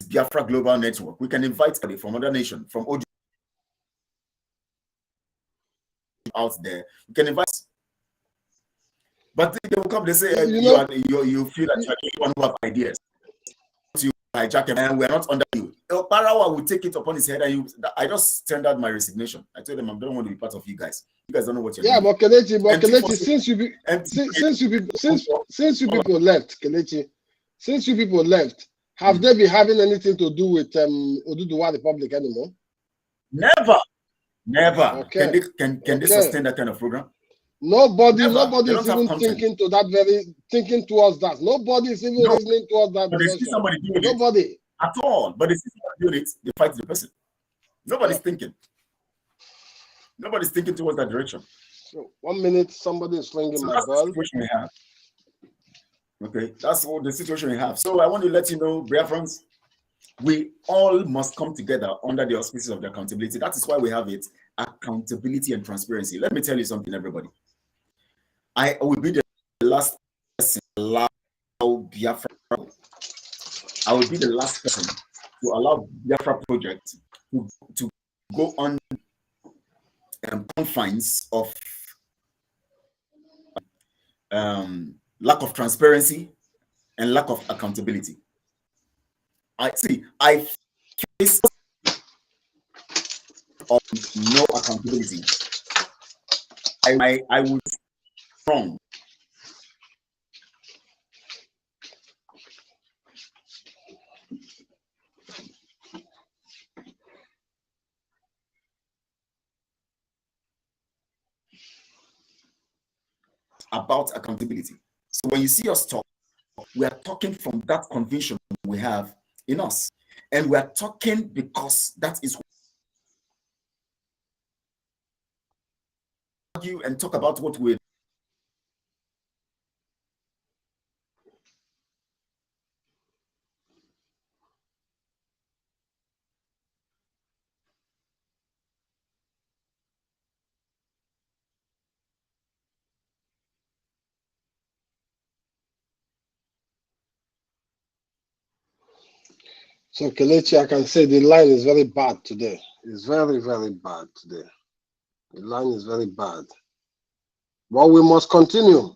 It's Biafra Global Network. We can invite somebody from another nation, from Oduduwa out there. We can invite. But they will come, they say, you feel that you're the one who have ideas. You hijack him, and we're not under you. Parawa will take it upon his head, and I just tendered my resignation. I told them I don't want to be part of you guys. You guys don't know what you're doing. Yeah, but Kelechi, since you people left, Kelechi, since you people left, have they been having anything to do with Oduduwa Republic anymore? Never. Okay. Can they sustain that kind of program? Nobody is even thinking towards that. Nobody is even listening towards that. But they see somebody doing it at all. But they see somebody doing it, they fight the person. Nobody's thinking. Nobody's thinking towards that direction. So 1 minute, somebody is ringing my bell. The situation we have. Okay, that's what the situation we have. So I want to let you know, Biafrans, we all must come together under the auspices of the accountability. That is why we have it, accountability and transparency. Let me tell you something, everybody. I will be the last person to allow Biafra. I will be the last person to allow Biafra project to go on confines of lack of transparency and lack of accountability. I face of no accountability. I will be strong. About accountability. So when you see us talk, we are talking from that conviction we have in us. And we are talking because that is argue and talk about what we So Kelechi, I can say the line is very bad today. It's very, very bad today. The line is very bad. But we must continue.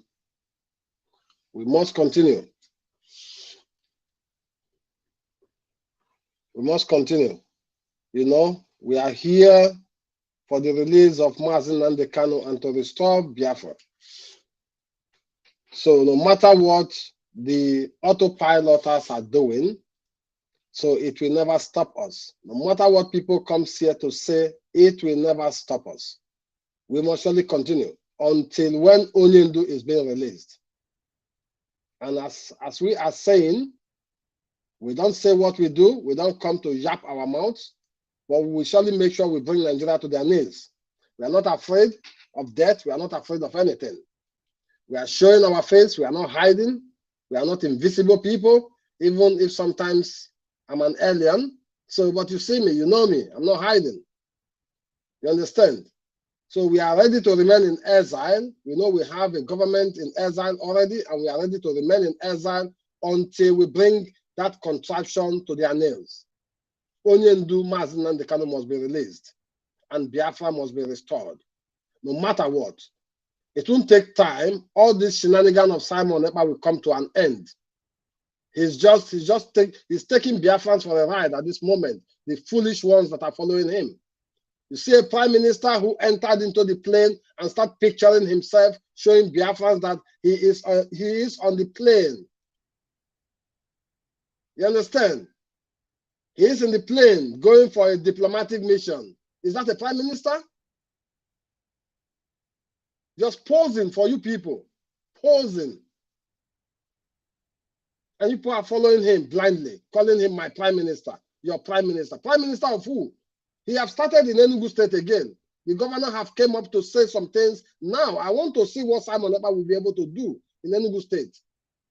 We must continue. We must continue. You know, we are here for the release of MAZI and the KANU and to restore Biafra. So no matter what the autopiloters are doing, so it will never stop us. No matter what people come here to say, it will never stop us. We must surely continue until when Onyendu is being released. And as we are saying, we don't say what we do, we don't come to yap our mouths, but we will surely make sure we bring Nigeria to their knees. We are not afraid of death, we are not afraid of anything. We are showing our face, we are not hiding, we are not invisible people, even if sometimes I'm an alien. So, but you see me, you know me, I'm not hiding. You understand? So we are ready to remain in exile. We know we have a government in exile already, and we are ready to remain in exile until we bring that contraption to their nails. Onyendu, MAZI, and the KANU must be released, and Biafra must be restored, no matter what. It won't take time. All this shenanigan of Simon Ekpa will come to an end. He's taking Biafrans for a ride at this moment, the foolish ones that are following him. You see a prime minister who entered into the plane and start picturing himself, showing Biafrans that he is on the plane. You understand? He is in the plane going for a diplomatic mission. Is that a prime minister? Just posing for you people, posing. And you people are following him blindly, calling him my prime minister, your prime minister. Prime minister of who? He have started in Enugu State again. The governor have came up to say some things. Now, I want to see what Simon Ekpa will be able to do in Enugu State.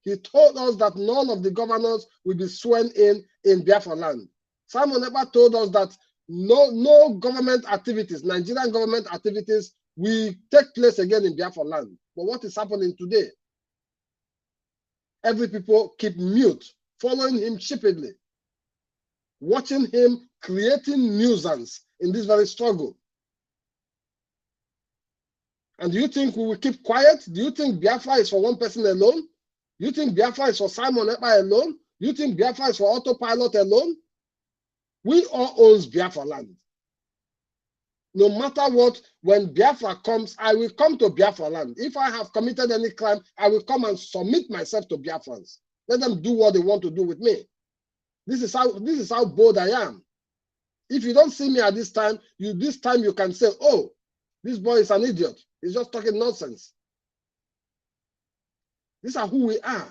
He told us that none of the governors will be sworn in Biafra land. Simon Ekpa told us that no government activities, Nigerian government activities, will take place again in Biafra land. But what is happening today? Every people keep mute, following him sheepishly, watching him creating nuisance in this very struggle. And do you think we will keep quiet? Do you think Biafra is for one person alone? Do you think Biafra is for Simon Ekpa alone? Do you think Biafra is for autopilot alone? We all own Biafra land. No matter what, when Biafra comes, I will come to Biafra land. If I have committed any crime, I will come and submit myself to Biafrans. Let them do what they want to do with me. This is how bold I am. If you don't see me at this time you can say, oh, this boy is an idiot. He's just talking nonsense. These are who we are.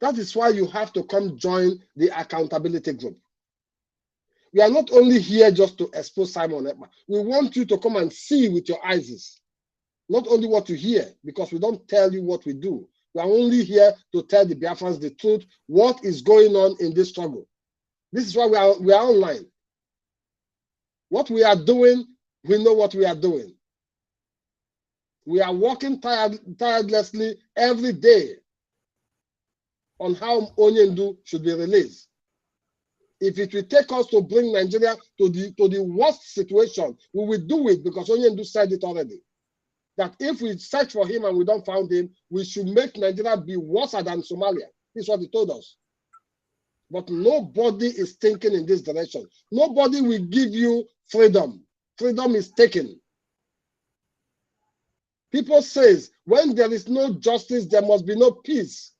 That is why you have to come join the accountability group. We are not only here just to expose Simon Ekpa. We want you to come and see with your eyes. Not only what you hear, because we don't tell you what we do. We are only here to tell the Biafrans the truth, what is going on in this struggle. This is why we are online. What we are doing, we know what we are doing. We are working tirelessly every day on how Onyendu should be released. If it will take us to bring Nigeria to the worst situation, we will do it, because Onyendu said it already. That if we search for him and we don't find him, we should make Nigeria be worse than Somalia. This is what he told us. But nobody is thinking in this direction. Nobody will give you freedom. Freedom is taken. People say, when there is no justice, there must be no peace.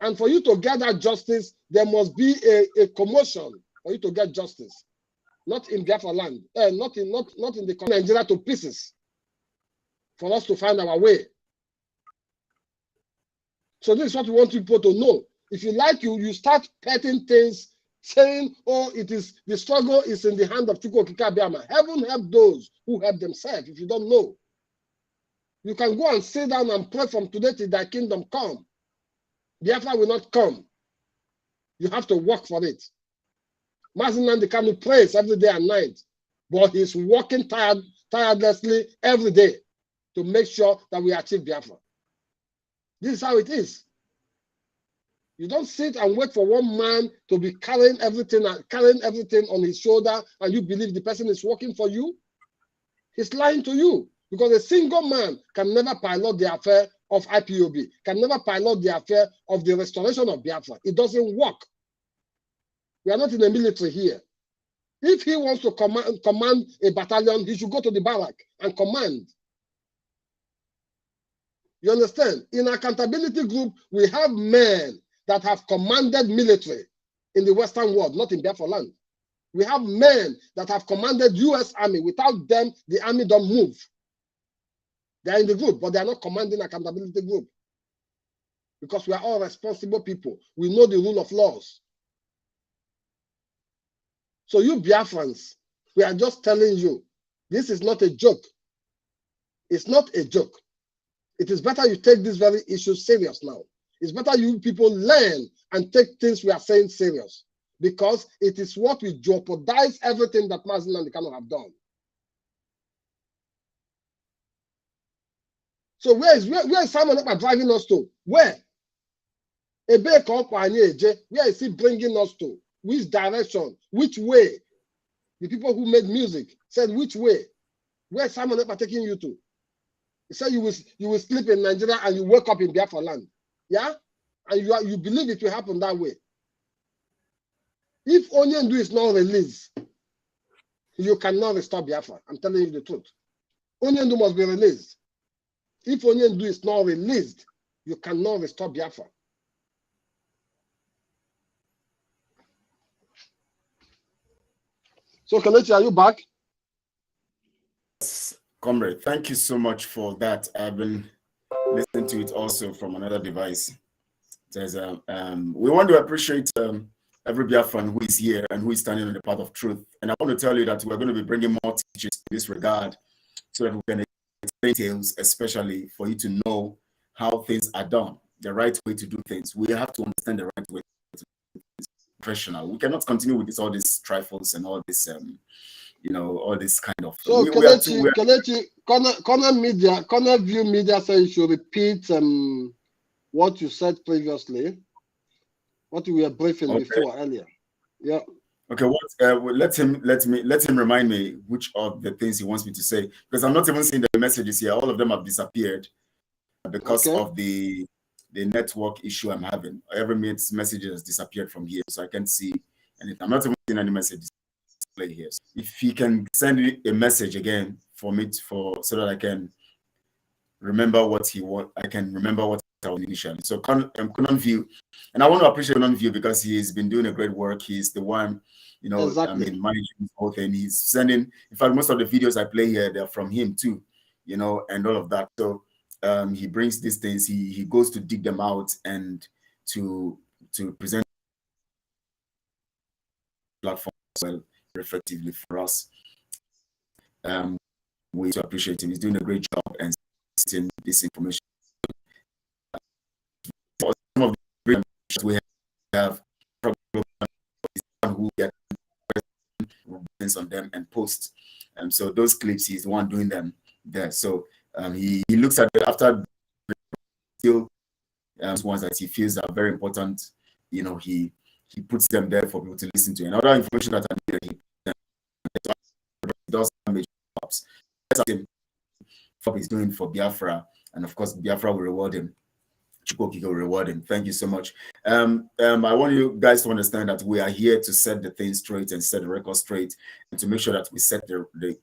And for you to get that justice, there must be a commotion for you to get justice. Not in Biafra land, not in the Nigeria to pieces, for us to find our way. So this is what we want people to know. If you like, you start petting things, saying, oh, it is the struggle is in the hand of Chukwu Okike Abiama. Heaven help those who help themselves. If you don't know, you can go and sit down and pray from today till thy kingdom come. Biafra will not come. You have to work for it. MAZI NNAMDI KANU prays every day and night, but he's working tirelessly every day to make sure that we achieve Biafra. This is how it is. You don't sit and wait for one man to be carrying everything on his shoulder, and you believe the person is working for you. He's lying to you, because a single man can never pilot the affair of IPOB, can never pilot the affair of the restoration of Biafra. It doesn't work. We are not in the military here. If he wants to command a battalion, he should go to the barrack and command. You understand? In accountability group, we have men that have commanded military in the Western world, not in Biafra land. We have men that have commanded US Army. Without them, the army don't move. They are in the group, but they are not commanding accountability group. Because we are all responsible people. We know the rule of laws. So you Biafrans, we are just telling you, this is not a joke. It's not a joke. It is better you take this very issue serious now. It's better you people learn and take things we are saying serious, because it is what will jeopardize everything that MAZI NNAMDI KANU have done. So where is Simon Ekpa driving us to? Where? Where is he bringing us to? Which direction? Which way? The people who made music said which way? Where is Simon Ekpa taking you to? He said you will sleep in Nigeria and you wake up in Biafra land. Yeah? And you believe it will happen that way. If Onyendu is not released, you cannot restore Biafra. I'm telling you the truth. Onyendu must be released. If Onyendu is not released, you cannot restore Biafra. So, Kelechi, are you back? Yes, comrade, thank you so much for that. I've been listening to it also from another device. There's we want to appreciate every Biafran who is here and who is standing on the path of truth. And I want to tell you that we're going to be bringing more teachers in this regard, so that we can explain details, especially for you to know how things are done, the right way to do things. We have to understand the right way to do things. Professional. We cannot continue with all these trifles and all this, all this kind of. So Kelechi, Corner View Media says you should repeat what you said previously, what we were briefing before earlier. Yeah. Okay. What? Let him remind me which of the things he wants me to say, because I'm not even seeing the messages here. All of them have disappeared because of the network issue I'm having. Every message has disappeared from here, so I can't see anything. I'm not even seeing any messages play here. So if he can send me a message again for me so that I can remember what he want, I can remember what I was initially. So Conan View, and I want to appreciate Conan View because he's been doing a great work. He's the one, exactly. Managing the whole thing. He's sending. In fact, most of the videos I play here, they're from him too, and all of that. So he brings these things. He goes to dig them out and to present platform as well effectively for us. we appreciate him. He's doing a great job and sending this information. For some of the we have who get on them and post. So those clips, he's the one doing them there. So he looks at it after still ones that he feels are very important. You know, he puts them there for people to listen to. And other information that he does major jobs. That's what he's doing for Biafra, and of course Biafra will reward him. Chukwokika will reward him. Thank you so much. I want you guys to understand that we are here to set the things straight and set the record straight, and to make sure that we set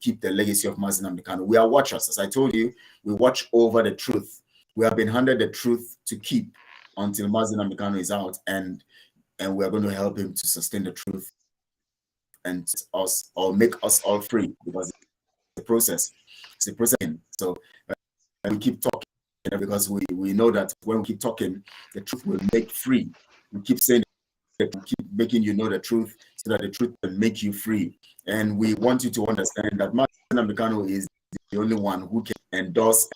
keep the legacy of MAZI Nnamdi Kanu. We are watchers, as I told you. We watch over the truth. We have been handed the truth to keep until MAZI Nnamdi Kanu is out, and we are going to help him to sustain the truth and us, or make us all free, because it's a process. It's a process. So we keep talking, because we know that when we keep talking, the truth will make free. We keep saying that, we keep making you know the truth, so that the truth will make you free. And we want you to understand that MAZI Nnamdi Kanu is the only one who can endorse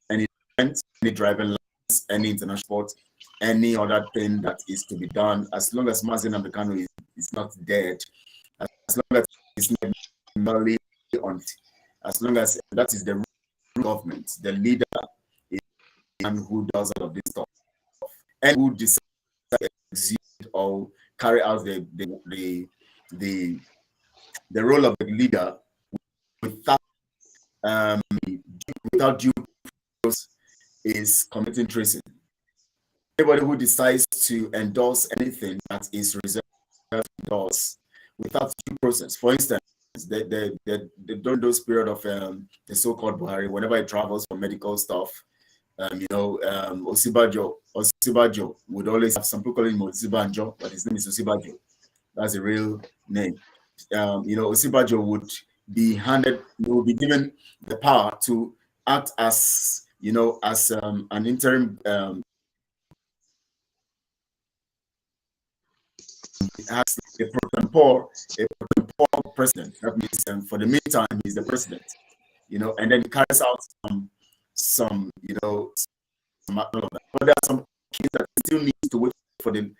any event, any driving license, any international sport, any other thing that is to be done, as long as MAZI Nnamdi Kanu is not dead, as long as it's not merely on, as long as that is the government, the leader is the one who does all of this stuff, and who decides to execute or carry out the role of the leader without due process is committing treason. Anybody who decides to endorse anything that is reserved to endorse without due process, for instance, during those period of the so-called Buhari, whenever he travels for medical stuff, Osibajo would always have, some people call him Osibanjo, but his name is Osibajo. That's a real name. Osibajo would be given the power to act as, as an interim as a pro tempore president. That means for the meantime he's the president, and then he carries out some all of that. But there are some things that still need to wait for them.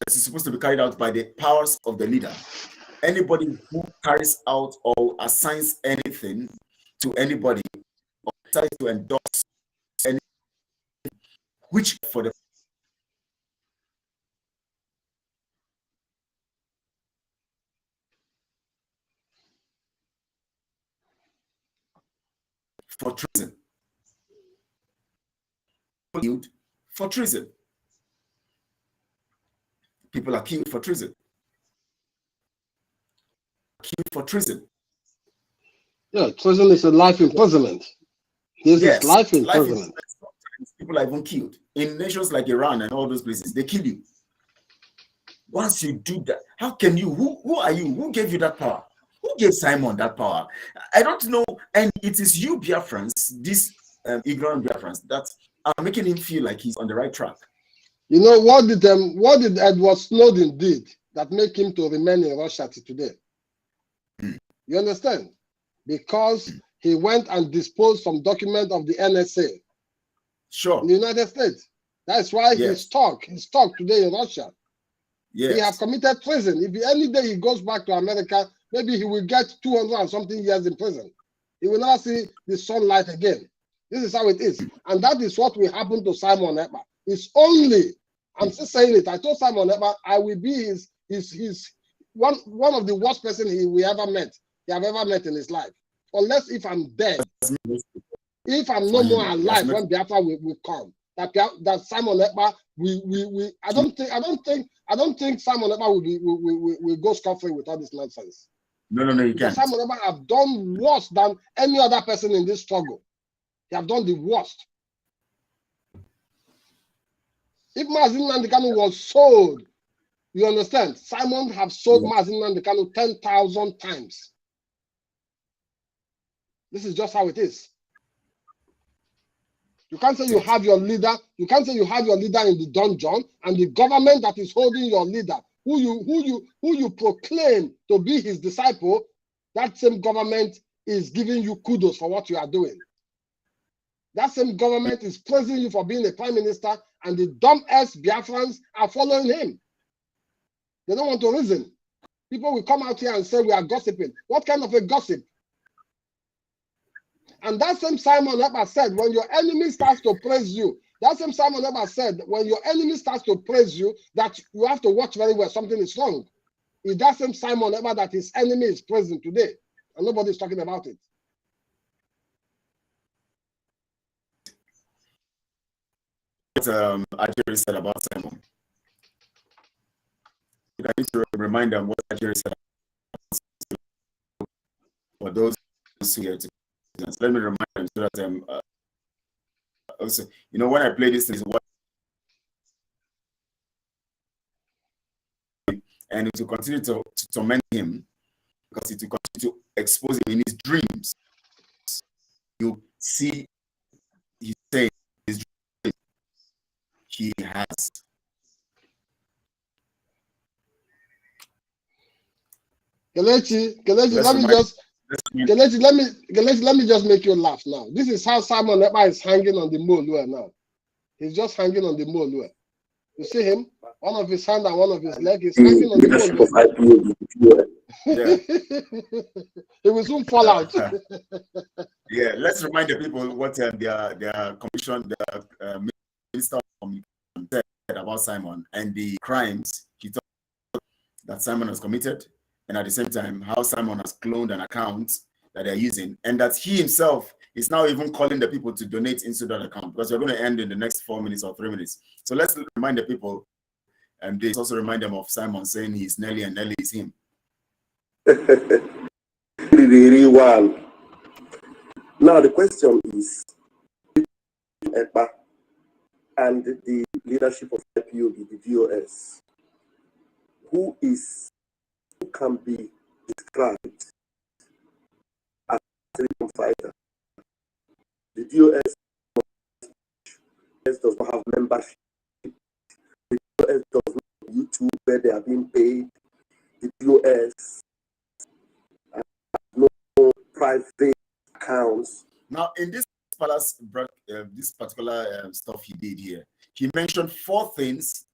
That is supposed to be carried out by the powers of the leader. Anybody who carries out or assigns anything to anybody, or tries to endorse anything, which for treason. For treason. People are killed for treason. Killed for treason. Yeah, treason is a life imprisonment. This is life imprisonment. People are even killed. In nations like Iran and all those places, they kill you. Once you do that, how can you? Who are you? Who gave you that power? Who gave Simon that power? I don't know. And it is you, Biafrans, these ignorant Biafrans, that are making him feel like he's on the right track. You know, what did Edward Snowden did that make him to remain in Russia till today? You understand? Because he went and disposed some document of the NSA. Sure. In the United States. That's why he's stuck. He's stuck today in Russia. Yes. He has committed treason. If any day he goes back to America, maybe he will get 200 and something years in prison. He will not see the sunlight again. This is how it is. And that is what will happen to Simon Ekpa. It's only, I'm still saying it, I told Simon Ekpa, I will be his one of the worst person he have ever met in his life. Unless if I'm dead. If I'm no more alive when Biafra will come. That Simon Ekpa I don't think Simon Ekpa will go scot-free with all this nonsense. No, you can't. Simon Ekpa have done worse than any other person in this struggle. They have done the worst. If MAZI Nnamdi Kanu was sold, you understand? Simon have sold MAZI Nnamdi Kanu 10,000 times. This is just how it is. You can't say you have your leader. You can't say you have your leader in the dungeon and the government that is holding your leader, who you proclaim to be his disciple, that same government is giving you kudos for what you are doing. That same government is praising you for being a prime minister, and the dumb-ass Biafrans are following him. They don't want to reason. People will come out here and say we are gossiping. What kind of a gossip? And that same Simon Eber said, when your enemy starts to praise you, that same Simon Eber said, when your enemy starts to praise you, that you have to watch very well, something is wrong. It's that same Simon Eber that his enemy is praising today, and nobody's talking about it. What Ajay said about Simon. I need to remind them what Ajay said for those who are here. Let me remind them so that also, you know, when I play this, is what, and it will continue to torment him because it will continue to expose him in his dreams. You see, he's saying his dreams he has. Kelechi, let me just make you laugh now. This is how Simon Eber is hanging on the Molue now. He's just hanging on the Molue. You see him? One of his hand and one of his leg is hanging on the Molue. He will soon fall out. Yeah, let's remind the people what their commission, the minister said about Simon and the crimes he thought that Simon has committed. And at the same time, how Simon has cloned an account that they're using, and that he himself is now even calling the people to donate into that account, because we're going to end in the next 4 minutes or 3 minutes. So let's remind the people, and they also remind them of Simon saying he's Nelly and Nelly is him. Really well. Now the question is, EPA and the leadership of IPOB, the DOS, who can be described as a freedom fighter. The DOS does not have membership. The DOS does not have YouTube where they are being paid. The DOS has no private accounts. Now, in this particular stuff he did here, he mentioned 4 things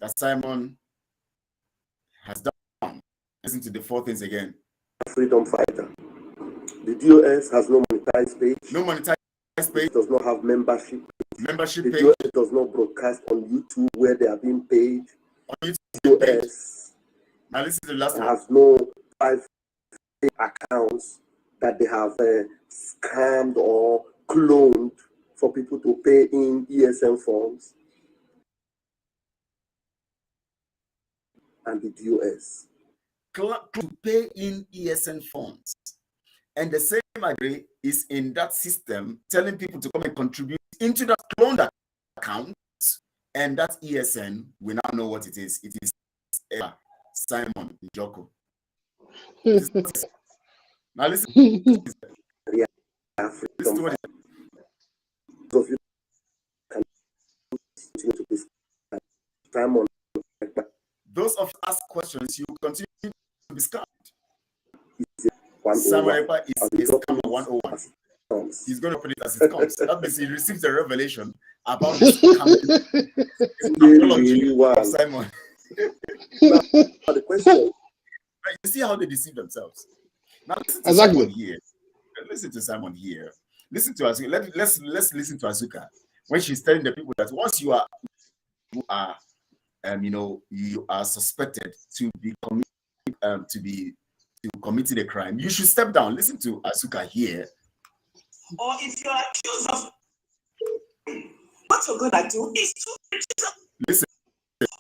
that Simon has done. Listen to the 4 things again. Freedom fighter. The DOS has no monetized page. No monetized page. Does not have membership. Membership the page. DOS does not broadcast on YouTube where they are being paid. On YouTube. The DOS now listen to the last one. Has no private accounts that they have scammed or cloned for people to pay in ESM forms. And the DOS to pay in ESN funds, and the same agree is in that system telling people to come and contribute into that cloned account, and that ESN, we now know what it is. It is Simon Njoko. Now listen. Those of us ask questions, you continue to be scammed. Simon Epa is scammer 101. He's going to put it as it comes. That means he receives a revelation about this really Simon. The question. You see how they deceive themselves. Now listen to Simon here. Listen to Simon here. Listen to Azuka. Let's listen to Azuka when she's telling the people that once you are you are suspected to be committing a crime, you should step down. Listen to Asuka here. Or if you are accused of what you're gonna do is to listen.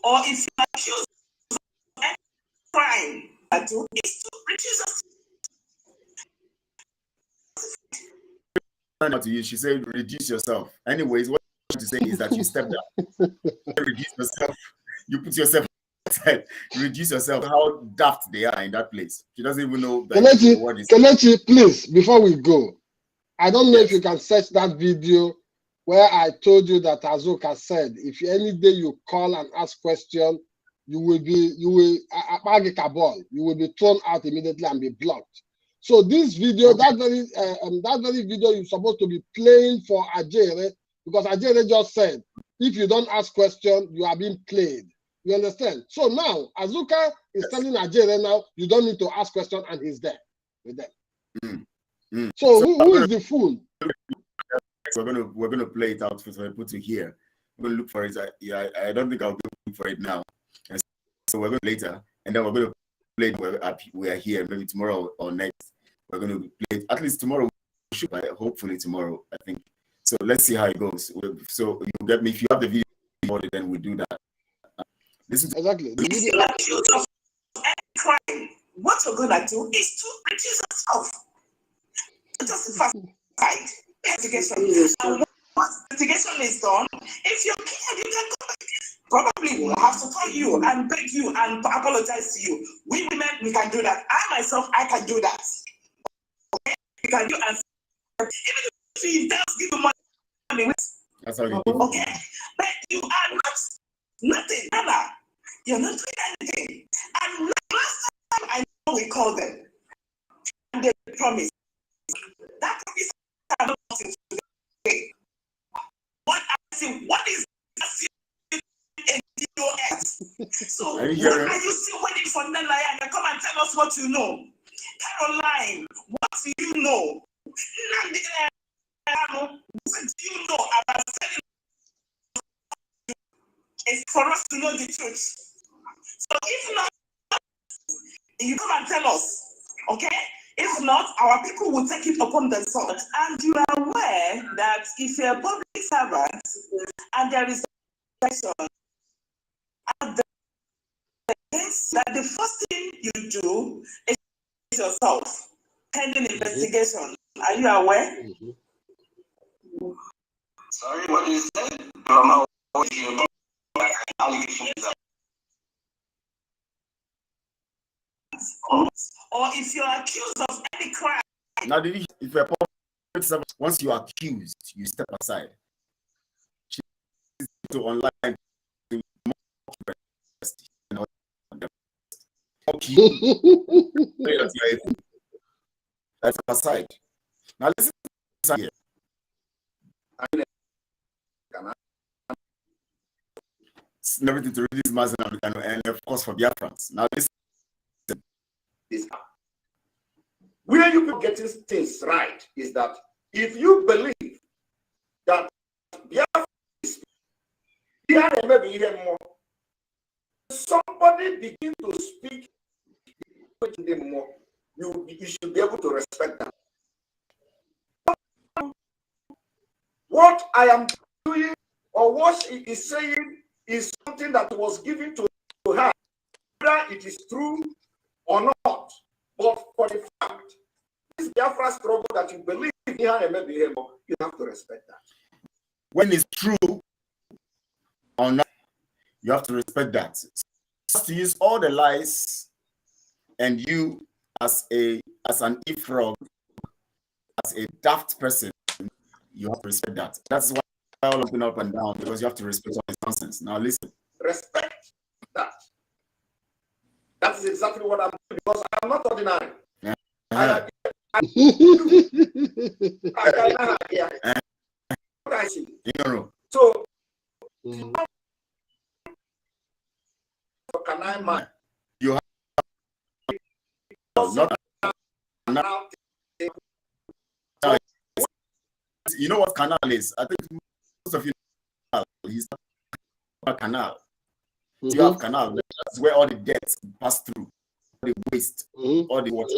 Or if you are accused of any crime, what you do is to reduce. To you, she said, reduce yourself. Anyways, what I'm trying to say is that you step down. Reduce yourself. You put yourself aside. Reduce yourself. How daft they are in that place. She doesn't even know that the word is. Kelechi, please, before we go, I don't know if you can search that video where I told you that Azuka said, if any day you call and ask question, you will be thrown out immediately and be blocked. So this video, that very video is supposed to be playing for Ajere, because Ajere just said, if you don't ask question, you are being played. You understand? So now Azuka is telling Ajere now, you don't need to ask question, and he's there with them. So who is the fool? We're gonna play it out for people to hear. We're gonna look for it. I don't think I'll be looking for it now. And so we're gonna later, and then we're gonna play it. We are here maybe tomorrow or next. We're gonna play it at least tomorrow. Hopefully tomorrow, I think. So let's see how it goes. So you get me. If you have the video, then we do that. Listen to exactly. The video. Of crime, what you're gonna do is to reduce yourself. Justify investigation. And once investigation is done, if you're clear, you can go back. Probably will have to call you and beg you and apologize to you. We women, we can do that. I myself, I can do that. Okay? We can do, and even if he does give you money, that's how you do. Okay, but you are nothing, Nana. You're not doing anything. And last time I know we called them, and they promised. That is not today. What is in DOS? So are you still waiting for Nana to come and tell us what you know? Caroline, what do you know? What do you know about selling? It's for us to know the truth. So if not, you come and tell us, okay? If not, our people will take it upon themselves. And you are aware that if you're a public servant and there is a question, and that the first thing you do is yourself, pending investigation. Are you aware? Sorry, what you said? Or if you're accused of any crime. Now, if you're a public servant, once you are accused, you step aside. To online, to that's aside. Now listen here. Everything to release MAZI and of course for Biafrans. Now listen. Where you can get things right is that if you believe that Biafra is maybe even more, somebody begin to speak more, you should be able to respect that. What I am doing or what she is saying is something that was given to her, whether it is true or not. But for the fact, this Biafra struggle that you believe in her, maybe you have to respect that. When it's true or not, you have to respect that. To use all the lies, and you as an ifrog, as a daft person, you have to respect that. That's why I'm looking up and down, because you have to respect all this nonsense. Now listen. Respect that. That's exactly what I'm doing, because I'm not ordinary. Yeah. I see. So, can I mind? You have not. You know what canal is? I think most of you know. He's a canal. You have canal. That's where all the debts pass through, all the waste, all the water.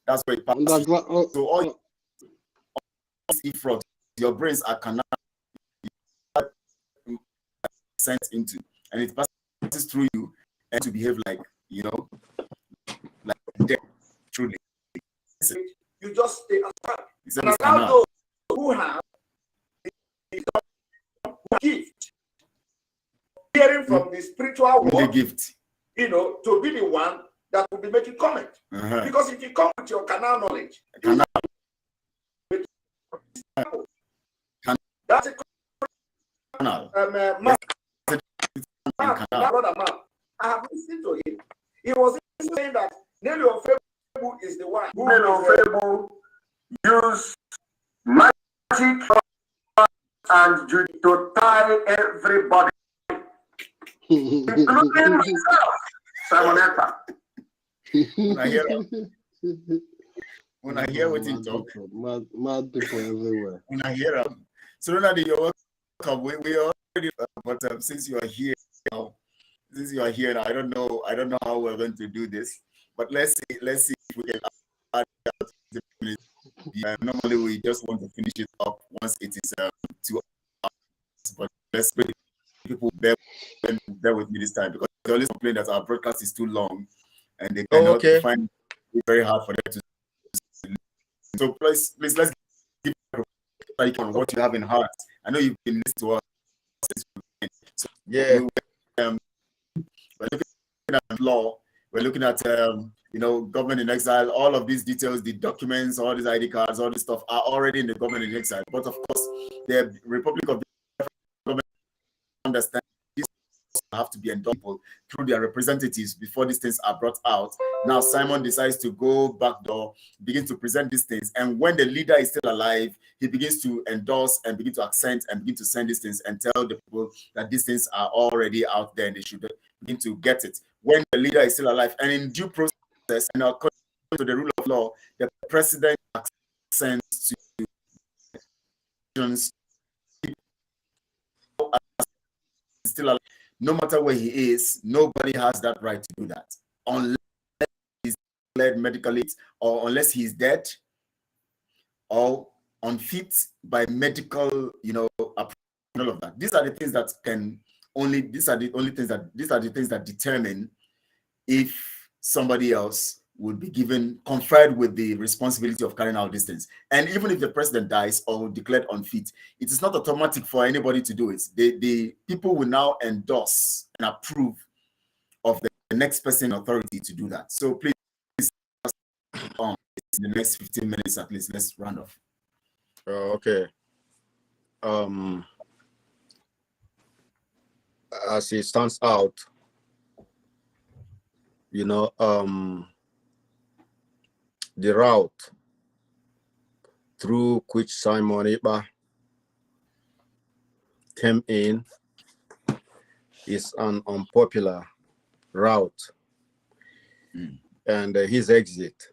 That's where it passes. So all ifrogs, your brains are canal sent into, and it passes through you, and to behave like, like death, truly. You just stay aside. And allow those who have the gift, hearing from the spiritual world, gift, to be the one that will be making comment. Because if you come with your canal knowledge, that's a brother man, I have listened to him. He was saying that Nelly Ofebu is the one who Ofebu use magic and to tie everybody, including himself, Simonetta. When I hear what you talk, mad people everywhere. When I hear them, so Ronaldo, you're welcome. We already, but since you are here now, I don't know how we're going to do this, but let's see if we can add the minutes. Normally we just want to finish it up once it is 2 hours, but let's pray people bear with me this time, because they always complain that our broadcast is too long and they cannot find it very hard for them to. So please let's give on what you have in heart. I know you've been listening to us. So yeah, we're looking at law. We're looking at government in exile. All of these details, the documents, all these ID cards, all this stuff are already in the government in exile. But of course, the Republic of Biafra government understand these have to be endorsed through their representatives before these things are brought out. Now Simon decides to go back door, begin to present these things, and when the leader is still alive, he begins to endorse and begin to accent and begin to send these things and tell the people that these things are already out there and they should begin to get it. When the leader is still alive and in due process and according to the rule of law, the president accents to still alive. No matter where he is, nobody has that right to do that unless he's declared medically or unless he's dead or unfit by medical, approval of that. These are the things that these are the things that determine if somebody else would be conferred with the responsibility of carrying out these things. And even if the president dies or declared unfit, it is not automatic for anybody to do it. The people will now endorse and approve of the next person in authority to do that. So please, in the next 15 minutes at least, let's round off. Okay. As it stands out, the route through which Simon Ekpa came in is an unpopular route. And his exit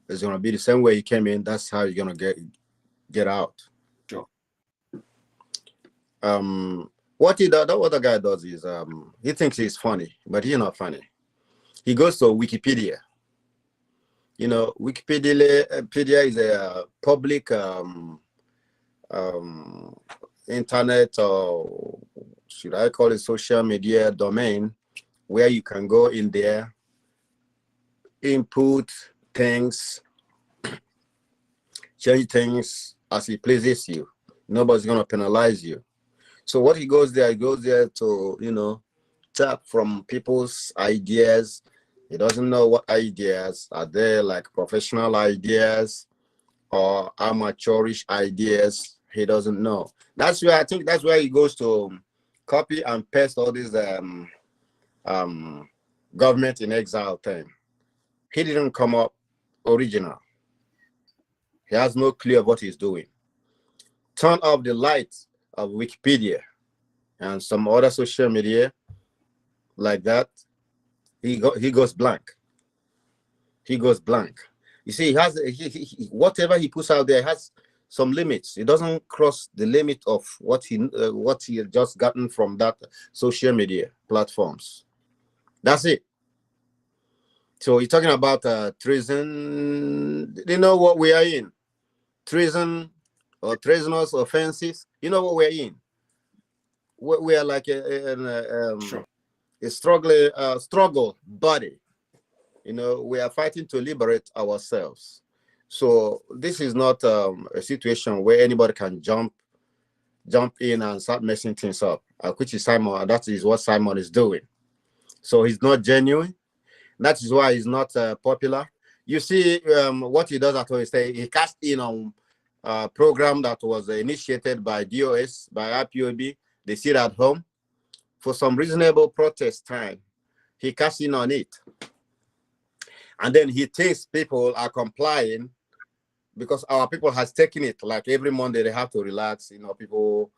is going to be the same way he came in. That's how he's going to get out. Sure. What the other guy does is he thinks he's funny, but he's not funny. He goes to Wikipedia. Wikipedia is a public internet, or should I call it social media domain, where you can go in there, input things, change things as it pleases you. Nobody's going to penalize you. So what he goes there to, tap from people's ideas. He doesn't know what ideas are there, like professional ideas or amateurish ideas. He doesn't know. That's where he goes to copy and paste all these government in exile thing. He didn't come up original. He has no clue of what he's doing. Turn off the light of Wikipedia and some other social media like that. He goes blank. He goes blank. You see, he has whatever he puts out there has some limits. It doesn't cross the limit of what he had just gotten from that social media platforms. That's it. So you're talking about treason. You know what we are in? Treason or treasonous offenses. You know what we're in? We are like sure. A struggle body. We are fighting to liberate ourselves. So this is not a situation where anybody can jump in and start messing things up, which is Simon. That is what Simon is doing. So he's not genuine. That is why he's not popular. You see what he does at all. He cast in on a program that was initiated by DOS, by IPOB, They sit at home. For some reasonable protest time, he cashed in on it. And then he thinks people are complying because our people has taken it. Like every Monday they have to relax. You know, people,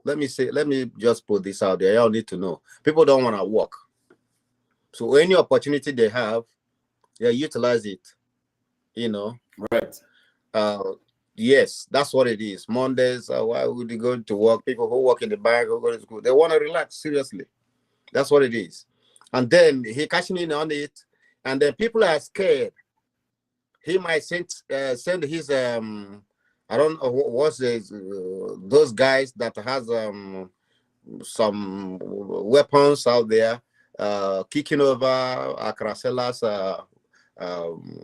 let me just put this out there. Y'all need to know. People don't want to work. So any opportunity they have, they utilize it. You know. Right. Yes, that's what it is. Mondays, why would you go to work? People who work in the bank, who go to school, they want to relax, seriously. That's what it is. And then he cashing in on it, and then people are scared. He might send his I don't know what's those guys that has some weapons out there, kicking over Akrasela's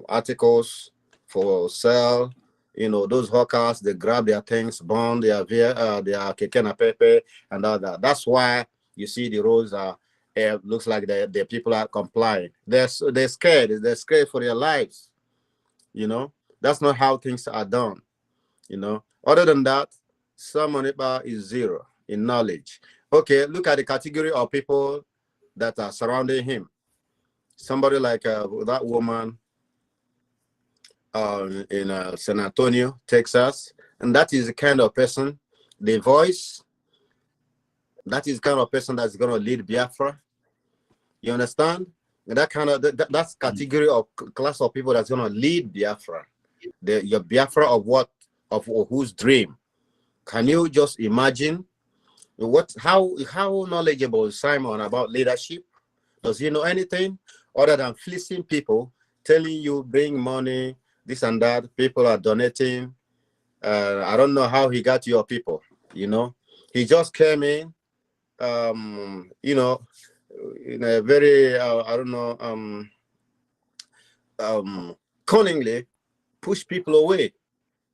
articles for sale. You know, those hawkers, they grab their things, burn their keke na pepe and all that. That's why you see the roads are looks like the people are complying. They're scared. They're scared for their lives. You know, that's not how things are done. You know, other than that, Simon Ekpa is zero in knowledge. Okay, look at the category of people that are surrounding him. Somebody like that woman in San Antonio, Texas, and that is the kind of person, the voice, that is the kind of person that's going to lead Biafra. You understand? And that kind of that's category of class of people that's going to lead Biafra. Your Biafra of what? Of whose dream? Can you just imagine how knowledgeable is Simon about leadership? Does he know anything other than fleecing people, telling you bring money, this and that? People are donating. I don't know how he got your people. You know, he just came in. You know, in a very I don't know cunningly push people away.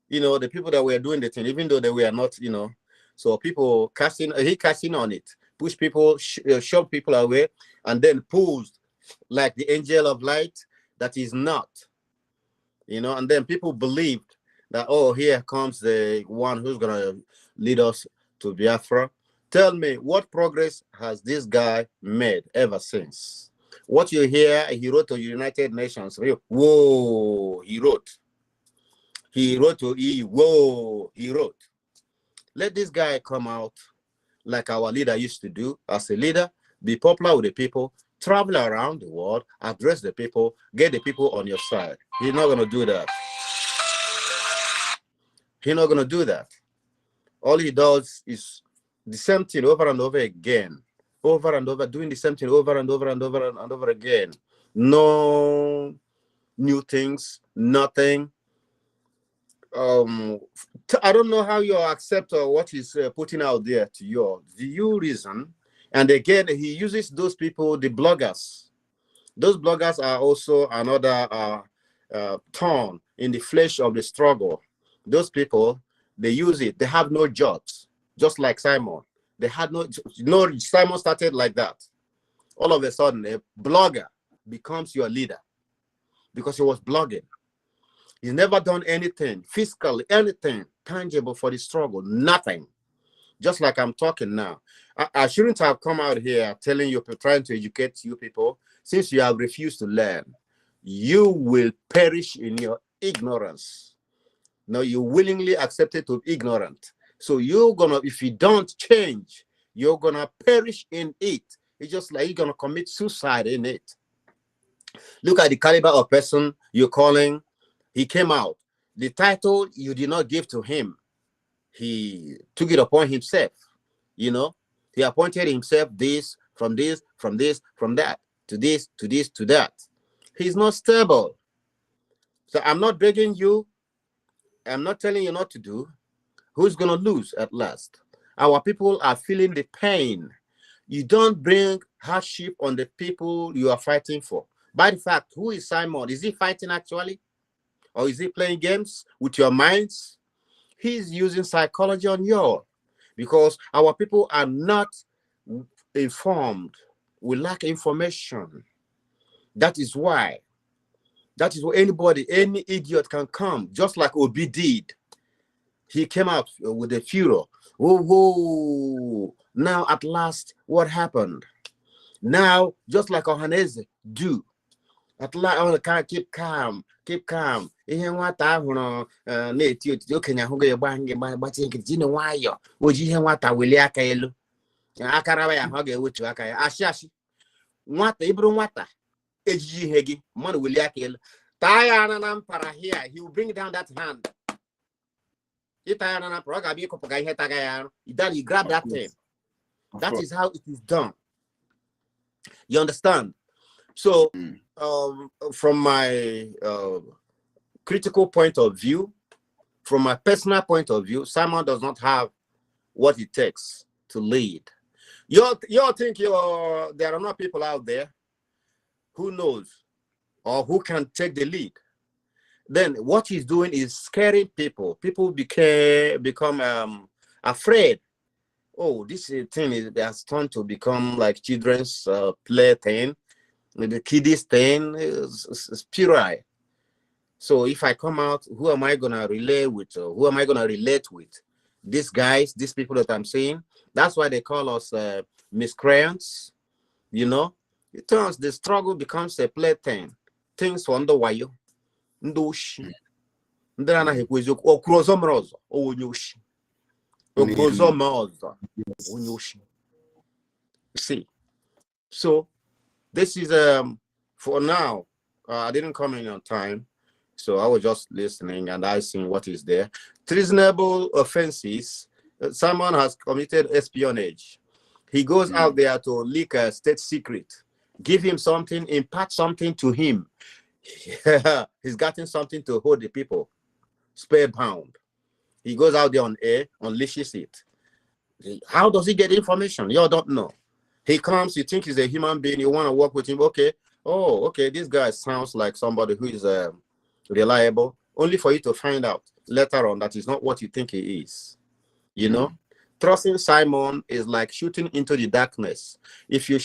You know, the people that were doing the thing, even though they were not. You know, so people he casting on it, push people, shove people away, and then pulls like the angel of light that is not. You know, and then people believed that, oh, here comes the one who's gonna lead us to Biafra. Tell me, what progress has this guy made ever since? What you hear, he wrote to United Nations. Whoa, he wrote. He wrote to EU. Whoa, he wrote. Let this guy come out like our leader used to do as a leader, be popular with the people, travel around the world, address the people, get the people on your side. He's not going to do that. He's not going to do that. All he does is the same thing over and over again, over and over, doing the same thing over and over and over and over again. No new things, nothing. I don't know how you accept what he's putting out there to you. Do you reason? And again, he uses those people, the bloggers. Those bloggers are also another thorn in the flesh of the struggle. Those people, they use it. They have no jobs, just like Simon. They had no. Simon started like that. All of a sudden, a blogger becomes your leader because he was blogging. He's never done anything physically, anything tangible for the struggle. Nothing. Just like I'm talking now. I shouldn't have come out here telling you, trying to educate you people, since you have refused to learn. You will perish in your ignorance. No, you willingly accepted to be ignorant. So you're gonna, if you don't change, you're gonna perish in it. It's just like you're gonna commit suicide in it. Look at the caliber of person you're calling. He came out. The title you did not give to him. He took it upon himself. You know, he appointed himself this, from that, to this, to this, to that. He's not stable. So I'm not begging you. I'm not telling you not to do. Who's going to lose at last? Our people are feeling the pain. You don't bring hardship on the people you are fighting for. By the fact, who is Simon? Is he fighting actually? Or is he playing games with your minds? He's using psychology on you because our people are not informed. We lack information. That is why. That is why anybody, any idiot can come, just like Obi did. he came out with a furor. Whoa, whoa. Now, at last, what happened? Now, just like Ohaneze do, at last, I can't keep calm, keep calm. Ihe nwata ahụ na-eti otiti okenye ahụ ga-agbatị nkịtị na nwayọ oji ihe nwata welie aka elu akara ya ahụ ga-ewetu aka ya ashị nwata ịbụrụ nwata ejiji ihe gị mmadụ welie aka elu taa ya anya na mpara here, he will bring down that hand. Ịta ya anya na mpara ọ ga-abịa ịkụpụga ihe taga ya arụ. Then you grab that thing. That is how it is done. You understand? So from my critical point of view, from my personal point of view, Simon does not have what it takes to lead. You think there are not people out there who knows or who can take the lead. Then what he's doing is scaring people. People become afraid. Oh, this thing has turned to become like children's play thing. The kiddies thing is puerile. So if I come out, who am I gonna relate with? Who am I gonna relate with? These guys, these people that I'm seeing. That's why they call us miscreants. You know, it turns the struggle becomes a plaything. Things for underwire. Ndoshi. Ndana hekwezo okrozomrozo onyoshi. Okrozomrozo onyoshi. See. So this is for now. I didn't come in on time, so I was just listening and I seen what is there. Treasonable offenses. Someone has committed espionage. He goes out there to leak a state secret, give him something, impart something to him. He's gotten something to hold the people spellbound. He goes out there on air, unleashes it. How does he get information? You all don't know. He comes, you think he's a human being, you want to work with him. Okay, oh, okay, this guy sounds like somebody who is reliable, only for you to find out later on that is not what you think he is. You know, trusting Simon is like shooting into the darkness. If you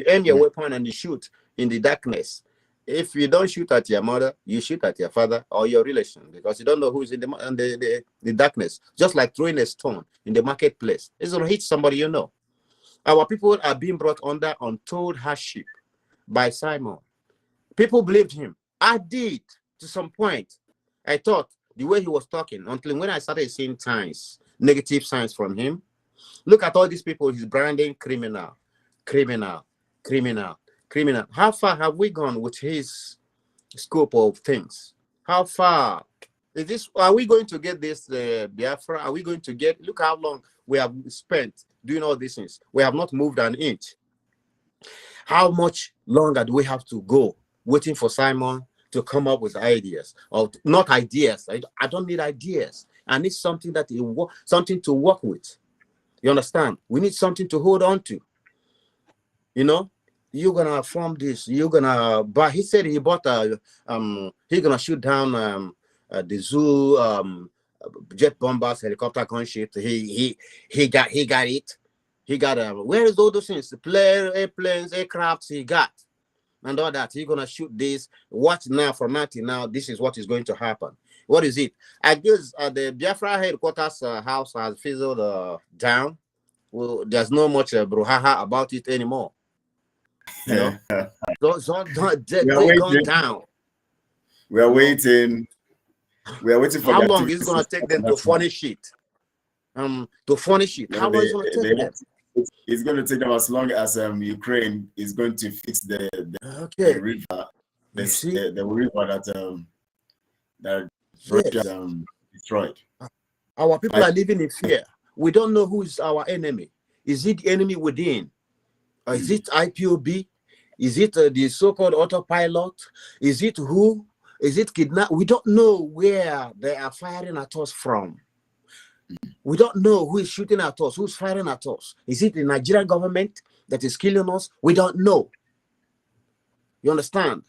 aim your weapon and you shoot in the darkness, if you don't shoot at your mother, you shoot at your father or your relation, because you don't know who's in the darkness. Just like throwing a stone in the marketplace, it's going to hit somebody you know. Our people are being brought under untold hardship by Simon. People believed him. I did to some point. I thought the way he was talking, until when I started seeing signs, negative signs from him. Look at all these people he's branding criminal, criminal, criminal, criminal. How far have we gone with his scope of things? How far is this? Are we going to get this Biafra? Are we going to get? Look how long we have spent doing all these things. We have not moved an inch. How much longer do we have to go waiting for Simon to come up with ideas? Or not ideas. I don't need ideas. I need something something to work with. You understand? We need something to hold on to. You know, you're gonna form this. You're gonna buy. He said he bought he's gonna shoot down the zoo jet bombers, helicopter gunship. He got it. He got where is all those things? The airplanes, aircrafts he got, and all that. He's gonna shoot this. Watch now, from now till now. This is what is going to happen. What is it? I guess the Biafra headquarters house has fizzled down. Well, there's no much brouhaha about it anymore. You know, they're gone down. We are waiting. We are waiting for how long is it going to take them to furnish it? To furnish it. How long is it going to take them? It's going to take them as long as Ukraine is going to fix the river. The river that Russia destroyed. Our people are living in fear. We don't know who is our enemy. Is it the enemy within? Or is it IPOB? Is it the so-called autopilot? Is it who? Is it kidnap? We don't know where they are firing at us from. We don't know who is shooting at us, who's firing at us. Is it the Nigerian government that is killing us? We don't know. You understand?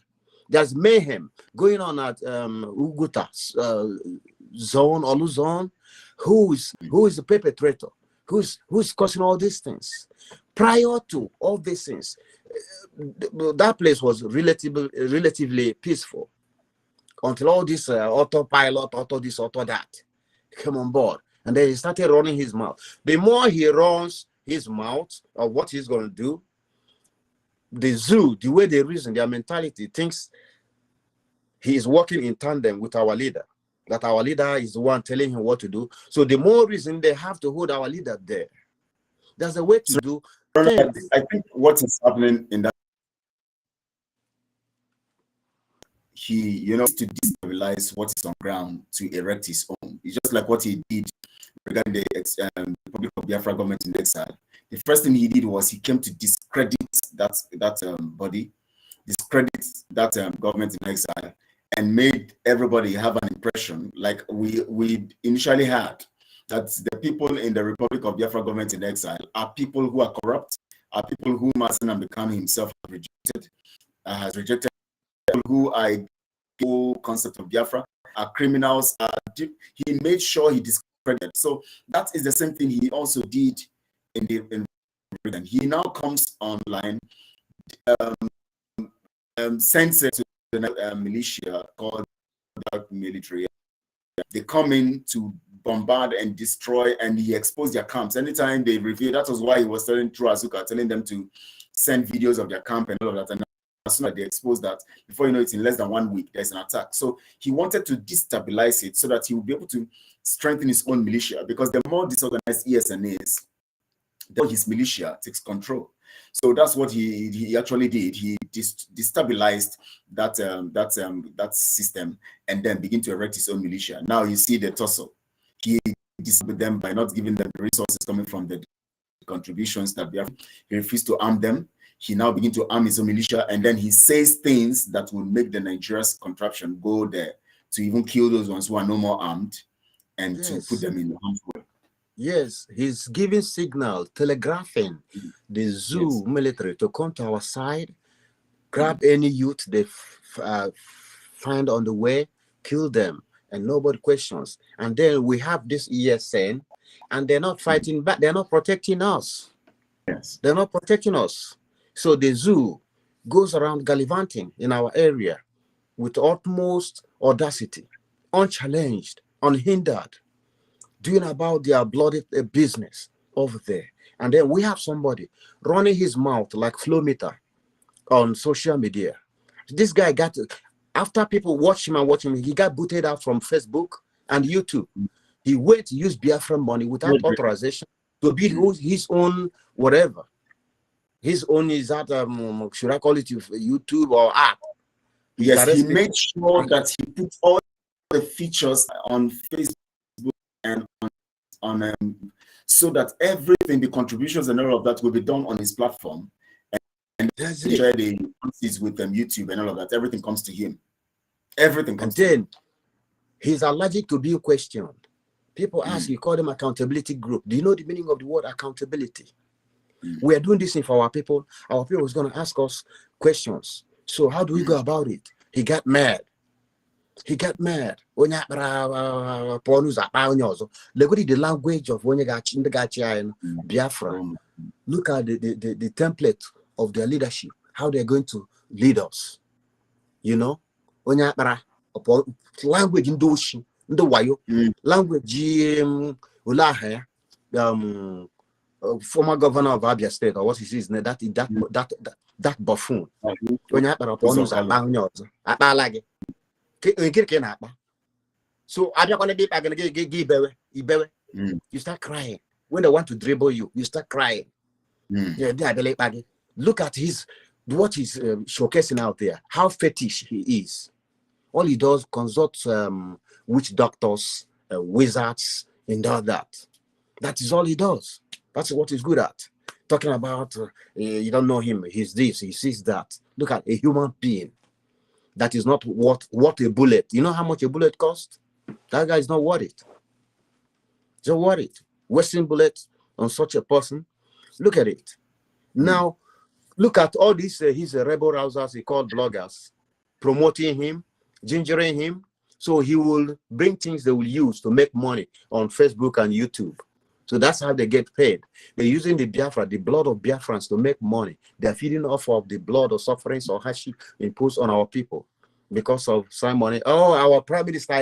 There's mayhem going on at Uguta zone, Olu zone. Who is the perpetrator? Who's causing all these things? Prior to all these things, that place was relatively peaceful until all this autopilot, auto this, auto that came on board. And then he started running his mouth. The more he runs his mouth of what he's going to do, the zoo, the way they reason, their mentality thinks he is working in tandem with our leader, that our leader is the one telling him what to do. So the more reason they have to hold our leader there. There's a way to do things. I think what is happening in that, he, to destabilize what is on ground to erect his own. It's just like what he did regarding the Republic of Biafra government in exile. The first thing he did was he came to discredit that body, discredit that government in exile, and made everybody have an impression, like we initially had, that the people in the Republic of Biafra government in exile are people who are corrupt, are people who MAZI and KANU himself has rejected, people who are a whole concept of Biafra, are criminals. He made sure he discredited. So that is the same thing he also did in Britain. He now comes online, sends it to the militia called military. They come in to bombard and destroy, and he exposed their camps. Anytime they reveal, that was why he was telling Azuka, telling them to send videos of their camp and all of that. And as soon as they expose that, before you know it, in less than 1 week, there's an attack. So he wanted to destabilize it so that he would be able to strengthen his own militia, because the more disorganized ESN is, the more his militia takes control. So that's what he actually did. He destabilized that system and then begin to erect his own militia. Now you see the tussle. He disturbed them by not giving them the resources coming from the contributions that he refused to arm them. He now begins to arm his own militia, and then he says things that will make the Nigeria's contraption go there to even kill those ones who are no more armed and to put them in harm's way. Yes, he's giving signal, telegraphing the zoo military to come to our side, grab any youth they find on the way, kill them, and nobody questions. And then we have this ESN, and they're not fighting back. They're not protecting us. Yes, they're not protecting us. So the zoo goes around gallivanting in our area with utmost audacity, unchallenged, unhindered, doing about their bloody business over there. And then we have somebody running his mouth like flow meter on social media. This guy got, after people watch him and watch him, he got booted out from Facebook and YouTube. He went to use Biafran money without authorization to build his own whatever. His own is that, should I call it YouTube or app? Yes, he made sure that he put all the features on Facebook and on so that everything, the contributions and all of that, will be done on his platform, and share the answers with them, YouTube and all of that. Everything comes to him. Everything comes. And then he's allergic to being questioned. People ask, you call them accountability group. Do you know the meaning of the word accountability? We are doing this thing for our people. Our people is going to ask us questions. So how do we go about it? He got mad. He got mad. Look at the language of Biafra. Look at the template of their leadership, how they're going to lead us. You know? Language in the wayo, language former governor of Abia State, or what is his name? That buffoon. So I'm not gonna be back and you start crying. When they want to dribble you, you start crying. Look at what he's showcasing out there, how fetish he is. All he does, consults witch doctors, wizards, and all that. That is all he does. That's what he's good at. Talking about, you don't know him, he's this, he sees that. Look at a human being that is not worth a bullet. You know how much a bullet costs? That guy is not worth it. Don't worry it. Wasting bullets on such a person. Look at it. Now, look at all these, his rebel rousers, he called bloggers, promoting him, gingering him. So he will bring things they will use to make money on Facebook and YouTube. So that's how they get paid. They're using the Biafra, the blood of Biafrans, to make money. They're feeding off of the blood of sufferings or hardship imposed on our people. because of some money. Oh, our prime minister,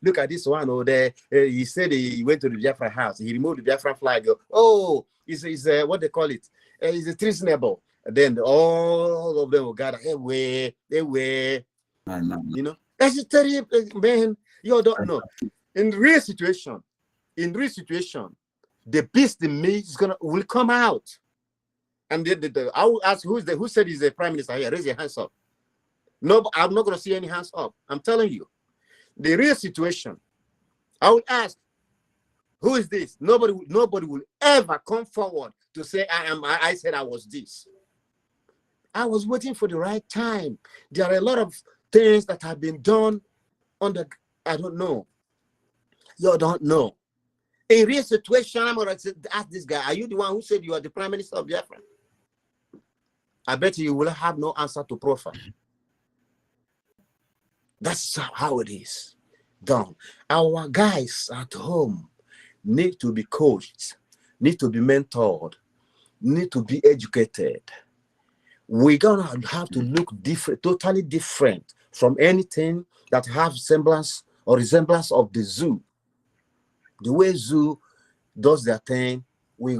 look at this one over there. He said he went to the Biafra house. He removed the Biafra flag. Oh, it's what they call it. It's treasonable. Then all of them will gather. Hey, you know, that's a terrible, man. You don't know. In real situation, the beast in me will come out. And I will ask who said he's the prime minister here? Raise your hands up. No, I'm not going to see any hands up. I'm telling you, the real situation. I will ask, who is this? Nobody will ever come forward to say I said I was this. I was waiting for the right time. There are a lot of things that have been done on the. I don't know. You don't know. In real situation, I'm going to ask this guy, are you the one who said you are the prime minister of Biafra? I bet you will have no answer to profile. That's how it is done. Our guys at home need to be coached, need to be mentored, need to be educated. We're going to have to look different, totally different from anything that have semblance or resemblance of the zoo. The way zoo does their thing, we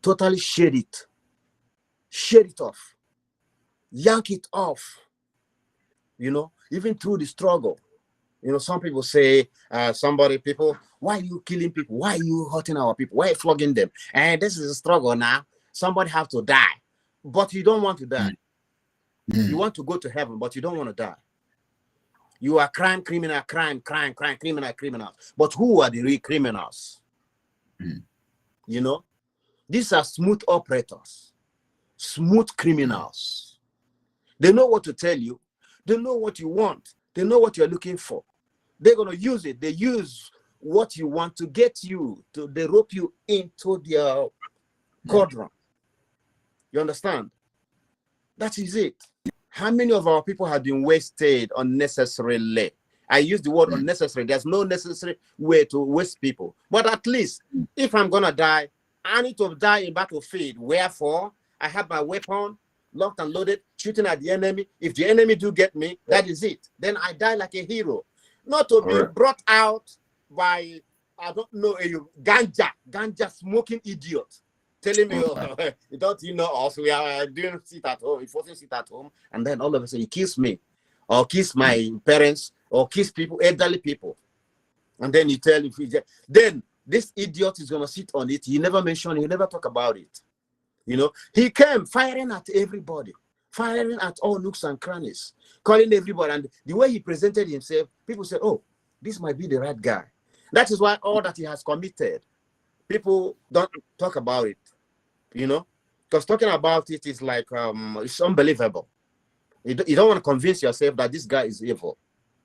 totally shade it off, yank it off, you know, even through the struggle. You know, some people say, people, why are you killing people? Why are you hurting our people? Why are you flogging them? And this is a struggle now. Somebody have to die. But you don't want to die. You want to go to heaven, but you don't want to die. You are criminal. But who are the real criminals? You know, these are smooth operators, smooth criminals. They know what to tell you. They know what you want. They know what you're looking for. They're going to use it. They use what you want to get you, they rope you into their cauldron. You understand? That is it. How many of our people have been wasted unnecessarily? I use the word unnecessary. There's no necessary way to waste people. But at least, if I'm going to die, I need to die in battlefield. Wherefore, I have my weapon locked and loaded, shooting at the enemy. If the enemy do get me, that is it. Then I die like a hero. Not to be brought out by, I don't know, a ganja smoking idiot. Telling me, don't you know us? We are doing sit at home, enforcing sit at home, and then all of a sudden he kills me, or kiss my parents, or kiss people, elderly people, and then you tell if then this idiot is gonna sit on it. He never mentioned, he never talk about it. You know, he came firing at everybody, firing at all nooks and crannies, calling everybody, and the way he presented himself, people said, "Oh, this might be the right guy." That is why all that he has committed, people don't talk about it. You know, because talking about it is like it's unbelievable. You don't want to convince yourself that this guy is evil.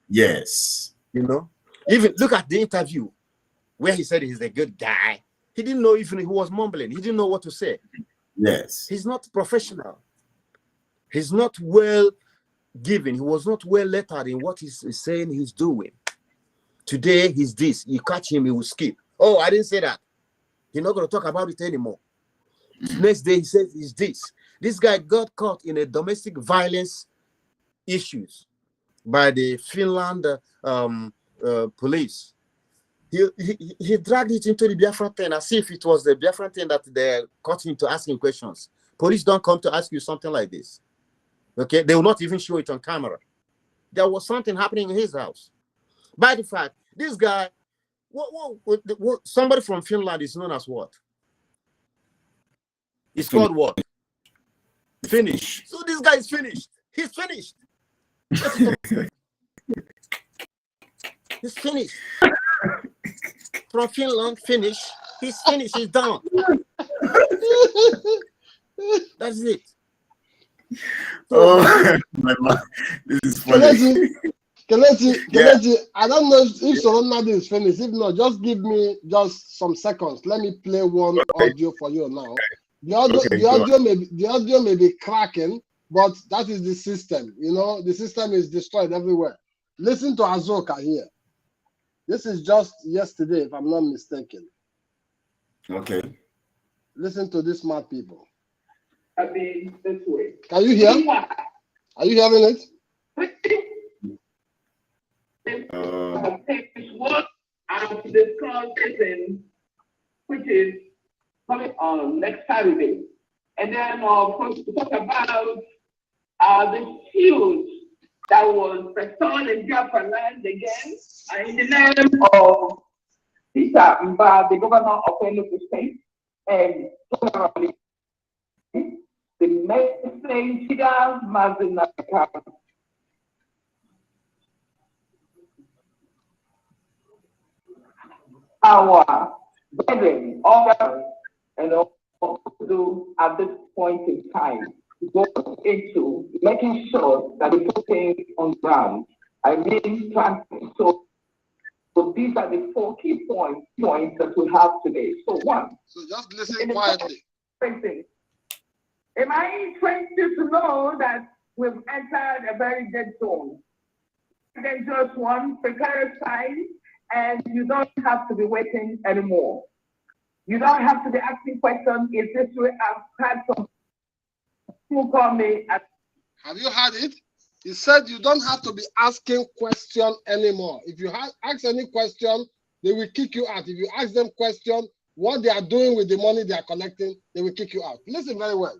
Yes. You know, even look at the interview where he said he's a good guy. He didn't know, even he was mumbling. He didn't know what to say. Yes. He's not professional. He's not well given. He was not well lettered in what he's saying he's doing. Today he's this. You catch him, he will skip. Oh, I didn't say that. He's not going to talk about it anymore. Next day he says he's this. This guy got caught in a domestic violence issues by the Finland police. He dragged it into the Biafra thing as if it was the Biafra thing that they caught him to ask him questions. Police don't come to ask you something like this. Okay, they will not even show it on camera. There was something happening in his house. By the fact, this guy, somebody from Finland is known as what? It's called what? Finished. So this guy is finished. He's finished. He's finished. From Finland, finished. He's finished. He's done. That's it. Oh, my man. This is funny. Kelechi, I don't know if NNAMDI is finished. If not, just give me just some seconds. Let me play one audio for you now. The audio may be cracking, but that is the system. You know, the system is destroyed everywhere. Listen to Azoka here. This is just yesterday, if I'm not mistaken. Okay. Listen to these smart people. This way. Can you hear? Are you hearing it? What I'm discussing, which is coming on next Saturday, and then of course to talk about the huge that was restored in Biafra land again in the name of Peter Mba, the governor of Enugu State, and generally the message here, MAZI. Our brethren, all and all to do at this point in time to go into making sure that we put things on ground. I mean, so these are the 4 key points that we have today. So one. So just listen quietly. Am I interested to know that we've entered a very dead zone? Dangerous one, precarious time, and you don't have to be waiting anymore. You don't have to be asking questions. Is this way? I've had some who call me. Have you heard it? He said you don't have to be asking questions anymore. If you ask any question, they will kick you out. If you ask them question, what they are doing with the money they are collecting, they will kick you out. Listen very well.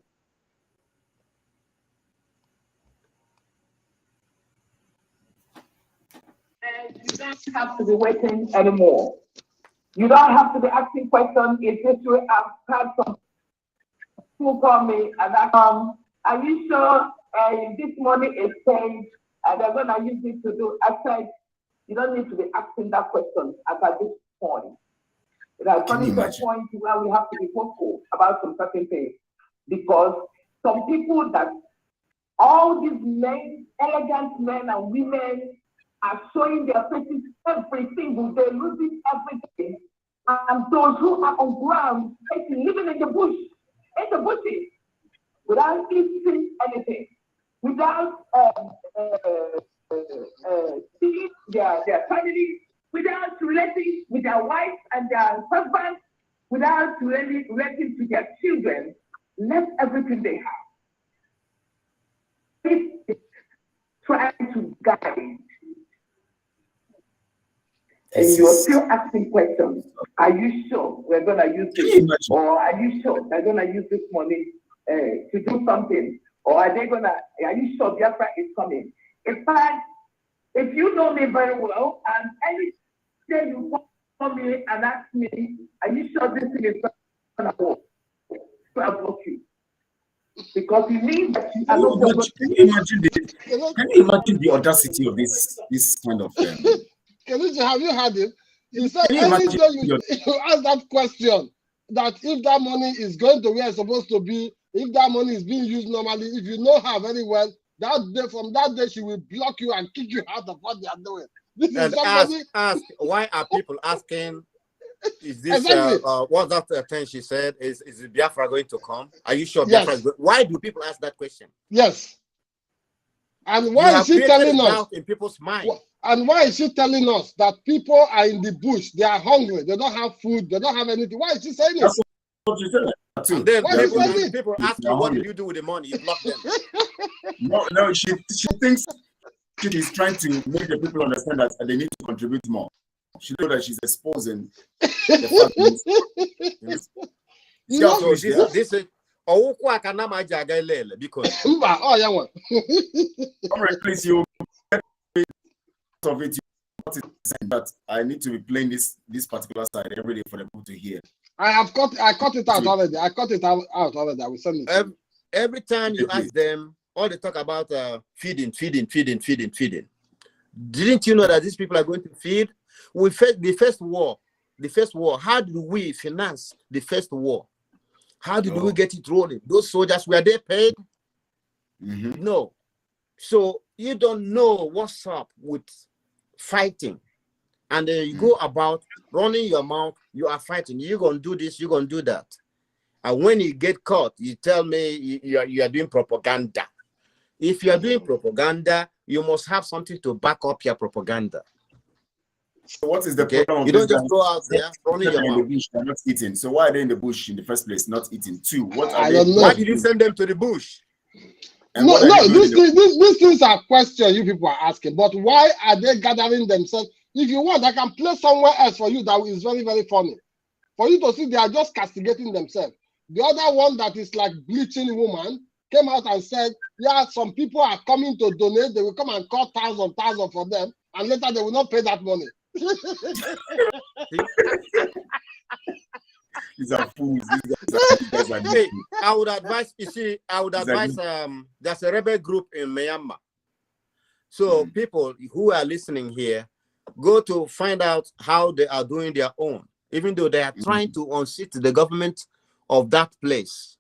And you don't have to be waiting anymore. You don't have to be asking questions. Is this way? I've had some who call me and are you sure this money is paid and they're going to use it to do? I said, you don't need to be asking that question at this point. It has gone to a point where we have to be hopeful about some certain things, because some people that all these men, elegant men and women, are showing their faces every single day, losing everything. And those who are on ground, living in the bushes, without eating anything, without seeing their family, without relating with their wives and their husbands, without relating to their children, left everything they have. Trying to guide. And you're still asking questions. Are you sure we're going to use this? Or are you sure they're going to use this money to do something? Or are you sure Biafra is coming? In fact, if you know me very well, and any day you call me and ask me, are you sure this thing is going to work? I'll block you. Because it means that you are not can you imagine the audacity of this kind of thing? Have you heard it? He said any day you ask that question, that if that money is going to where it's supposed to be, if that money is being used normally, if you know her very well, that day, from that day, she will block you and kick you out of what they are doing. This is somebody... ask why are people asking? Is this exactly. what's that thing she said? Is Biafra going to come? Are you sure Biafra is going? Why do people ask that question? Yes. And why is she telling us in people's mind? And why is she telling us that people are in the bush, they are hungry, they don't have food, they don't have anything? Why is she saying it? That's what she said. And then people ask you, what did you do with the money? You block them. No, she thinks she is trying to make the people understand that they need to contribute more. She knows that she's exposing the fact. This is because please, you of it, but I need to be playing this particular side every day for the people to hear. I cut it out already. I cut it out already. I will send it. Every time you ask them, all they talk about feeding. Didn't you know that these people are going to feed? We faced the first war. How did we finance the first war? How did we get it rolling? Those soldiers, were they paid? No. So you don't know what's up with fighting. And then you go about running your mouth, you are fighting. You're going to do this, you're going to do that. And when you get caught, you tell me you are doing propaganda. If you are doing propaganda, you must have something to back up your propaganda. So what is the problem? You don't just go out there running your mouth. In the bush, they're not eating. So why are they in the bush in the first place, not eating? Two, what are Why did you send them to the bush? And no, these things are questions you people are asking. But why are they gathering themselves? If you want, I can play somewhere else for you that is very, very funny. For you to see, they are just castigating themselves. The other one that is like bleaching woman came out and said, yeah, some people are coming to donate. They will come and call thousands for them. And later they will not pay that money. These are fools. These are hey, I would advise, you see, there's a rebel group in Myanmar. So people who are listening here, go to find out how they are doing their own, even though they are trying to unseat the government of that place.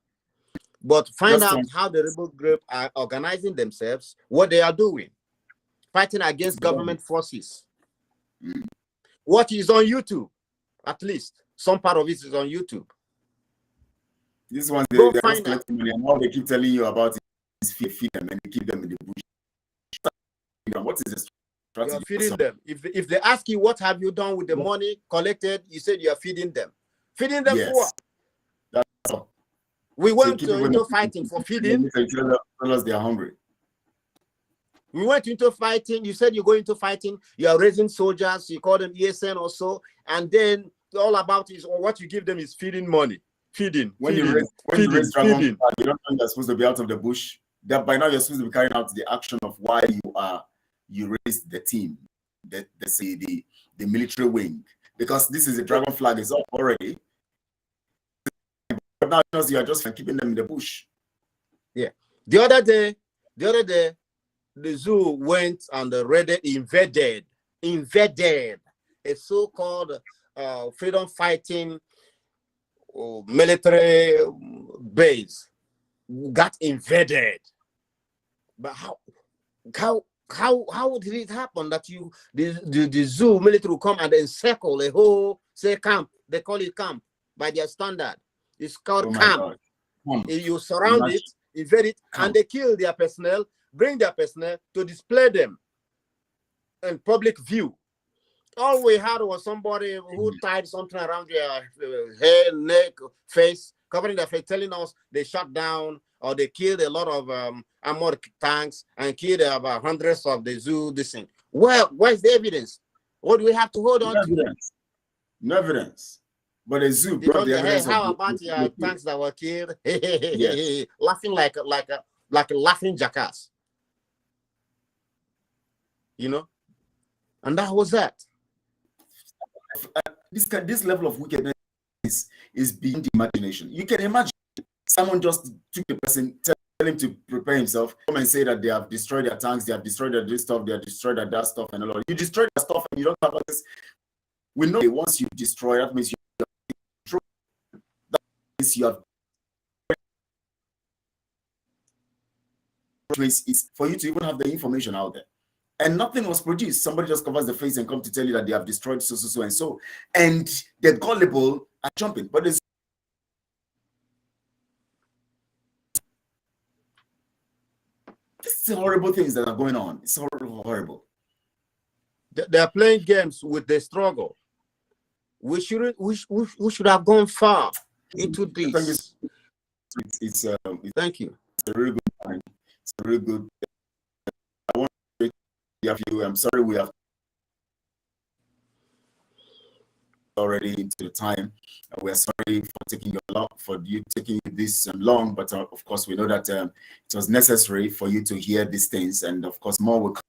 But find out how the rebel group are organizing themselves, what they are doing, fighting against government forces. What is on YouTube, at least some part of it is on YouTube. This one, they're just collecting money, and all they keep telling you about is feed them, and they keep them in the bush. What is this? You're feeding them. If they ask you what have you done with the money collected, you said you are feeding them. Feeding them for what? That's all. We went into fighting for feeding. Tell us they are hungry. We went into fighting. You said you go into fighting. You are raising soldiers. You call them ESN or so, and then all about is or what you give them is feeding money. Feeding. When you raise dragon, you don't know you're supposed to be out of the bush. That by now you're supposed to be carrying out the action of why you raised the team, the military wing, because this is a dragon flag is up already. But now you are just keeping them in the bush. Yeah. The other day, the zoo went and invaded a so-called freedom fighting military base. Got invaded. But how did it happen that the zoo military will come and encircle a whole camp? They call it camp by their standard. It's called camp. You surround it, invade it, and they kill their personnel, bring their personnel to display them in public view. All we had was somebody who tied something around their hair, neck, face, covering their face, telling us they shut down or they killed a lot of armored tanks and killed about hundreds of the zoo. This thing. Where's the evidence? What do we have to hold on to? No evidence. But the zoo brought the evidence. How about your tanks that were killed? Yes. Laughing like a laughing jackass. You know? And that was that. This level of wickedness is beyond imagination. You can imagine someone just took the person, tell him to prepare himself, come and say that they have destroyed their tanks, they have destroyed their this stuff, they have destroyed their that stuff, and a lot. You destroy their stuff and you don't have access. We know once you destroy, that means you have control. That means you have is for you to even have the information out there. And nothing was produced. Somebody just covers the face and come to tell you that they have destroyed so and so. And the gullible are jumping. But there's horrible things that are going on. It's horrible. They are playing games with the struggle. We should have gone far into this. Thank you. It's a really good time. It's a really good. I want to have you. I'm sorry we have already into the time. We're sorry for you taking this long, but of course we know that it was necessary for you to hear these things, and of course more will come.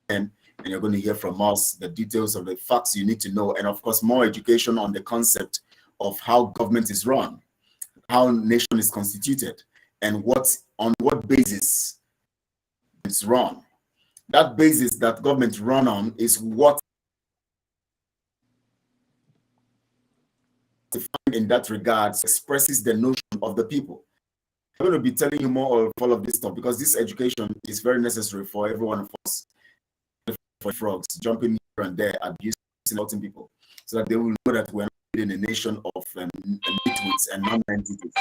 And you're going to hear from us the details of the facts you need to know, and of course more education on the concept of how government is run, how nation is constituted, and on what basis it's run. That basis that government run on is what in that regard expresses the notion of the people. I'm going to be telling you more of all of this stuff because this education is very necessary for every one of us. For frogs jumping here and there, abusing people, so that they will know that we're not building a nation of nitwits and non-entities.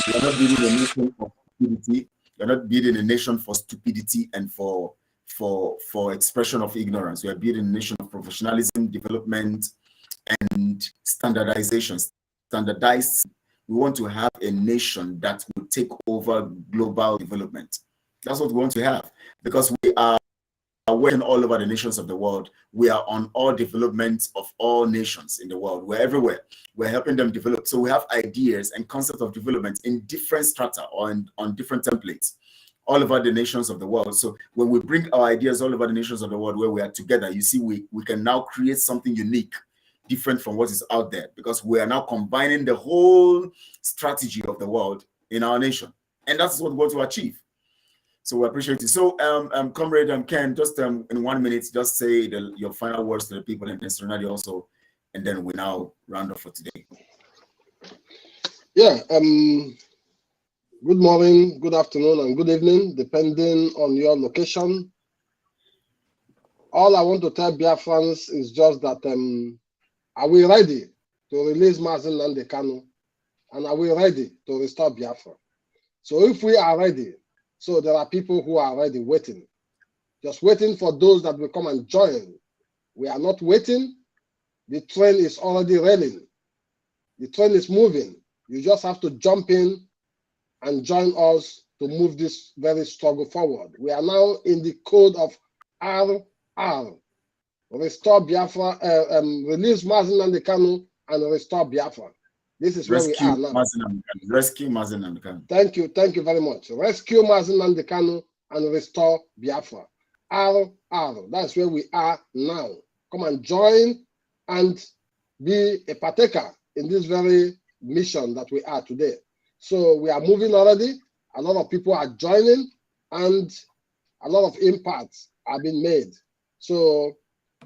We're not building a nation of stupidity. We're not building a nation for stupidity and for expression of ignorance. We are building a nation of professionalism, development, and standardization. Standardized We want to have a nation that will take over global development. That's what we want to have, because we are working all over the nations of the world. We are on all developments of all nations in the world. We're everywhere. We're helping them develop. So we have ideas and concepts of development in different strata or on different templates all over the nations of the world. So when we bring our ideas all over the nations of the world where we are together, you see, we can now create something unique, different from what is out there, because we are now combining the whole strategy of the world in our nation. And that's what we want to achieve. So we appreciate it. So, Comrade Ken, just in 1 minute, just say your final words to the people, and Mr. Nadi also, and then we now round off for today. Yeah. Good morning, good afternoon, and good evening, depending on your location. All I want to tell Biafrans is just that are we ready to release MAZI NNAMDI KANU, and are we ready to restore Biafra? So if we are ready, so there are people who are already waiting, just waiting for those that will come and join. We are not waiting. The train is already railing. The train is moving. You just have to jump in and join us to move this very struggle forward. We are now in the code of RR. Restore Biafra, release MAZI NNAMDI KANU and restore Biafra. This is where we are now. Rescue MAZI NNAMDI KANU. Thank you very much. Rescue MAZI NNAMDI KANU and restore Biafra. RR, that's where we are now. Come and join and be a partaker in this very mission that we are today. So we are moving already. A lot of people are joining, and a lot of impacts are being made. So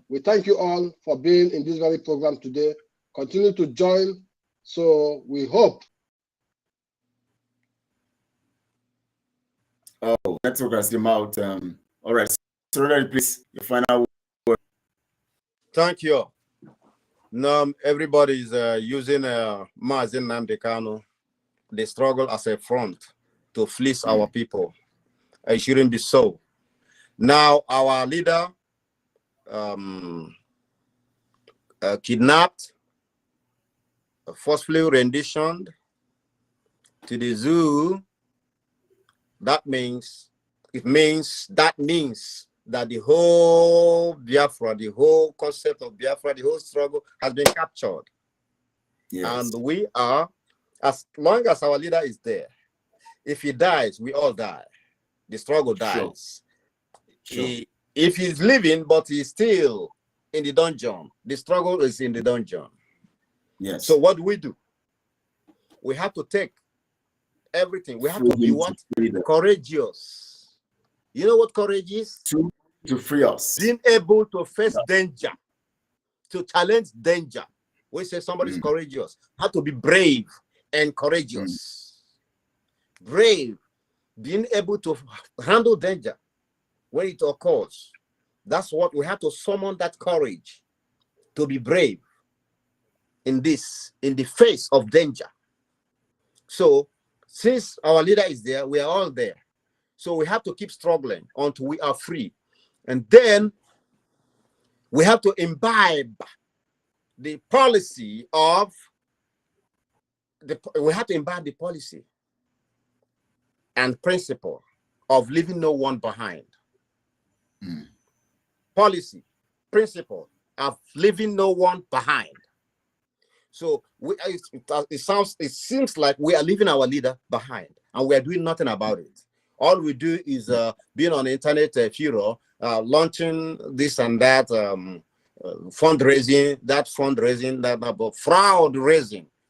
we thank you all for being in this very program today. Continue to join. So we hope. Oh, network has come out. All right, so please, your final word. Thank you. Now everybody is using MAZI NNAMDI KANU, the struggle as a front to fleece our people. It shouldn't be so. Now our leader kidnapped, forcefully renditioned to the zoo. That means that the whole Biafra, the whole concept of Biafra, the whole struggle has been captured. Yes. And we are, as long as our leader is there, if he dies, we all die. The struggle dies. Sure. If he's living, but he's still in the dungeon, the struggle is in the dungeon. Yes. So what do? We have to take everything. We have to be what? Courageous. You know what courage is? To free us. Being able to face danger, to challenge danger. We say somebody's courageous. Have to be brave and courageous. Brave, being able to handle danger when it occurs. That's what we have to summon, that courage to be brave in the face of danger. So since our leader is there, we are all there. So we have to keep struggling until we are free. And then we have to imbibe the policy of we have to imbibe the policy and principle of leaving no one behind. Policy, principle of leaving no one behind. So it seems like we are leaving our leader behind, and we are doing nothing about it. All we do is being on the internet furor, launching this and that, fundraising,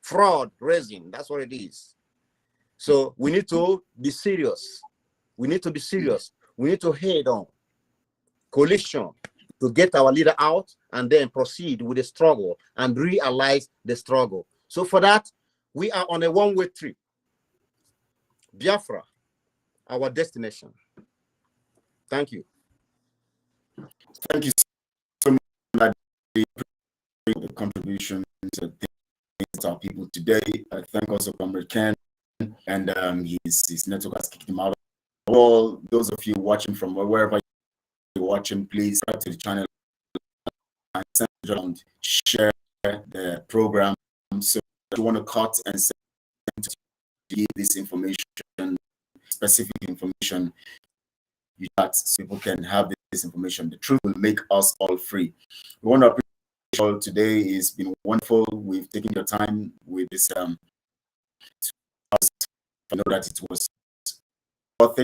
fraud raising. That's what it is. So we need to be serious. We need to be serious. We need to head on coalition to get our leader out and then proceed with the struggle and realize the struggle. So for that, we are on a one-way trip. Biafra, our destination. Thank you. Thank you so much for the contribution to our people today. I thank also Comrade Ken, and his network has kicked him out. All those of you watching from wherever you're watching, please subscribe to the channel and share the program. So if you want to cut and give this information, specific information, that so people can have this information. The truth will make us all free. We want to appreciate you all today. It's been wonderful. We've taken your time with this. I know that it was worth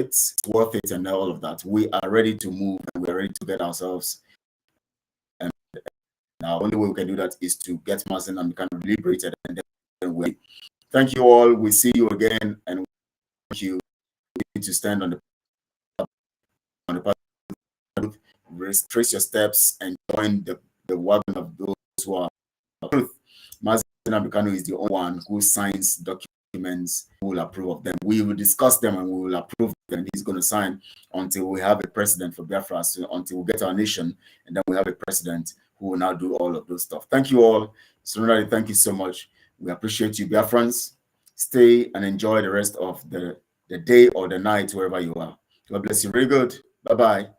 it, and all of that. We are ready to move, and we are ready to get ourselves. And now, only way we can do that is to get MAZI and become liberated, and then we. Thank you all. We see you again, and thank you. We need to stand on the path, retrace your steps, and join the wagon of those who are truth. MAZI and KANU is the only one who signs documents, who will approve of them. We will discuss them and we will approve them. He's going to sign until we have a president for Biafra, so until we get our nation, and then we have a president who will now do all of those stuff. Thank you all. So thank you so much. We appreciate you, Biafrans. Stay and enjoy the rest of the day or the night, wherever you are. God bless you. Very good. Bye-bye.